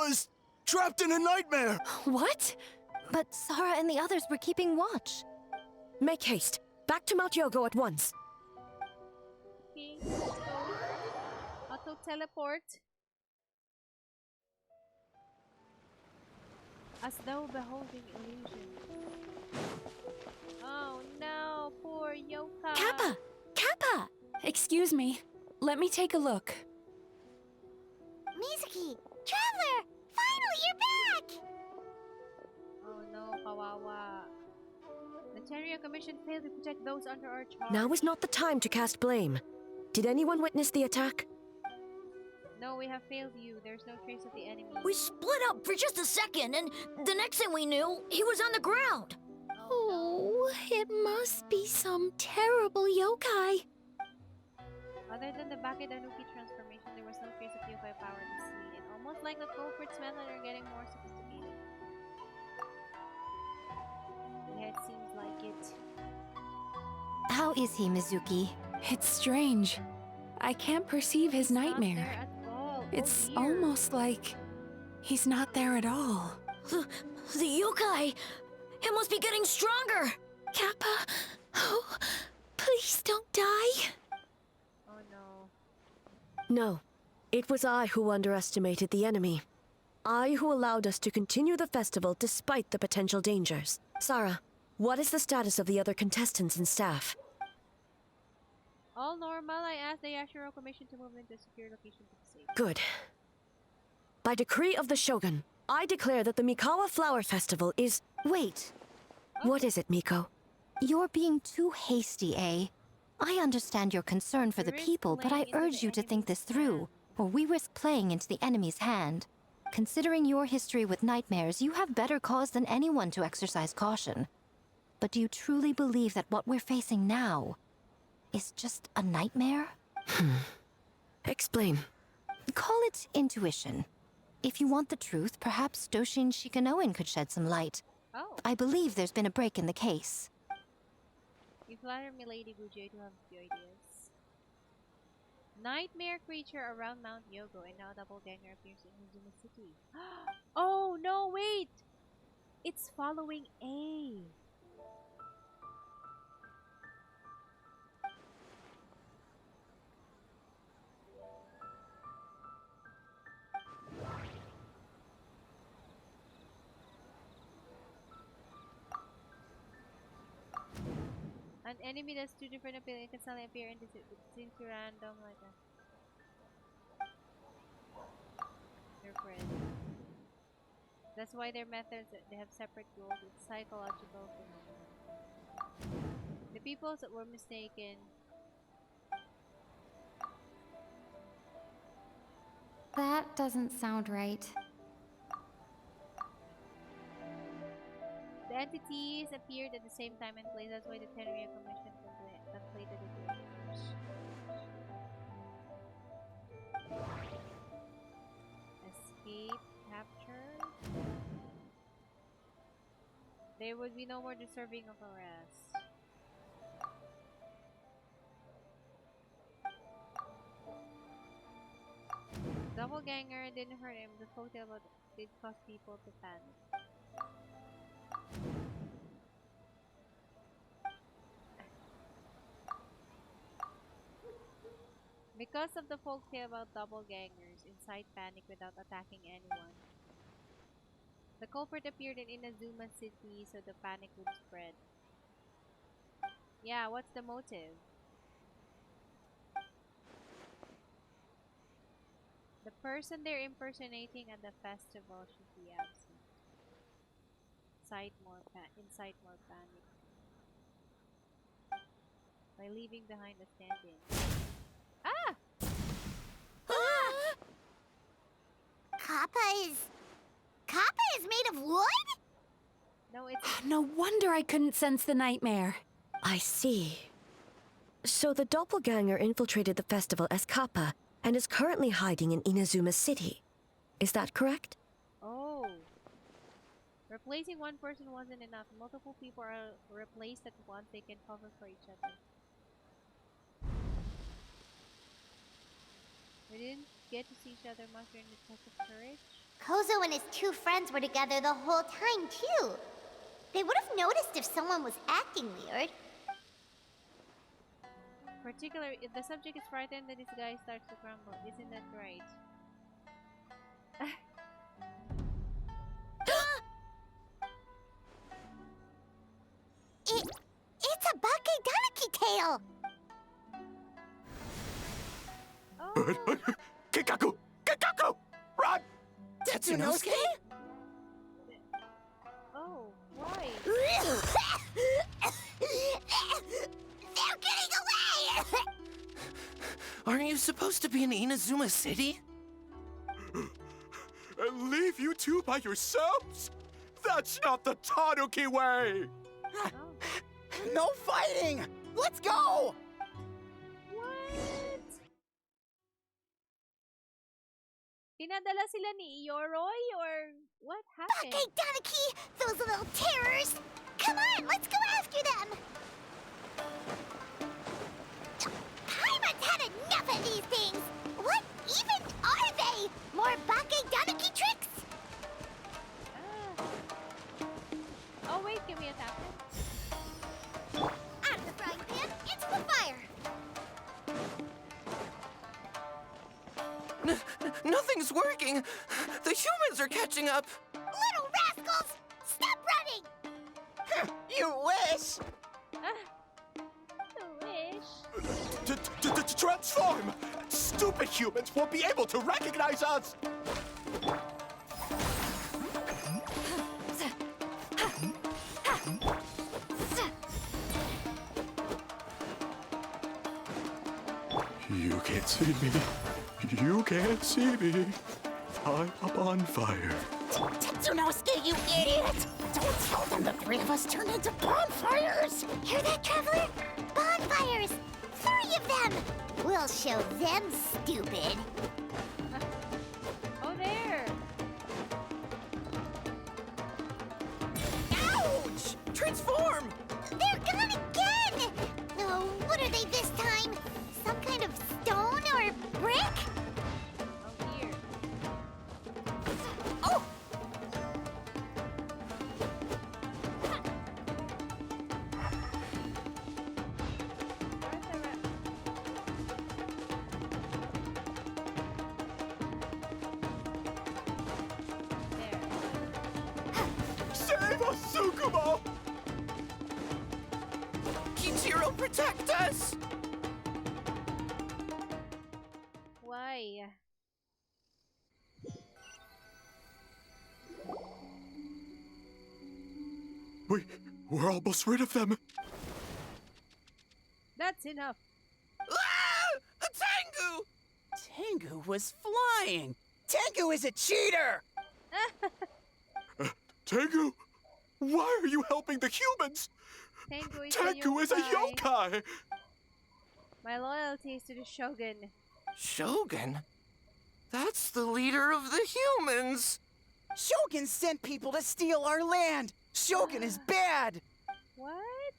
Speaker 6: is trapped in a nightmare!
Speaker 8: What?
Speaker 2: But Sara and the others were keeping watch.
Speaker 5: Make haste. Back to Mount Yogo at once.
Speaker 1: Okay, let's go. Auto teleport. As though beholding illusion. Oh no, poor Yoka.
Speaker 8: Kappa! Kappa! Excuse me. Let me take a look.
Speaker 3: Mizuki! Traveler! Finally, you're back!
Speaker 1: Oh no, kawawa. The Tenryo Commission failed to protect those under our charge.
Speaker 5: Now is not the time to cast blame. Did anyone witness the attack?
Speaker 1: No, we have failed you. There's no trace of the enemy.
Speaker 17: We split up for just a second, and the next thing we knew, he was on the ground.
Speaker 11: Oh, it must be some terrible yokai.
Speaker 1: Other than the Bakedanuki transformation, there was no trace of yokai power to see, and almost like the culprit's methods are getting more sophisticated. Yeah, it seems like it.
Speaker 2: How is he, Mizuki?
Speaker 8: It's strange. I can't perceive his nightmare.
Speaker 1: At all.
Speaker 8: It's almost like he's not there at all.
Speaker 17: The yokai! It must be getting stronger!
Speaker 11: Kappa, oh, please don't die.
Speaker 1: Oh no.
Speaker 5: No, it was I who underestimated the enemy. I who allowed us to continue the festival despite the potential dangers. Sarah, what is the status of the other contestants and staff?
Speaker 1: All normal. I asked the Yashiro Commission to move into a secure location to be safe.
Speaker 5: Good. By decree of the Shogun, I declare that the Mikawa Flower Festival is...
Speaker 2: Wait.
Speaker 5: What is it, Miko?
Speaker 2: You're being too hasty, eh? I understand your concern for the people, but I urge you to think this through, or we risk playing into the enemy's hand. Considering your history with nightmares, you have better cause than anyone to exercise caution. But do you truly believe that what we're facing now is just a nightmare?
Speaker 5: Explain.
Speaker 2: Call it intuition. If you want the truth, perhaps Doshin Shikanoin could shed some light.
Speaker 1: Oh.
Speaker 2: I believe there's been a break in the case.
Speaker 1: You flatter me, Lady Guji. I do have a few ideas. Nightmare creature around Mount Yogo, and now doppelganger appears in Izuma City. Oh no, wait! It's following A. An enemy that's two different appearing can suddenly appear in this. It seems random like a. They're friends. That's why their methods, they have separate goals. It's psychological phenomenon. The peoples that were mistaken.
Speaker 18: That doesn't sound right.
Speaker 1: The entities appeared at the same time and place. That's why the Tenryou Commission completed the dangers. Escape, captured. There would be no more deserving of arrest. Doppelganger didn't hurt him. The folktale about it did cause people to panic. Because of the folktale about doppelgangers, incite panic without attacking anyone. The culprit appeared in Inazuma City so the panic would spread. Yeah, what's the motive? The person they're impersonating at the festival should be absent. Incite more panic. By leaving behind a stand-in. Ah!
Speaker 3: Kappa is made of wood?
Speaker 1: No, it's...
Speaker 8: No wonder I couldn't sense the nightmare.
Speaker 5: I see. So the doppelganger infiltrated the festival as Kappa and is currently hiding in Inazuma City. Is that correct?
Speaker 1: Oh. Replacing one person wasn't enough. Multiple people are replaced at once. They can cover for each other. We didn't get to see each other much during the test of courage.
Speaker 3: Kozo and his two friends were together the whole time, too. They would have noticed if someone was acting weird.
Speaker 1: Particularly, if the subject is frightened, then this guy starts to crumble. Isn't that right?
Speaker 3: It's a Bakedanaki tail!
Speaker 1: Oh.
Speaker 6: Kikaku! Kikaku! Run!
Speaker 17: Tetsunosuke?
Speaker 1: Oh, why?
Speaker 3: They're getting away!
Speaker 4: Aren't you supposed to be in Inazuma City?
Speaker 12: And leave you two by yourselves? That's not the Tanuki way!
Speaker 13: No fighting! Let's go!
Speaker 1: What? Dinadala sila ni Yoroi or what happened?
Speaker 3: Bakay Tanuki! Those little terrors! Come on, let's go after them! Paimon's had enough of these things! What even are they? More Bakay Tanuki tricks?
Speaker 1: Oh wait, can we attack them?
Speaker 3: Out of the frying pan, into the fire!
Speaker 4: Nothing's working. The humans are catching up.
Speaker 3: Little rascals! Stop running!
Speaker 12: You wish! Transform! Stupid humans won't be able to recognize us! You can't see me. You can't see me. I'm up on fire.
Speaker 3: Tetsunosuke, you idiot! Don't tell them the three of us turned into bonfires! Hear that, Traveler? Bonfires! 3 of them! We'll show them stupid.
Speaker 1: Oh, there!
Speaker 3: Ouch!
Speaker 4: Transform!
Speaker 3: They're gone again! No, what are they this time? Some kind of stone or brick?
Speaker 1: Oh, here.
Speaker 3: Oh!
Speaker 12: Save us, Tsukumo!
Speaker 4: Kichiro, protect us!
Speaker 1: Why?
Speaker 12: We're almost rid of them.
Speaker 1: That's enough.
Speaker 4: Ah! A Tengu!
Speaker 13: Tengu was flying! Tengu is a cheater!
Speaker 12: Tengu, why are you helping the humans?
Speaker 1: Tengu is
Speaker 12: a yokai!
Speaker 1: My loyalty is to the Shogun.
Speaker 4: Shogun? That's the leader of the humans!
Speaker 13: Shogun sent people to steal our land! Shogun is bad!
Speaker 1: What?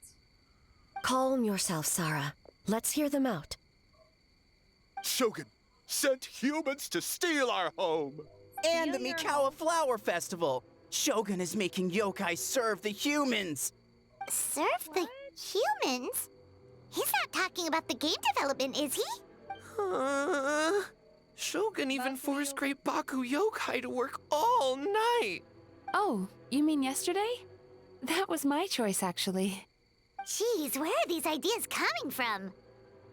Speaker 5: Calm yourself, Sarah. Let's hear them out.
Speaker 12: Shogun sent humans to steal our home!
Speaker 13: And the Mikawa Flower Festival! Shogun is making yokai serve the humans!
Speaker 3: Serve the humans? He's not talking about the game development, is he?
Speaker 4: Shogun even forced Great Baku Yokai to work all night!
Speaker 8: Oh, you mean yesterday? That was my choice, actually.
Speaker 3: Jeez, where are these ideas coming from?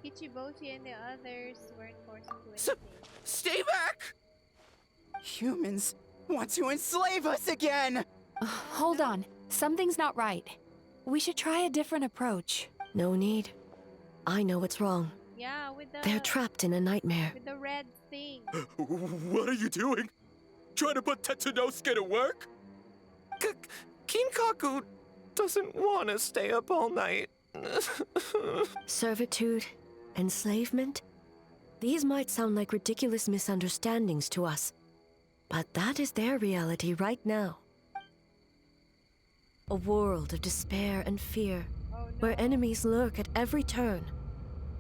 Speaker 1: Kichiboshi and the others weren't forced to do anything.
Speaker 4: Stay back!
Speaker 13: Humans want to enslave us again!
Speaker 8: Hold on. Something's not right. We should try a different approach.
Speaker 5: No need. I know what's wrong.
Speaker 1: Yeah, with the...
Speaker 5: They're trapped in a nightmare.
Speaker 1: With the red thing.
Speaker 12: What are you doing? Trying to put Tetsunosuke to work?
Speaker 4: Kinkaku doesn't want to stay up all night.
Speaker 5: Servitude, enslavement? These might sound like ridiculous misunderstandings to us, but that is their reality right now. A world of despair and fear, where enemies lurk at every turn,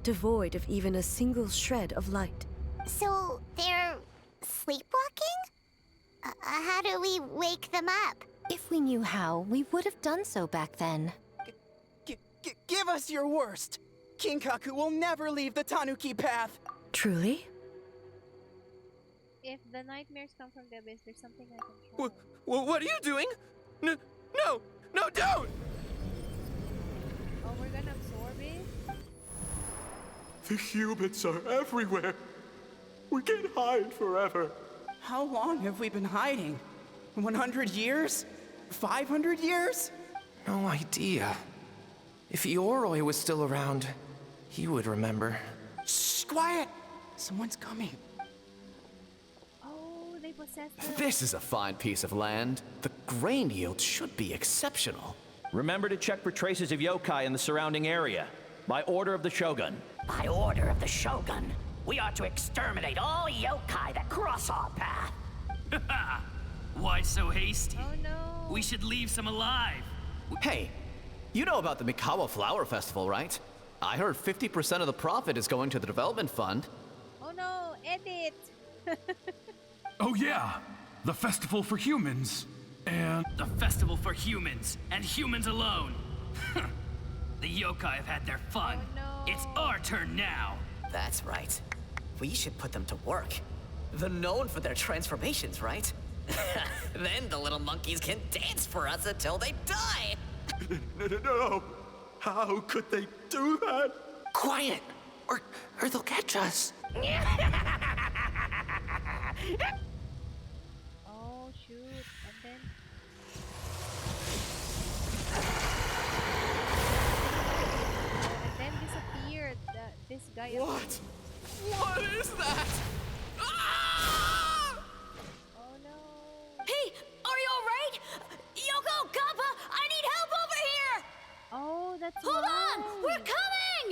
Speaker 5: devoid of even a single shred of light.
Speaker 3: So, they're sleepwalking? How do we wake them up?
Speaker 2: If we knew how, we would have done so back then.
Speaker 13: Give us your worst! Kinkaku will never leave the Tanuki path!
Speaker 5: Truly?
Speaker 1: If the nightmares come from the abyss, there's something I can try.
Speaker 4: What are you doing? No, don't!
Speaker 1: Oh, we're gonna absorb it?
Speaker 12: The humans are everywhere. We can't hide forever.
Speaker 13: How long have we been hiding? 100 years? 500 years?
Speaker 4: No idea. If Yoroi was still around, he would remember.
Speaker 13: Shh, quiet! Someone's coming.
Speaker 1: Oh, they possess the...
Speaker 19: This is a fine piece of land. The grain yield should be exceptional.
Speaker 20: Remember to check for traces of yokai in the surrounding area. By order of the Shogun.
Speaker 16: By order of the Shogun.
Speaker 21: We ought to exterminate all yokai that cross our path.
Speaker 22: Why so hasty?
Speaker 1: Oh no.
Speaker 22: We should leave some alive.
Speaker 19: Hey, you know about the Mikawa Flower Festival, right? I heard 50% of the profit is going to the development fund.
Speaker 1: Oh no, edit.
Speaker 22: Oh yeah, the festival for humans. And the festival for humans, and humans alone. The yokai have had their fun.
Speaker 1: Oh, no.
Speaker 22: It's our turn now.
Speaker 19: That's right. We should put them to work. They're known for their transformations, right? Then the little monkeys can dance for us until they die.
Speaker 6: No. How could they do that?
Speaker 4: Quiet, or they'll catch us.
Speaker 1: Oh shoot, and then disappeared. This guy.
Speaker 19: What? What is that? Ah!
Speaker 1: Oh no.
Speaker 17: Hey, are you alright? Yoko, Kappa, I need help over here!
Speaker 1: Oh, that's
Speaker 17: Hold
Speaker 1: why.
Speaker 17: on! We're coming!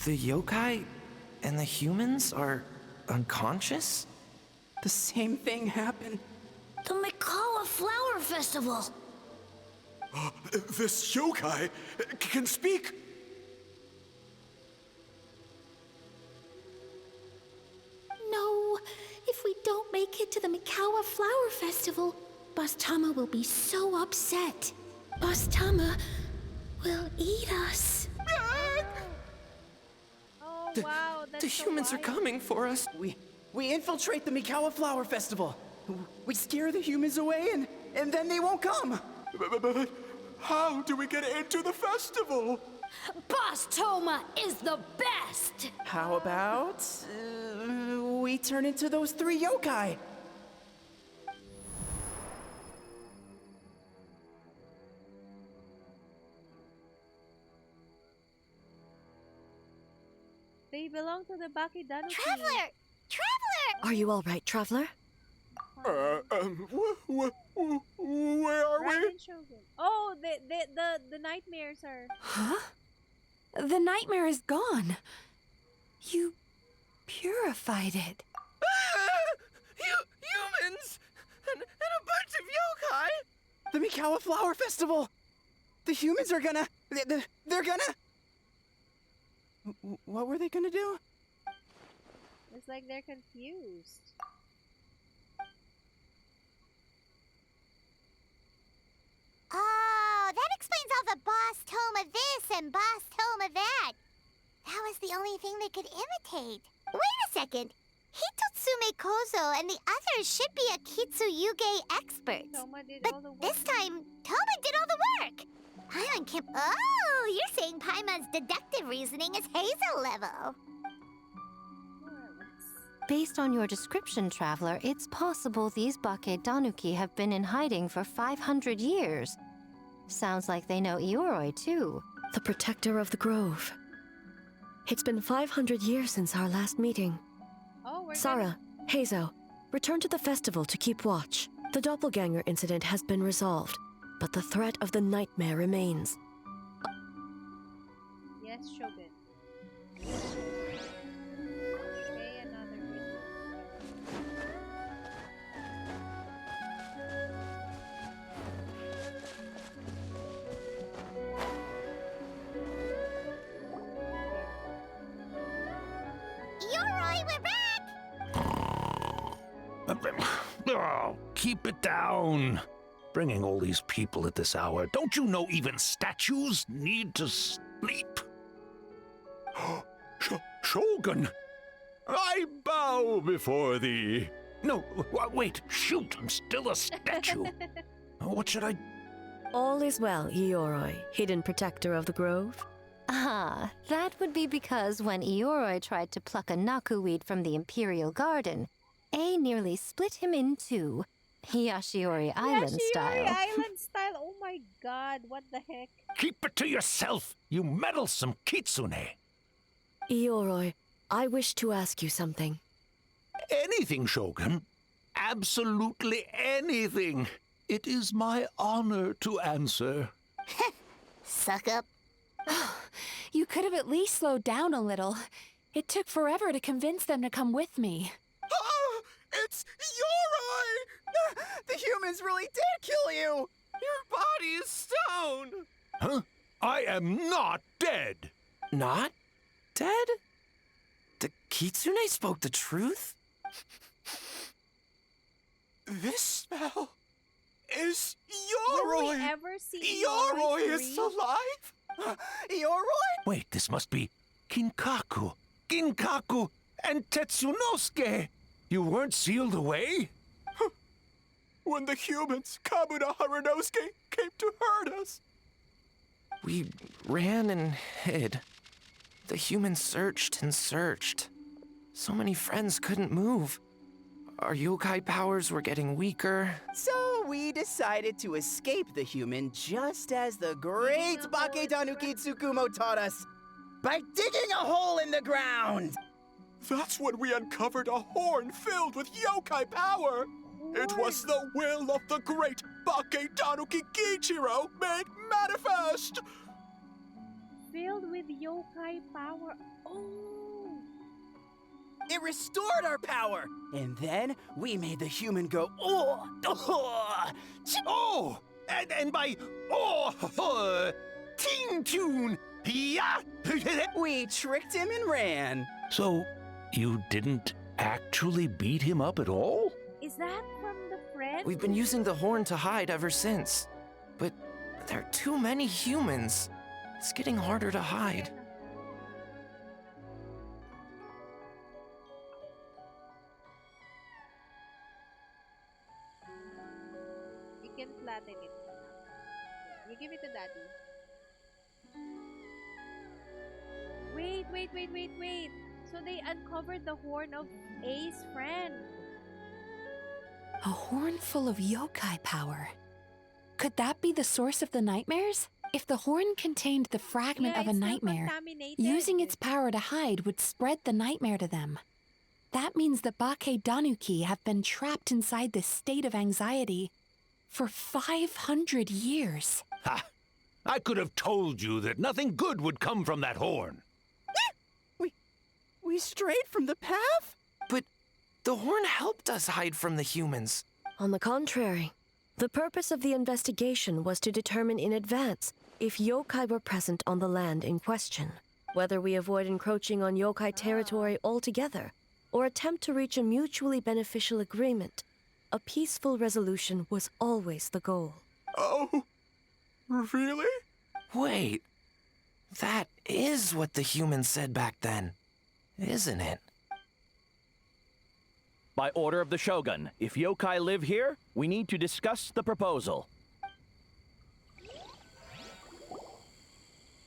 Speaker 4: The yokai and the humans are unconscious?
Speaker 13: The same thing happened.
Speaker 17: The Mikawa Flower Festival!
Speaker 6: This yokai can speak.
Speaker 3: No, if we don't make it to the Mikawa Flower Festival, Boss Tama will be so upset. Boss Tama will eat us.
Speaker 1: Oh wow, that's
Speaker 4: The humans are coming for us.
Speaker 13: We infiltrate the Mikawa Flower Festival. We scare the humans away and then they won't come.
Speaker 6: But how do we get into the festival?
Speaker 17: Boss Toma is the best!
Speaker 13: How about we turn into those 3 yokai?
Speaker 1: They belong to the Baki Danuki.
Speaker 3: Traveler! Traveler!
Speaker 5: Are you all right, traveler?
Speaker 6: Where are we?
Speaker 1: Ramen Shogun. Oh, the nightmares are.
Speaker 8: Huh? The nightmare is gone. You purified it.
Speaker 4: Humans! And a bunch of yokai!
Speaker 13: The Mikawa Flower Festival! The humans are gonna... They're gonna... What were they gonna do?
Speaker 1: It's like they're confused.
Speaker 3: Oh, that explains all the Boss Toma this and Boss Toma that. That was the only thing they could imitate. Wait a second. Hitotsume Kozo and the others should be Akitsuyuge experts.
Speaker 1: Toma did
Speaker 3: But
Speaker 1: all the work.
Speaker 3: this time, Toma did all the work. Paimon can't... Oh, you're saying Paimon's deductive reasoning is Hazel level.
Speaker 2: Based on your description, Traveler, it's possible these Bake Danuki have been in hiding for 500 years. Sounds like they know Ioroi, too.
Speaker 5: The protector of the grove. It's been 500 years since our last meeting.
Speaker 1: Oh, we're
Speaker 5: Sarah, Heizo, return to the festival to keep watch. The doppelganger incident has been resolved, but the threat of the nightmare remains.
Speaker 1: Yes, Shogun. Okay, another video.
Speaker 3: Ioroi, we're back!
Speaker 6: Oh, keep it down. Bringing all these people at this hour. Don't you know even statues need to sleep? Shogun! I bow before thee. No, wait, shoot, I'm still a statue. What should I...
Speaker 5: All is well, Ioroi, hidden protector of the grove.
Speaker 2: Ah, that would be because when Ioroi tried to pluck a nakuweed from the Imperial Garden, A nearly split him in two, Yashiori Island style.
Speaker 1: Island style. Oh my god, what the heck?
Speaker 6: Keep it to yourself, you meddlesome kitsune.
Speaker 5: Ioroi, I wish to ask you something.
Speaker 6: Anything, Shogun. Absolutely anything. It is my honor to answer.
Speaker 3: Suck up.
Speaker 8: You could have at least slowed down a little. It took forever to convince them to come with me.
Speaker 13: Oh, it's Yoroi! The humans really did kill you! Your body is stone!
Speaker 6: Huh? I am not dead!
Speaker 4: Not dead? The Kitsune spoke the truth?
Speaker 12: This smell is
Speaker 1: Will
Speaker 12: Yoroi!
Speaker 1: we ever see
Speaker 12: Yoroi is alive? Yoroi?
Speaker 6: Wait, this must be Kinkaku, Ginkaku, and Tetsunosuke! You weren't sealed away?
Speaker 12: When the humans, Kabuna Harunosuke, came to hurt us.
Speaker 4: We ran and hid. The humans searched and searched. So many friends couldn't move. Our yokai powers were getting weaker.
Speaker 13: So we decided to escape the human just as the great Baketanuki Tsukumo taught us, by digging a hole in the ground!
Speaker 12: That's when we uncovered a horn filled with yokai power. It was the will of the great Baketanuki Kichiro made manifest.
Speaker 1: Filled with yokai power. Oh!
Speaker 13: It restored our power! And then we made the human go,
Speaker 6: Oh! And by Teen Tune! Yeah!
Speaker 13: We tricked him and ran.
Speaker 6: So, you didn't actually beat him up at all?
Speaker 1: Is that from the friend?
Speaker 4: We've been using the horn to hide ever since. But there are too many humans. It's getting harder to hide.
Speaker 1: You can flatten it. You give it to Daddy. Wait. So they uncovered the horn of A's friend.
Speaker 8: A horn full of yokai power. Could that be the source of the nightmares? If the horn contained the fragment of a
Speaker 1: it's still
Speaker 8: nightmare,
Speaker 1: contaminated.
Speaker 8: using its power to hide would spread the nightmare to them. That means the Baketanuki have been trapped inside this state of anxiety for 500 years.
Speaker 6: Ha! I could have told you that nothing good would come from that horn.
Speaker 13: We strayed from the path?
Speaker 4: But the horn helped us hide from the humans.
Speaker 5: On the contrary, the purpose of the investigation was to determine in advance if yokai were present on the land in question, whether we avoid encroaching on yokai territory altogether, or attempt to reach a mutually beneficial agreement. A peaceful resolution was always the goal.
Speaker 12: Oh, really?
Speaker 4: Wait, that is what the humans said back then, isn't it?
Speaker 16: By order of the Shogun, if yokai live here, we need to discuss the proposal.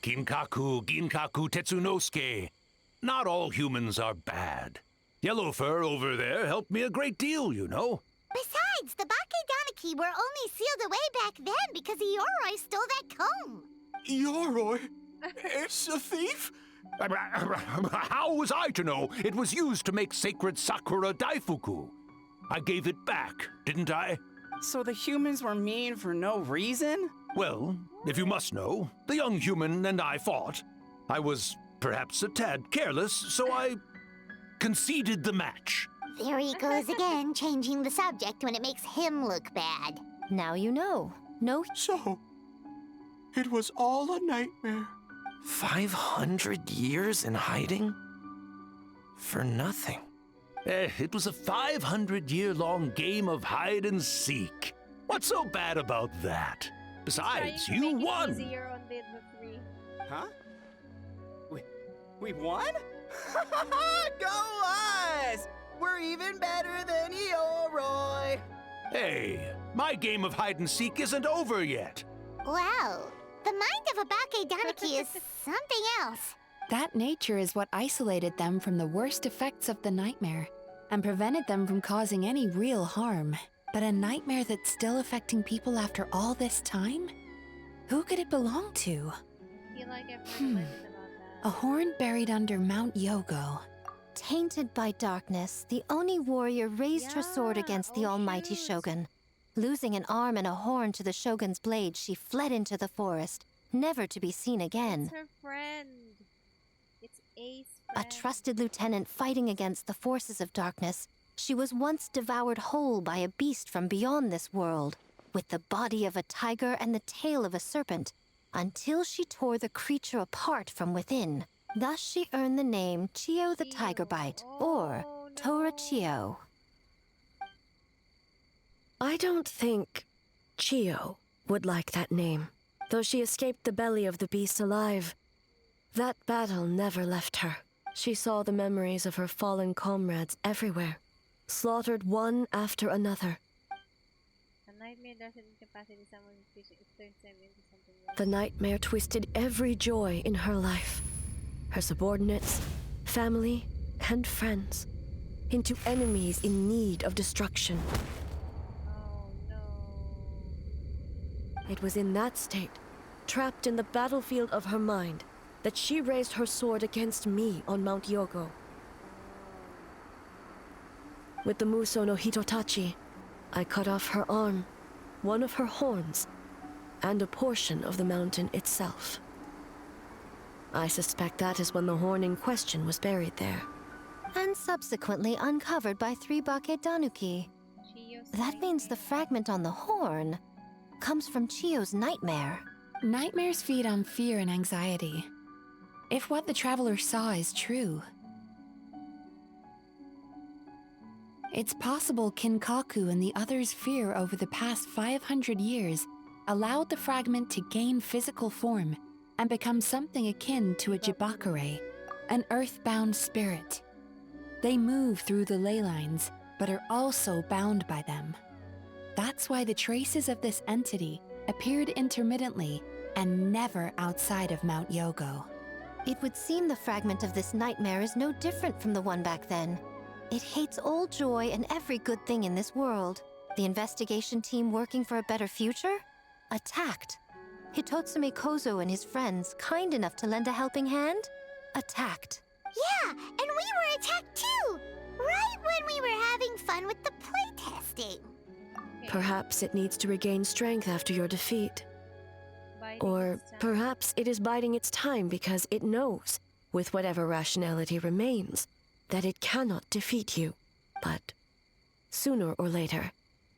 Speaker 6: Ginkaku, Tetsunosuke. Not all humans are bad. Yellowfur over there helped me a great deal, you know.
Speaker 3: Besides, the Baketanuki were only sealed away back then because Yoroi stole that comb.
Speaker 12: Yoroi? It's a thief?
Speaker 6: How was I to know it was used to make sacred Sakura Daifuku? I gave it back, didn't I?
Speaker 13: So the humans were mean for no reason?
Speaker 6: Well, if you must know, the young human and I fought. I was perhaps a tad careless, so I conceded the match.
Speaker 3: There he goes again, changing the subject when it makes him look bad.
Speaker 2: Now you know. No.
Speaker 12: So, it was all a nightmare.
Speaker 4: 500 years in hiding? For nothing.
Speaker 6: It was a 500-year-long game of hide and seek. What's so bad about that? Besides, you won.
Speaker 1: Easier on the three.
Speaker 13: Huh? We won? Go us! We're even better than Yoroi!
Speaker 6: Hey, my game of hide and seek isn't over yet.
Speaker 3: Wow, the mind of a Baketanuki is something else.
Speaker 8: That nature is what isolated them from the worst effects of the nightmare and prevented them from causing any real harm. But a nightmare that's still affecting people after all this time? Who could it belong to?
Speaker 1: I feel like I've heard legend about that.
Speaker 8: A horn buried under Mount Yogo.
Speaker 2: Tainted by darkness, the Oni warrior raised her sword against the almighty shogun. Losing an arm and a horn to the shogun's blade, she fled into the forest, never to be seen again.
Speaker 1: It's her friend. Ace
Speaker 2: A
Speaker 1: friend.
Speaker 2: trusted lieutenant fighting against the forces of darkness, she was once devoured whole by a beast from beyond this world, with the body of a tiger and the tail of a serpent, until she tore the creature apart from within. Thus she earned the name Chio the Tiger Bite, or Tora Chio.
Speaker 5: I don't think Chio would like that name. Though she escaped the belly of the beast alive, that battle never left her. She saw the memories of her fallen comrades everywhere, slaughtered one after another.
Speaker 1: A nightmare doesn't incapacitate someone with vision, it turns them into something else.
Speaker 5: The nightmare twisted every joy in her life, her subordinates, family, and friends, into enemies in need of destruction.
Speaker 1: Oh no.
Speaker 5: It was in that state, trapped in the battlefield of her mind, that she raised her sword against me on Mount Yogo. With the Muso no Hitotachi, I cut off her arm, one of her horns, and a portion of the mountain itself. I suspect that is when the horn in question was buried there.
Speaker 2: And subsequently uncovered by 3 Bake Danuki. That means the fragment on the horn comes from Chio's nightmare.
Speaker 8: Nightmares feed on fear and anxiety. If what the traveler saw is true, it's possible Kinkaku and the others' fear over the past 500 years allowed the fragment to gain physical form and become something akin to a jibakure, an earthbound spirit. They move through the ley lines, but are also bound by them. That's why the traces of this entity appeared intermittently and never outside of Mount Yogo.
Speaker 2: It would seem the fragment of this nightmare is no different from the one back then. It hates all joy and every good thing in this world. The investigation team working for a better future? Attacked. Hitotsume Kozo and his friends, kind enough to lend a helping hand? Attacked.
Speaker 3: Yeah, and we were attacked too! Right when we were having fun with the playtesting.
Speaker 5: Perhaps it needs to regain strength after your defeat. Or perhaps it is biding its time because it knows, with whatever rationality remains, that it cannot defeat you. But sooner or later,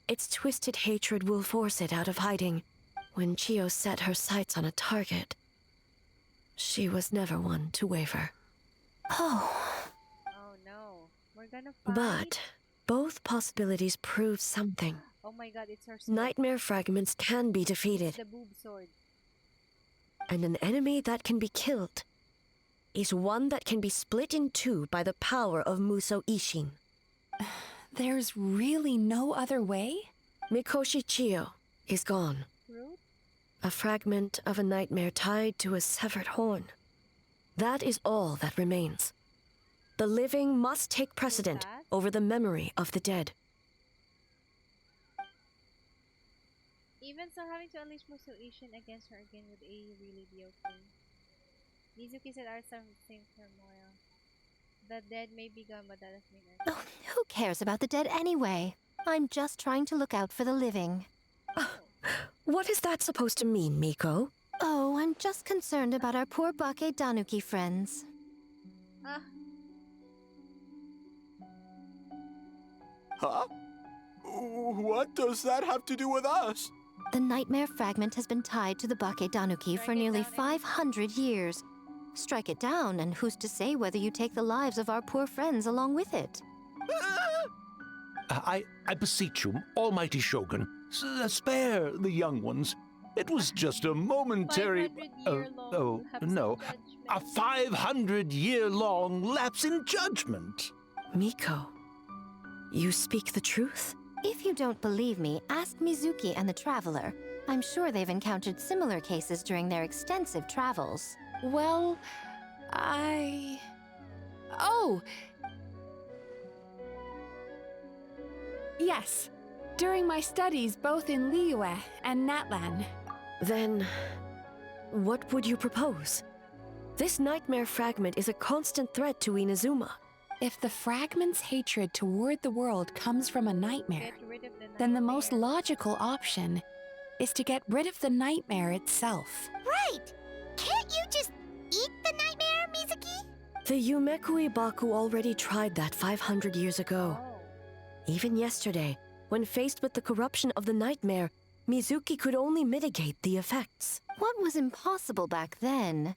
Speaker 5: its twisted hatred will force it out of hiding. When Chio set her sights on a target, she was never one to waver.
Speaker 2: Oh.
Speaker 1: Oh no. We're gonna fight.
Speaker 5: But both possibilities prove something.
Speaker 1: Oh my god, it's her sword.
Speaker 5: Nightmare fragments can be defeated.
Speaker 1: The boob sword.
Speaker 5: And an enemy that can be killed is one that can be split in two by the power of Muso Ishin.
Speaker 8: There's really no other way?
Speaker 5: Mikoshi Chio is gone.
Speaker 1: Root?
Speaker 5: A fragment of a nightmare tied to a severed horn. That is all that remains. The living must take precedent over the memory of the dead.
Speaker 1: Even so, having to unleash Muso Ishin against her again would really be okay. Mizuki said our same turmoil. The dead may be gone, but that doesn't mean anything.
Speaker 2: Oh, who cares about the dead anyway? I'm just trying to look out for the living.
Speaker 5: What is that supposed to mean, Miko?
Speaker 2: Oh, I'm just concerned about our poor Bake Danuki friends.
Speaker 12: Huh? What does that have to do with us?
Speaker 2: The nightmare fragment has been tied to the Bake Danuki for nearly 500 years. Strike it down, and who's to say whether you take the lives of our poor friends along with it?
Speaker 6: I beseech you, almighty Shogun, spare the young ones. It was just a momentary... no. A 500-year-long lapse in judgment.
Speaker 5: Miko, you speak the truth?
Speaker 2: If you don't believe me, ask Mizuki and the Traveler. I'm sure they've encountered similar cases during their extensive travels.
Speaker 8: Well, Oh! Yes. During my studies both in Liyue and Natlan.
Speaker 5: Then, what would you propose? This nightmare fragment is a constant threat to Inazuma.
Speaker 8: If the fragment's hatred toward the world comes from a nightmare, then the most logical option is to get rid of the nightmare itself.
Speaker 3: Right! Can't you just eat the nightmare, Mizuki?
Speaker 5: The Yumekui Baku already tried that 500 years ago. Even yesterday, when faced with the corruption of the nightmare, Mizuki could only mitigate the effects.
Speaker 2: What was impossible back then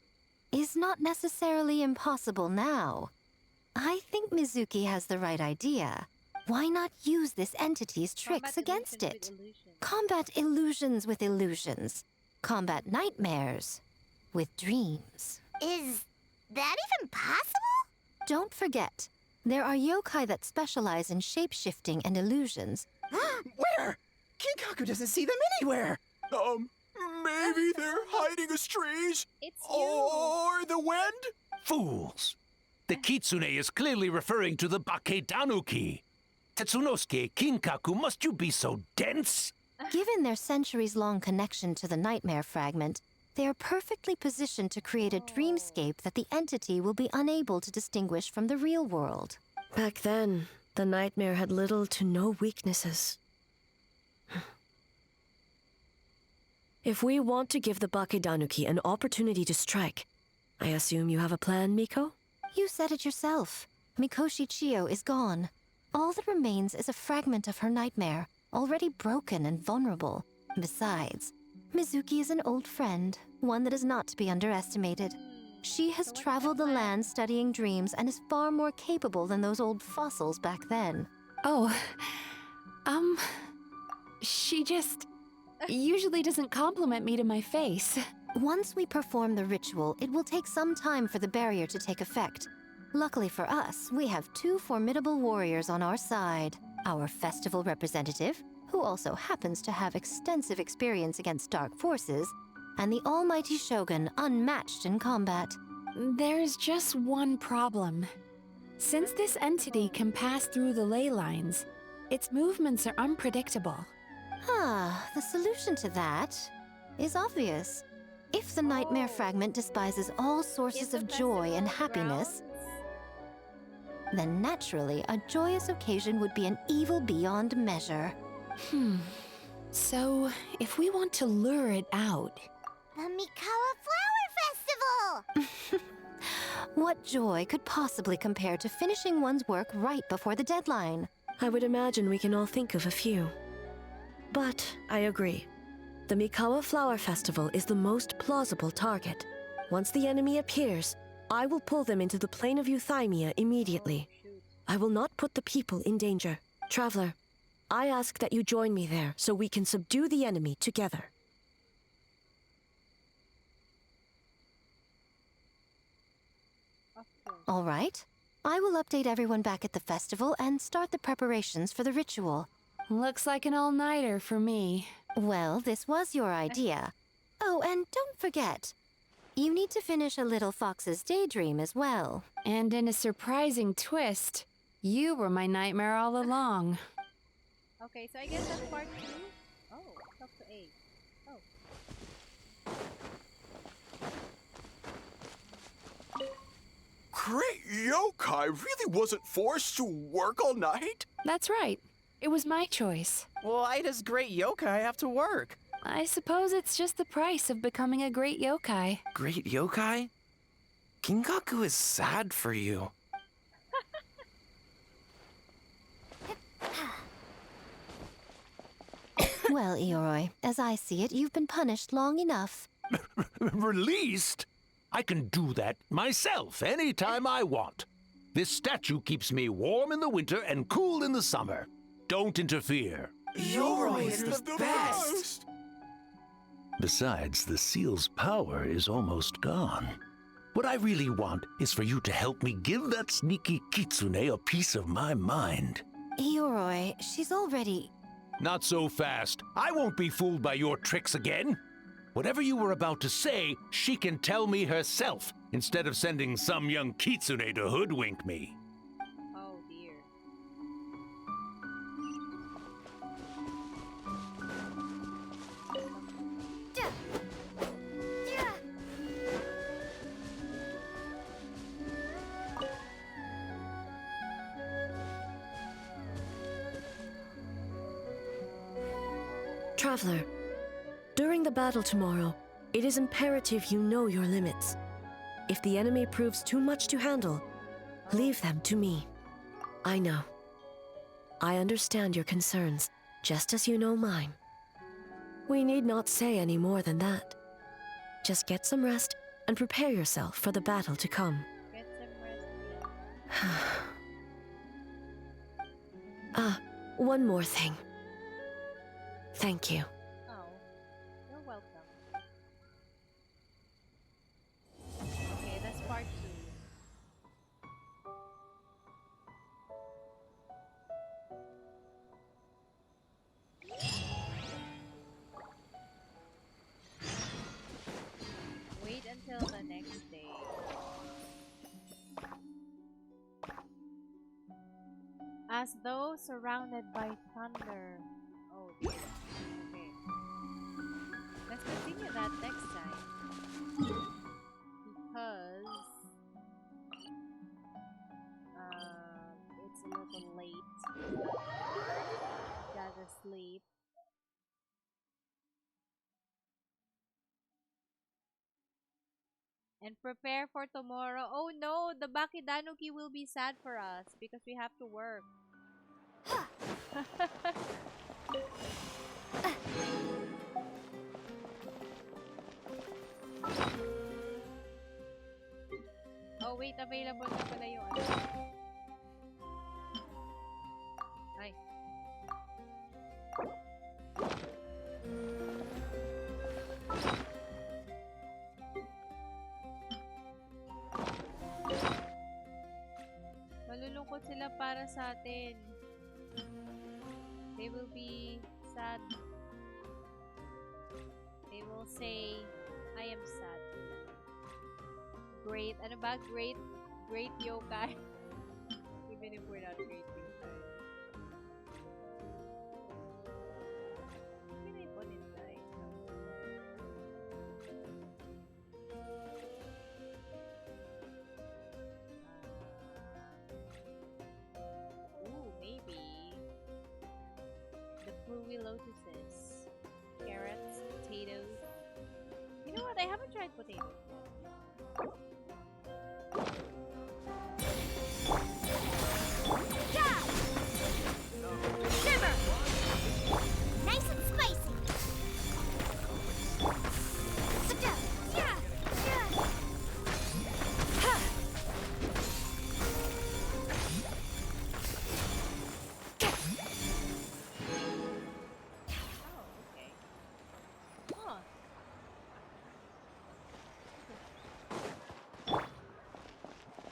Speaker 2: is not necessarily impossible now. I think Mizuki has the right idea. Why not use this entity's tricks against it? Combat illusions with illusions. Combat nightmares with dreams.
Speaker 3: Is that even possible?
Speaker 2: Don't forget, there are yokai that specialize in shape-shifting and illusions.
Speaker 13: Where? Kinkaku doesn't see them anywhere.
Speaker 12: Maybe they're hiding us trees? Or the wind?
Speaker 6: Fools! The kitsune is clearly referring to the Bakedanuki. Tetsunosuke, Kinkaku, must you be so dense?
Speaker 2: Given their centuries-long connection to the nightmare fragment, they are perfectly positioned to create a dreamscape that the entity will be unable to distinguish from the real world.
Speaker 5: Back then, the nightmare had little to no weaknesses. If we want to give the Bakedanuki an opportunity to strike, I assume you have a plan, Miko?
Speaker 2: You said it yourself. Mikoshi Chiyo is gone. All that remains is a fragment of her nightmare, already broken and vulnerable. Besides, Mizuki is an old friend, one that is not to be underestimated. She has traveled the land studying dreams and is far more capable than those old fossils back then.
Speaker 8: Oh, she just usually doesn't compliment me to my face.
Speaker 2: Once we perform the ritual, it will take some time for the barrier to take effect. Luckily for us, we have two formidable warriors on our side. Our festival representative, who also happens to have extensive experience against dark forces, and the almighty shogun, unmatched in combat.
Speaker 8: There's just one problem. Since this entity can pass through the ley lines, its movements are unpredictable.
Speaker 2: The solution to that is obvious. If the nightmare fragment despises all sources of joy and happiness, then naturally a joyous occasion would be an evil beyond measure.
Speaker 8: So, if we want to lure it out...
Speaker 3: The Mikawa Flower Festival!
Speaker 2: What joy could possibly compare to finishing one's work right before the deadline?
Speaker 5: I would imagine we can all think of a few. But I agree. The Mikawa Flower Festival is the most plausible target. Once the enemy appears, I will pull them into the plane of Euthymia immediately. I will not put the people in danger. Traveler, I ask that you join me there so we can subdue the enemy together.
Speaker 2: All right. I will update everyone back at the festival and start the preparations for the ritual.
Speaker 8: Looks like an all-nighter for me.
Speaker 2: Well, this was your idea. Oh, and don't forget, you need to finish a Little Fox's Daydream as well.
Speaker 8: And in a surprising twist, you were my nightmare all along.
Speaker 1: Okay, so I guess that's part 2. Oh, talk to A.
Speaker 12: Great yokai really wasn't forced to work all night?
Speaker 8: That's right. It was my choice.
Speaker 13: Why does great yokai have to work?
Speaker 8: I suppose it's just the price of becoming a great yokai.
Speaker 4: Great yokai? Kinkaku is sad for you.
Speaker 2: Well, Ioroi, as I see it, you've been punished long enough.
Speaker 6: Released? I can do that myself anytime I want. This statue keeps me warm in the winter and cool in the summer. Don't interfere.
Speaker 12: Ioroi is the best!
Speaker 6: Besides, the seal's power is almost gone. What I really want is for you to help me give that sneaky kitsune a piece of my mind.
Speaker 2: Ioroi, she's already...
Speaker 6: Not so fast. I won't be fooled by your tricks again. Whatever you were about to say, she can tell me herself, instead of sending some young kitsune to hoodwink me.
Speaker 1: Oh dear.
Speaker 5: Traveler, during the battle tomorrow, it is imperative you know your limits. If the enemy proves too much to handle, leave them to me. I know. I understand your concerns, just as you know mine. We need not say any more than that. Just get some rest and prepare yourself for the battle to come.
Speaker 1: Get some rest.
Speaker 5: One more thing. Thank you.
Speaker 1: Oh, you're welcome. Okay, that's part 2. Wait until the next day. As though surrounded by thunder. Oh dear. Okay. Let's continue that next time. Because it's a little late. Gotta sleep. And prepare for tomorrow. Oh no, the Bakidanuki will be sad for us because we have to work. Oh wait, available na pala yung ano. Ay. Malulungkot sila para sa atin. They will be sad. They will say, I am sad. Great. Ano ba? Great yokai. Even if we're not great yokai. What can I put inside? Ooh, maybe the fruity lotuses, carrots, potatoes. You know what? I haven't tried potatoes yet.
Speaker 3: Yeah! Simmer! Nice and spicy! Sit down! Yeah! Yeah! Ha!
Speaker 1: Oh, okay. Huh.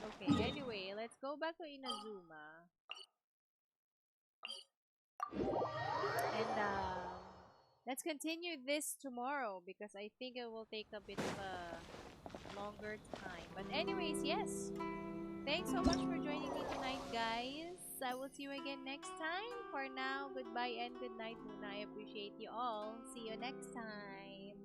Speaker 1: Okay, anyway, let's go back to Inazuma. And let's continue this tomorrow because I think it will take a bit of a longer time. But anyways, yes. Thanks so much for joining me tonight, guys. I will see you again next time. For now, goodbye and good night, Muna. I appreciate you all. See you next time.